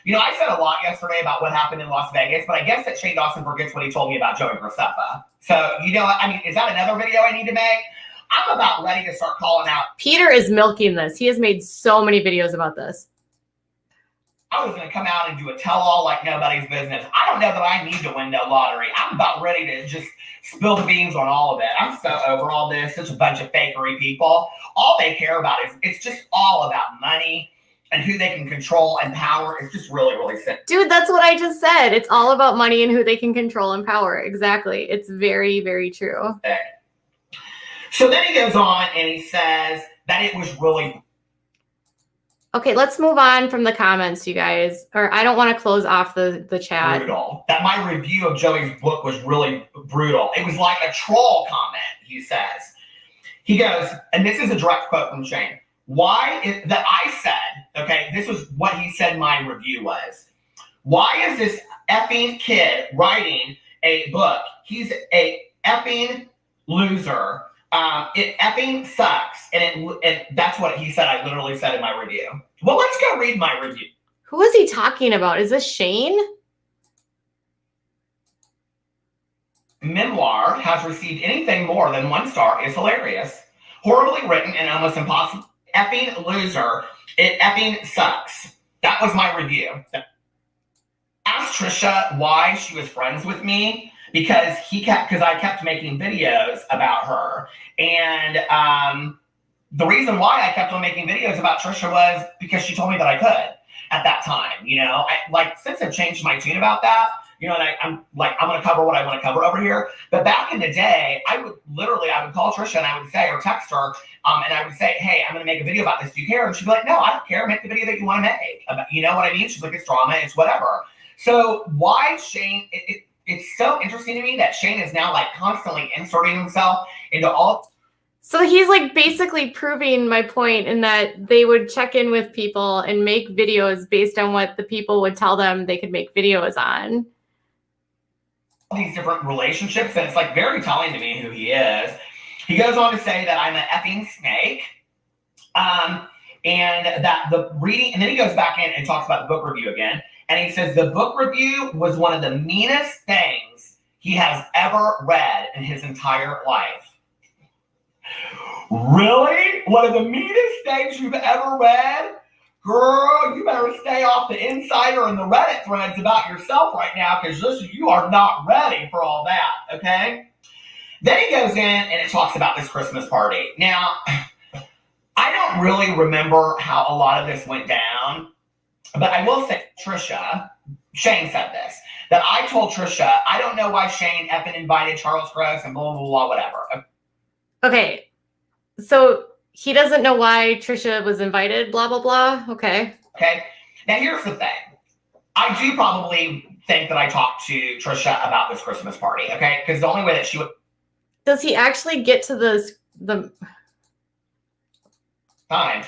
you know, I said a lot yesterday about what happened in Las Vegas, but I guess that Shane Dawson forgets what he told me about Joey Graceffa. So, you know, I mean, is that another video I need to make? I'm about ready to start calling out. Peter is milking this. He has made so many videos about this. I was going to come out and do a tell-all like nobody's business. I don't know that I need to win no lottery. I'm about ready to just spill the beans on all of it. I'm so over all this. Such a bunch of fakery people. All they care about is it's just all about money and who they can control and power. It's just really, really sick. Dude, that's what I just said. It's all about money and who they can control and power. Exactly. It's very, very true. So then he goes on and he says that it was really... Okay, let's move on from the comments, you guys. Or I don't want to close off the chat. Brutal. That my review of Joey's book was really brutal. It was like a troll comment, he says. He goes, and this is a direct quote from Shane. That I said, okay, this was what he said my review was. Why is this effing kid writing a book? He's a effing loser. It effing sucks. And that's what he said. I literally said in my review. Well, let's go read my review. Who is he talking about? Is this Shane? Memoir has received anything more than 1 star is hilarious. Horribly written and almost impossible. Effing loser. It effing sucks. That was my review. Asked Trisha why she was friends with me. Because I kept making videos about her. And the reason why I kept on making videos about Trisha was because she told me that I could at that time. You know, since I've changed my tune about that, You know, and I'm like, I'm going to cover what I want to cover over here. But back in the day, I would call Trisha and I would say, or text her, and I would say, hey, I'm going to make a video about this. Do you care? And she'd be like, no, I don't care. Make the video that you want to make. You know what I mean? She's like, it's drama. It's whatever. So why Shane, it's so interesting to me that Shane is now like constantly inserting himself into all. So he's like basically proving my point in that they would check in with people and make videos based on what the people would tell them they could make videos on. These different relationships, and it's like very telling to me who he is. He goes on to say that I'm an effing snake, and that the reading, and then he goes back in and talks about the book review again, and he says the book review was one of the meanest things he has ever read in his entire life. Really? One of the meanest things you've ever read? Girl, you better stay off the Insider and the Reddit threads about yourself right now, because you are not ready for all that, okay? Then he goes in and it talks about this Christmas party. Now, I don't really remember how a lot of this went down, but I will say, Shane said this, that I told Trisha, I don't know why Shane effing invited Charles Gross and blah, blah, blah, whatever. Okay, so he doesn't know why Trisha was invited, blah, blah, blah. Okay. Okay. Now, here's the thing. I do probably think that I talked to Trisha about this Christmas party, okay? Because the only way that she would... Does he actually get to the time.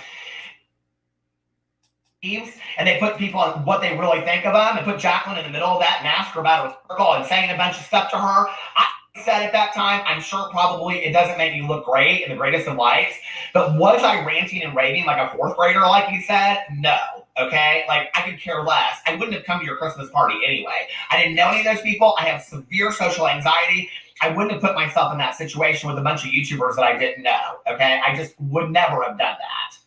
And they put people on what they really think of them and put Jacqueline in the middle of that and ask her about a circle and saying a bunch of stuff to her. I said at that time, I'm sure probably it doesn't make me look great in the greatest of lights, but was I ranting and raving like a fourth grader like you said? No, okay? Like, I could care less. I wouldn't have come to your Christmas party anyway. I didn't know any of those people. I have severe social anxiety. I wouldn't have put myself in that situation with a bunch of YouTubers that I didn't know, okay? I just would never have done that.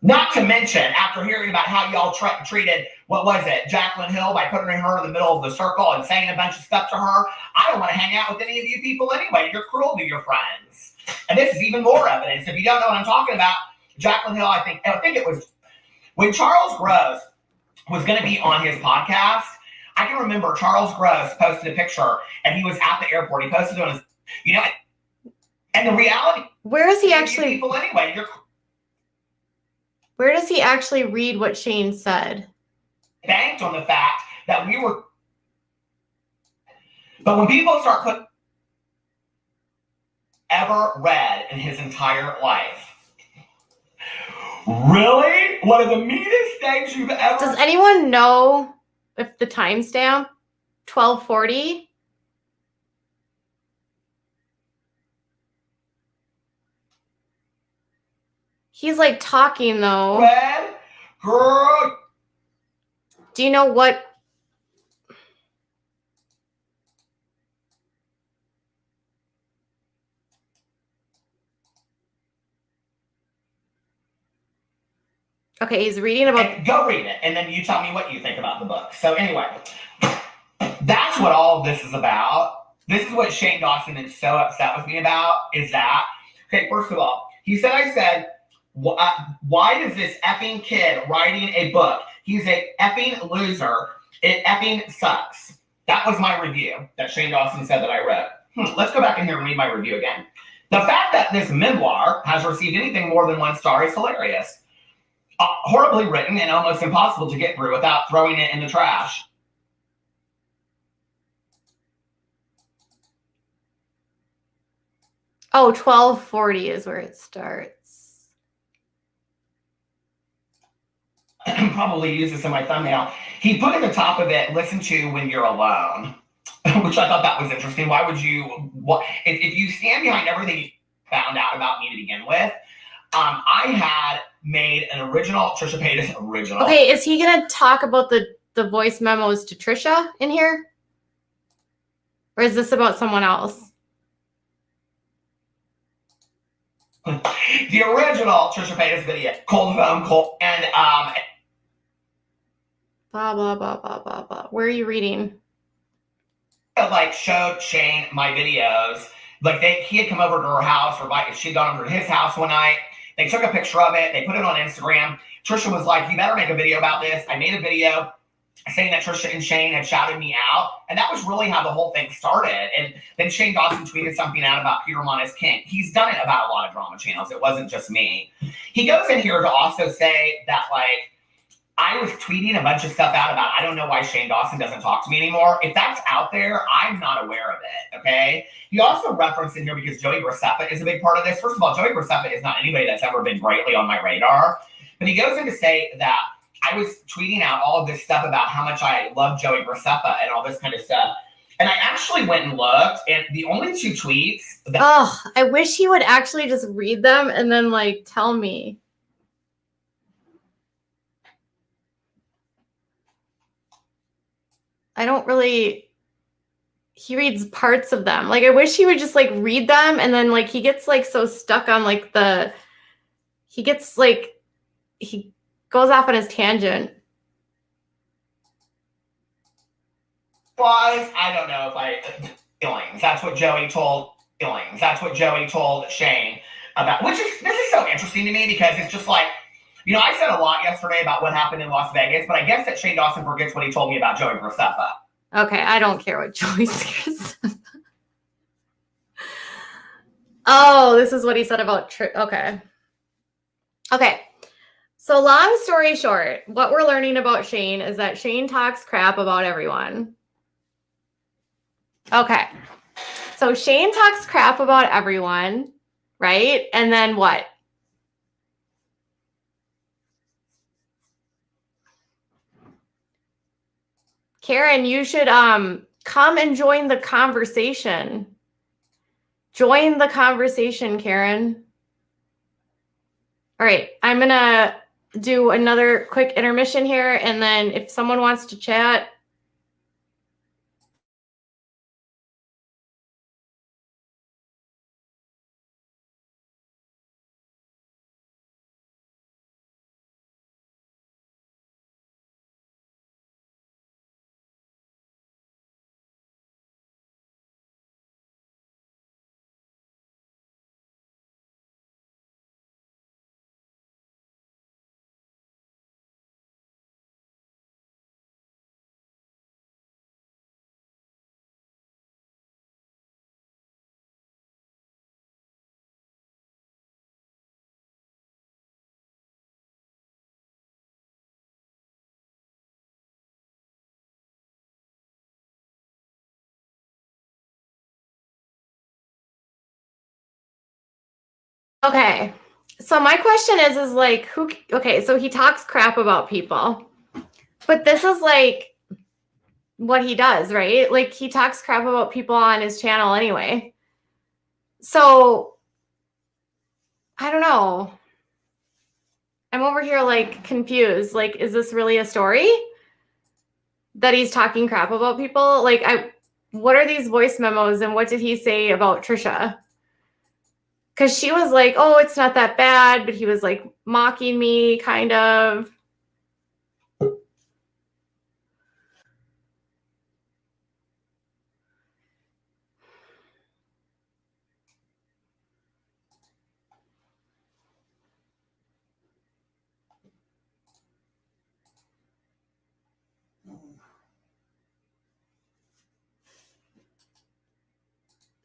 Not to mention, after hearing about how y'all treated, what was it, Jacqueline Hill, by putting her in the middle of the circle and saying a bunch of stuff to her, I don't want to hang out with any of you people anyway. You're cruel to your friends. And this is even more evidence. If you don't know what I'm talking about, Jacqueline Hill, I think it was when Charles Gross was going to be on his podcast. I can remember Charles Gross posted a picture and he was at the airport. He posted it on his, and the reality. Where is he actually? People anyway. Where does he actually read what Shane said? Banked on the fact that we were. But when people start putting ever read in his entire life. Really? One of the meanest things you've ever. Does anyone know if the timestamp 1240? He's like talking though. Read? Girl. Do you know what? Okay, he's reading about. And go read it, and then you tell me what you think about the book. So anyway, that's what all of this is about. This is what Shane Dawson is so upset with me about, is that, okay, first of all, I said, why does this effing kid writing a book? He's a effing loser. It effing sucks. That was my review that Shane Dawson said that I read. Let's go back in here and read my review again. The fact that this memoir has received anything more than 1 star is hilarious. Horribly written and almost impossible to get through without throwing it in the trash. Oh, 1240 is where it starts. Probably use this in my thumbnail. He put at the top of it, listen to when you're alone, which I thought that was interesting. Why would you, if you stand behind everything you found out about me to begin with, I had made an original Trisha Paytas original. Okay, is he going to talk about the voice memos to Trisha in here? Or is this about someone else? The original Trisha Paytas video, cold phone, and blah, blah, blah, blah, blah, blah. Where are you reading? Like showed Shane my videos. Like he had come over to her house, or she'd gone over to his house one night. They took a picture of it. They put it on Instagram. Trisha was like, you better make a video about this. I made a video. saying that Trisha and Shane had shouted me out. And that was really how the whole thing started. And then Shane Dawson tweeted something out about Peter Mon King. He's done it about a lot of drama channels. It wasn't just me. He goes in here to also say that, like, I was tweeting a bunch of stuff out about, I don't know why Shane Dawson doesn't talk to me anymore. If that's out there, I'm not aware of it, okay? He also referenced in here because Joey Graceffa is a big part of this. First of all, Joey Graceffa is not anybody that's ever been greatly on my radar. But he goes in to say that I was tweeting out all of this stuff about how much I love Joey Graceffa and all this kind of stuff. And I actually went and looked, and the only 2 tweets that— Oh, I wish he would actually just read them and then, like, tell me. I don't really, he reads parts of them. Like, I wish he would just, like, read them, and then, like, he gets, like, so stuck on, like, he gets, like, he goes off on his tangent. was, I don't know if feelings. That's what Joey told Shane about, this is so interesting to me because it's just like, I said a lot yesterday about what happened in Las Vegas, but I guess that Shane Dawson forgets what he told me about Joey Graceffa. Okay, I don't care what Joey says. Oh, this is what he said about okay. So long story short, what we're learning about Shane is that Shane talks crap about everyone. Okay. So Shane talks crap about everyone, right? And then what? Karen, you should come and join the conversation. Join the conversation, Karen. All right, I'm going to do another quick intermission here, and then if someone wants to chat. Okay. So my question is like, so he talks crap about people, but this is like what he does, right? Like he talks crap about people on his channel anyway. So I don't know. I'm over here like confused. Like, is this really a story that he's talking crap about people? Like, what are these voice memos and what did he say about Trisha? Because she was like, oh, it's not that bad, but he was like mocking me kind of.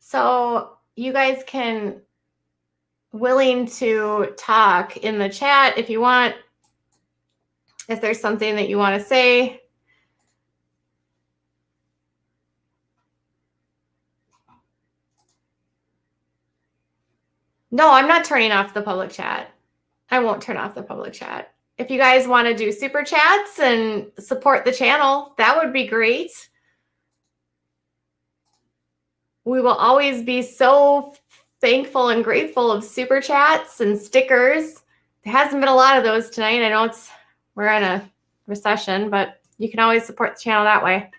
So you guys can willing to talk in the chat if you want, if there's something that you want to say. No, I'm not turning off the public chat. I won't turn off the public chat. If you guys want to do super chats and support the channel, that would be great. We will always be so thankful and grateful of super chats and stickers. There hasn't been a lot of those tonight. I know we're in a recession, but you can always support the channel that way.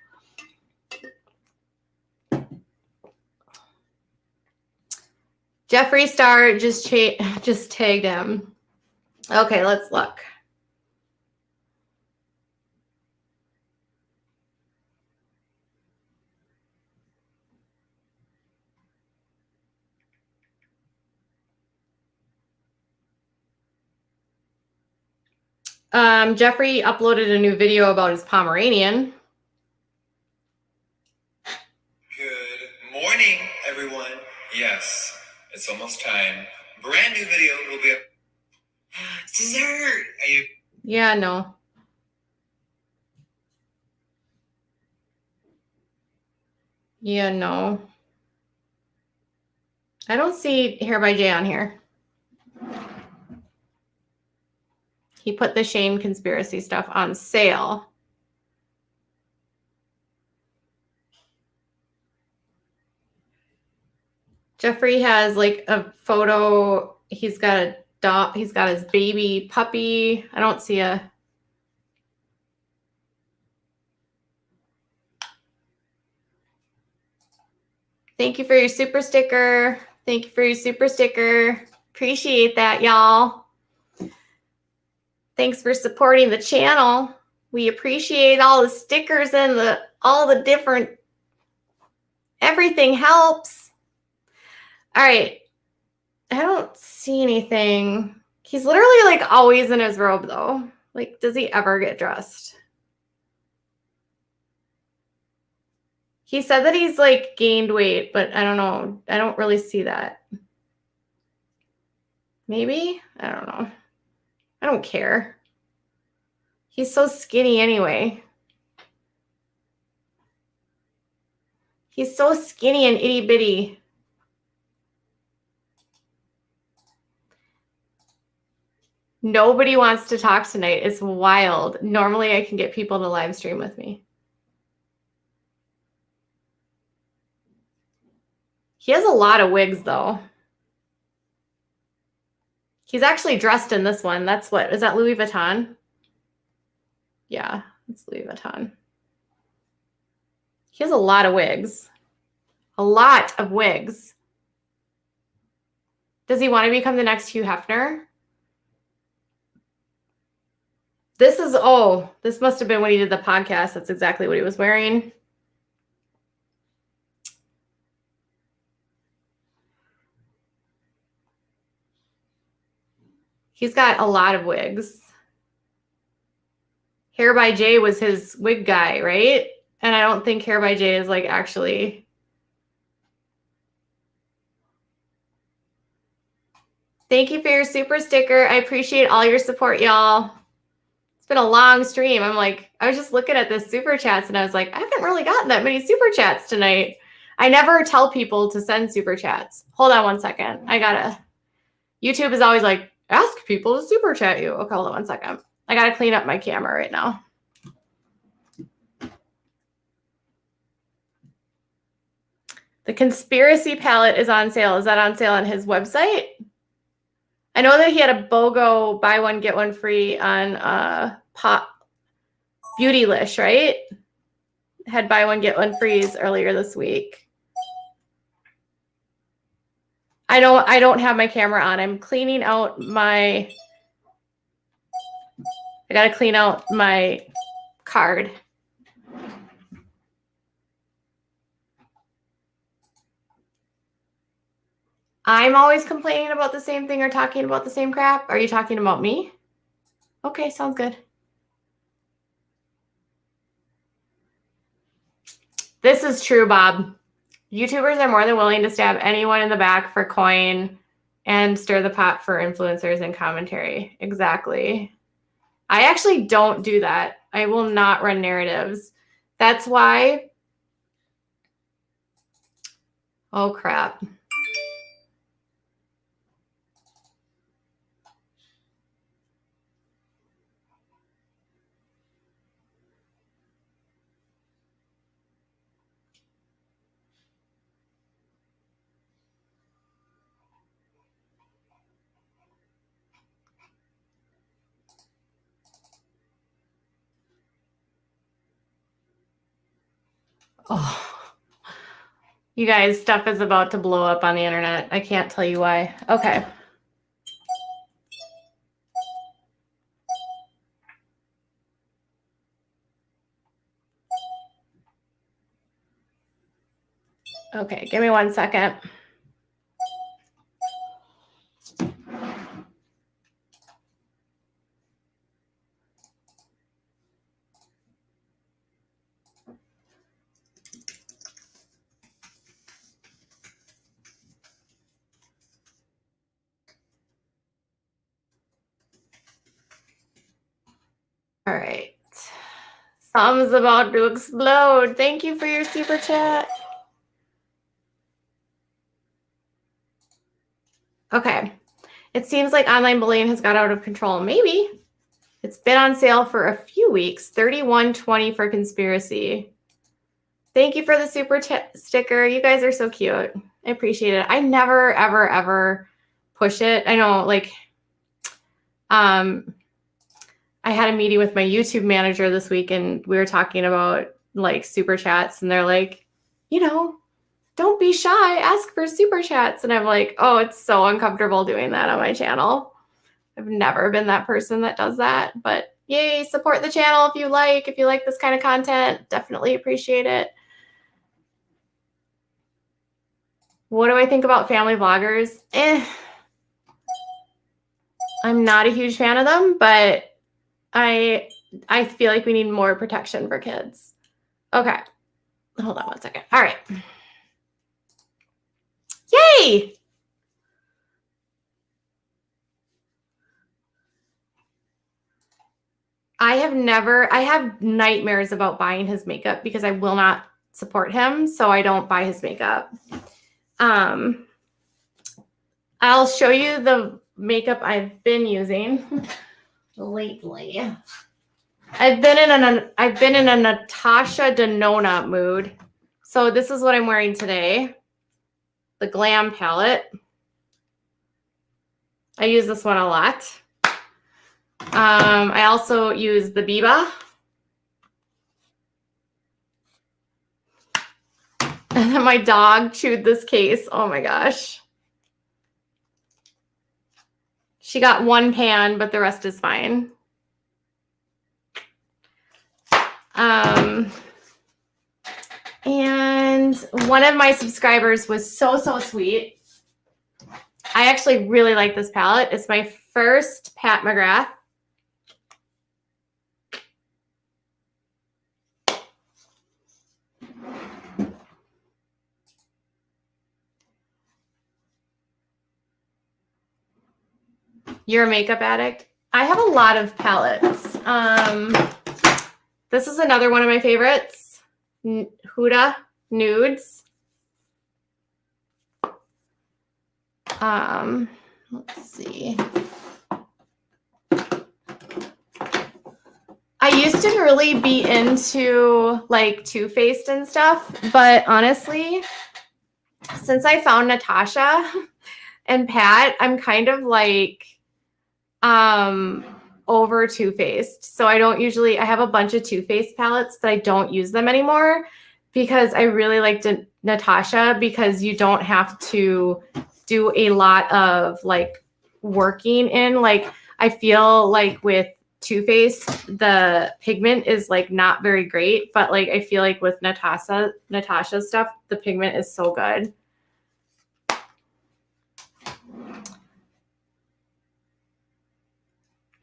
Jeffree Star just tagged him. Okay, let's look. Jeffrey uploaded a new video about his Pomeranian. Good morning, everyone. Yes, it's almost time. Brand new video will be up. Dessert! Are you? Yeah, no. Yeah, no. I don't see Hair by Jay on here. He put the Shane conspiracy stuff on sale. Jeffrey has like a photo. He's got a dog. He's got his baby puppy. I don't see a. Thank you for your super sticker. Thank you for your super sticker. Appreciate that, y'all. Thanks for supporting the channel. We appreciate all the stickers and all the different, everything helps. All right. I don't see anything. He's literally like always in his robe though. Like, does he ever get dressed? He said that he's like gained weight, but I don't know. I don't really see that. Maybe? I don't know. I don't care. He's so skinny anyway. He's so skinny and itty bitty. Nobody wants to talk tonight. It's wild. Normally I can get people to live stream with me. He has a lot of wigs though. He's actually dressed in this one. That's what, is that Louis Vuitton? Yeah, it's Louis Vuitton. He has a lot of wigs. A lot of wigs. Does he want to become the next Hugh Hefner? This is, oh, this must have been when he did the podcast. That's exactly what he was wearing. He's got a lot of wigs. Hair by Jay was his wig guy, right? And I don't think Hair by Jay is like actually. Thank you for your super sticker. I appreciate all your support, y'all. It's been a long stream. I'm like, I was just looking at the super chats and I was like, I haven't really gotten that many super chats tonight. I never tell people to send super chats. Hold on one second. YouTube is always like, ask people to super chat you. Okay, hold on one second. I gotta clean up my camera right now. The conspiracy palette is on sale. Is that on sale on his website? I know that he had a BOGO buy one, get one free on Pop Beautylish, right? Had buy one, get one frees earlier this week. I don't have my camera on. I'm cleaning out my, I gotta clean out my card. I'm always complaining about the same thing or talking about the same crap. Are you talking about me? Okay, sounds good. This is true, Bob. YouTubers are more than willing to stab anyone in the back for coin and stir the pot for influencers and commentary. Exactly. I actually don't do that. I will not run narratives. That's why. Oh, crap. Oh, you guys, stuff is about to blow up on the internet. I can't tell you why. Okay. Okay, give me 1 second. All right. Thumbs about to explode. Thank you for your super chat. Okay. It seems like online bullying has got out of control. Maybe. It's been on sale for a few weeks. $31.20 for conspiracy. Thank you for the super sticker. You guys are so cute. I appreciate it. I never, ever, ever push it. I know, like, I had a meeting with my YouTube manager this week, and we were talking about like super chats, and they're like, you know, don't be shy, ask for super chats. And I'm like, oh, it's so uncomfortable doing that on my channel. I've never been that person that does that, but yay, support the channel if you like this kind of content, definitely appreciate it. What do I think about family vloggers? I'm not a huge fan of them, but I feel like we need more protection for kids. Okay. Hold on one second. All right. Yay! I have nightmares about buying his makeup because I will not support him, so I don't buy his makeup. I'll show you the makeup I've been using lately. I've been in a Natasha Denona mood. So this is what I'm wearing today. The Glam palette. I use this one a lot. I also use the Biba. And then my dog chewed this case. Oh my gosh. She got one pan, but the rest is fine. And one of my subscribers was so sweet. I actually really like this palette. It's my first Pat McGrath. You're a makeup addict? I have a lot of palettes. This is another one of my favorites. Huda Nudes. Let's see. I used to really be into like Too Faced and stuff, but honestly, since I found Natasha and Pat, I'm kind of like over Too Faced. So I have a bunch of Too Faced palettes, but I don't use them anymore because I really liked Natasha because you don't have to do a lot of like working in. Like I feel like with Too Faced, the pigment is like not very great, but like I feel like with Natasha stuff, the pigment is so good.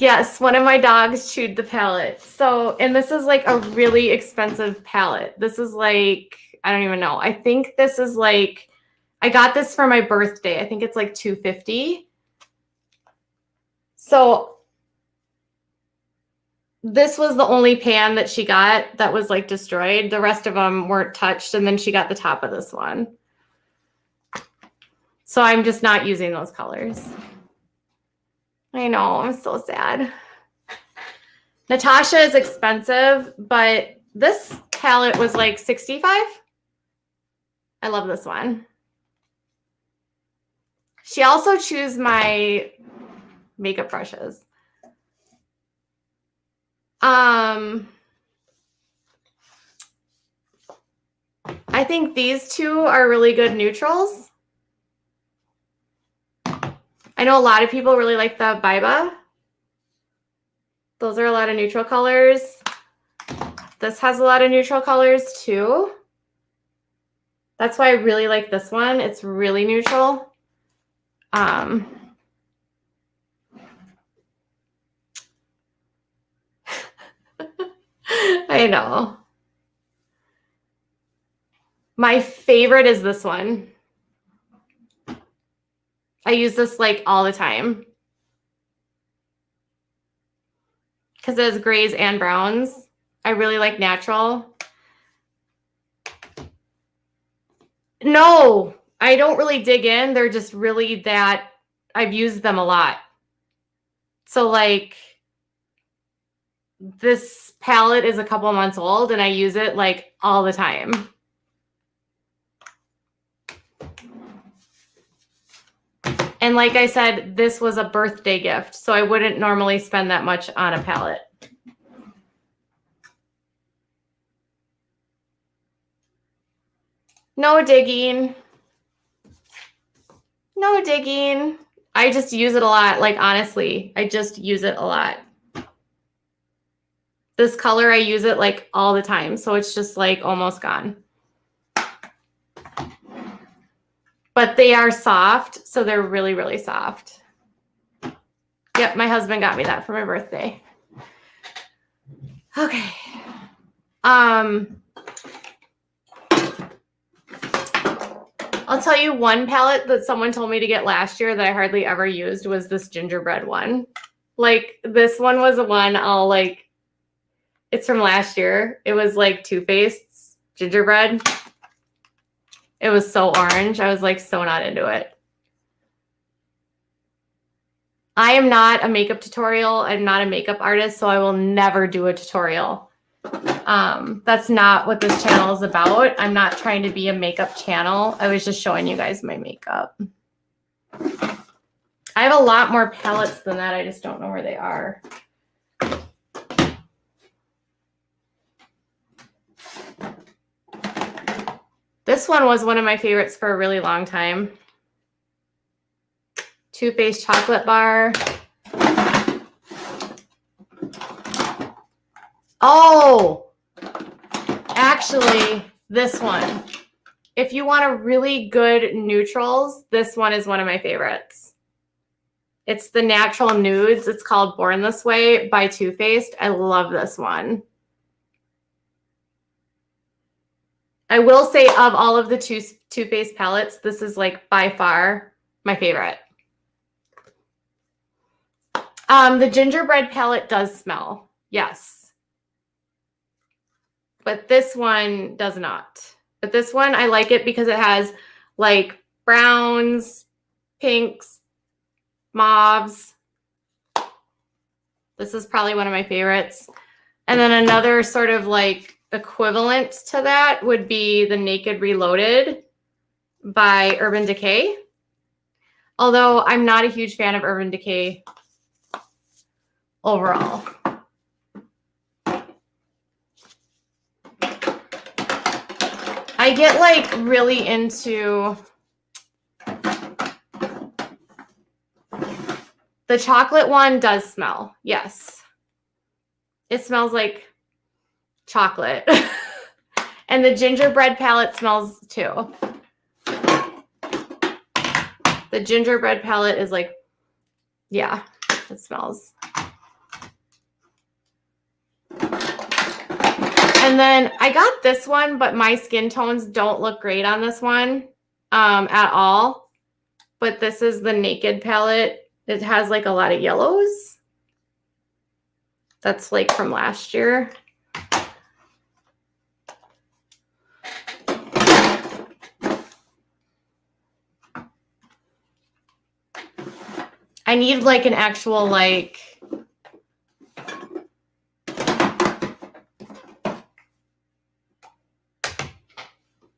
Yes, one of my dogs chewed the palette. So, and this is like a really expensive palette. This is like, I don't even know. I think this is like, I got this for my birthday. I think it's like $250. So this was the only pan that she got that was like destroyed. The rest of them weren't touched. And then she got the top of this one. So I'm just not using those colors. I know, I'm so sad. Natasha is expensive, but this palette was like $65. I love this one. She also chews my makeup brushes. I think these two are really good neutrals. I know a lot of people really like the Biba. Those are a lot of neutral colors. This has a lot of neutral colors too. That's why I really like this one. It's really neutral. I know. My favorite is this one. I use this like all the time because it has grays and browns. I really like natural. No, I don't really dig in. They're just really that I've used them a lot. So like this palette is a couple months old and I use it like all the time. And like I said, this was a birthday gift, so I wouldn't normally spend that much on a palette. No digging. No digging. I just use it a lot. Like, honestly, I just use it a lot. This color, I use it like all the time. So it's just like almost gone. But they are soft. So they're really, really soft. Yep, my husband got me that for my birthday. Okay. I'll tell you one palette that someone told me to get last year that I hardly ever used was this gingerbread one. Like this one was the one I'll like, it's from last year. It was like Too Faced's gingerbread. It was so orange. I was like so not into it. I am not a makeup tutorial. I'm not a makeup artist, so I will never do a tutorial. That's not what this channel is about. I'm not trying to be a makeup channel. I was just showing you guys my makeup. I have a lot more palettes than that. I just don't know where they are. This one was one of my favorites for a really long time. Too Faced chocolate bar. Oh, actually, this one. If you want a really good neutrals, this one is one of my favorites. It's the Natural Nudes. It's called Born This Way by Too Faced. I love this one. I will say of all of the Too Faced palettes, this is like by far my favorite. The gingerbread palette does smell. Yes. But this one does not. But this one, I like it because it has like browns, pinks, mauves. This is probably one of my favorites. And then another sort of like equivalent to that would be the Naked Reloaded by Urban Decay. Although I'm not a huge fan of Urban Decay overall. I get like really into the chocolate one does smell. Yes. It smells like chocolate. And the gingerbread palette smells too. The gingerbread palette is like, yeah, it smells. And then I got this one, but my skin tones don't look great on this one at all. But this is the Naked palette. It has like a lot of yellows. That's like from last year. I need like an actual like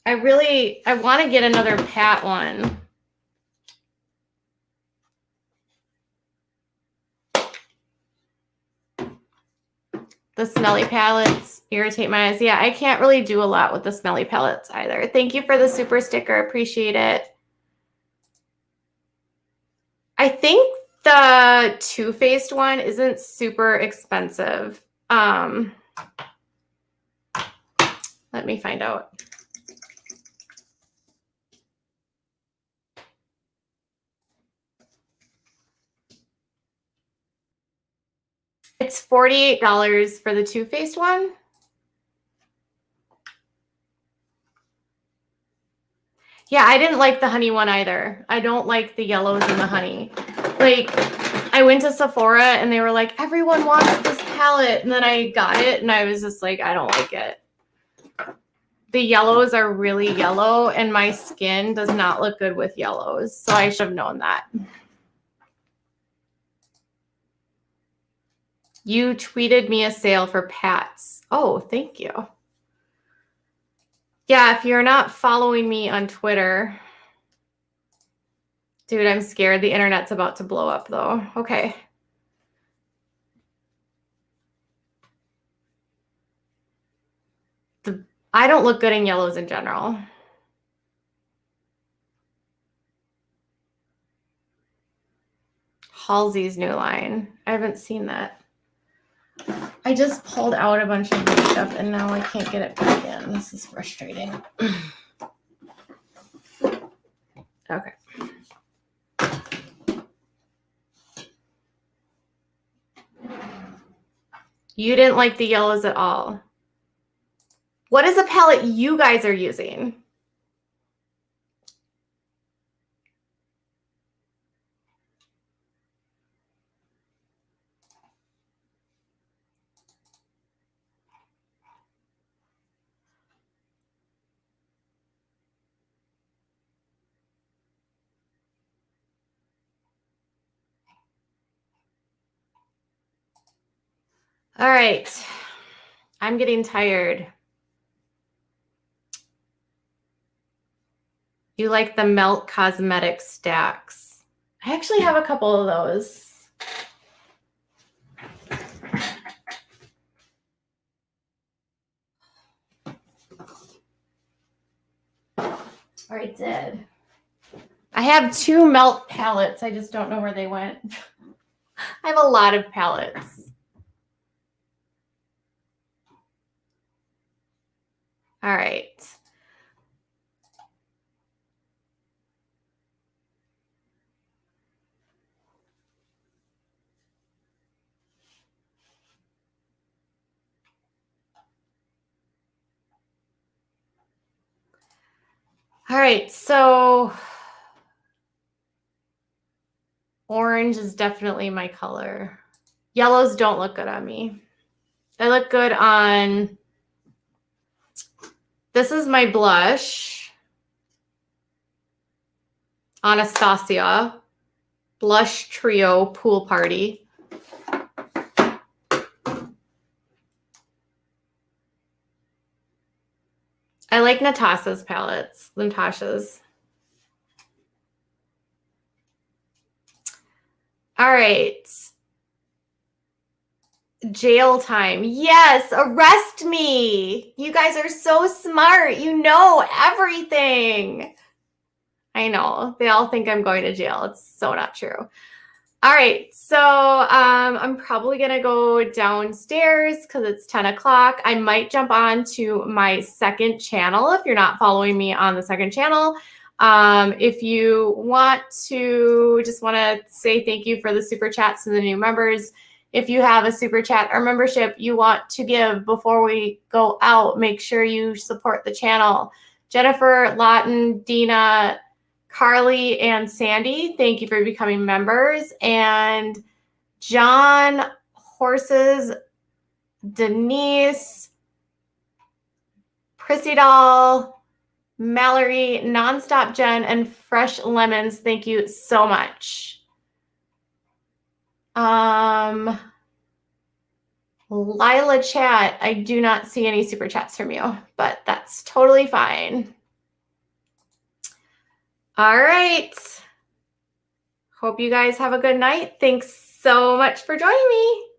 I want to get another Pat one. The smelly palettes irritate my eyes. Yeah, I can't really do a lot with the smelly palettes either. Thank you for the super sticker. Appreciate it. I think the Too Faced one isn't super expensive. Let me find out. It's $48 for the Too Faced one. Yeah, I didn't like the honey one either. I don't like the yellows and the honey. Like, I went to Sephora and they were like, everyone wants this palette. And then I got it and I was just like, I don't like it. The yellows are really yellow and my skin does not look good with yellows. So I should have known that. You tweeted me a sale for Pats. Oh, thank you. Yeah, if you're not following me on Twitter, dude, I'm scared. The internet's about to blow up though. Okay. I don't look good in yellows in general. Halsey's new line. I haven't seen that. I just pulled out a bunch of makeup and now I can't get it back in. This is frustrating. Okay. You didn't like the yellows at all. What is a palette you guys are using? All right. I'm getting tired. You like the Melt Cosmetic stacks. I actually have a couple of those. Or I did. I have 2 Melt palettes. I just don't know where they went. I have a lot of palettes. All right. All right, so orange is definitely my color. Yellows don't look good on me. They look good on, this is my blush. Anastasia Blush Trio Pool Party. I like Natasha's palettes, Natasha's. All right. Jail time. Yes, arrest me. You guys are so smart. You know everything. I know. They all think I'm going to jail. It's so not true. All right. So I'm probably going to go downstairs because it's 10 o'clock. I might jump on to my second channel if you're not following me on the second channel. If you want to, just want to say thank you for the super chats to the new members. If you have a super chat or membership you want to give before we go out, make sure you support the channel. Jennifer, Lawton, Dina, Carly, and Sandy, thank you for becoming members. And John, Horses, Denise, Prissy Doll, Mallory, Nonstop Jen, and Fresh Lemons, thank you so much. Lila Chat, I do not see any super chats from you, but that's totally fine. All right. Hope you guys have a good night. Thanks so much for joining me.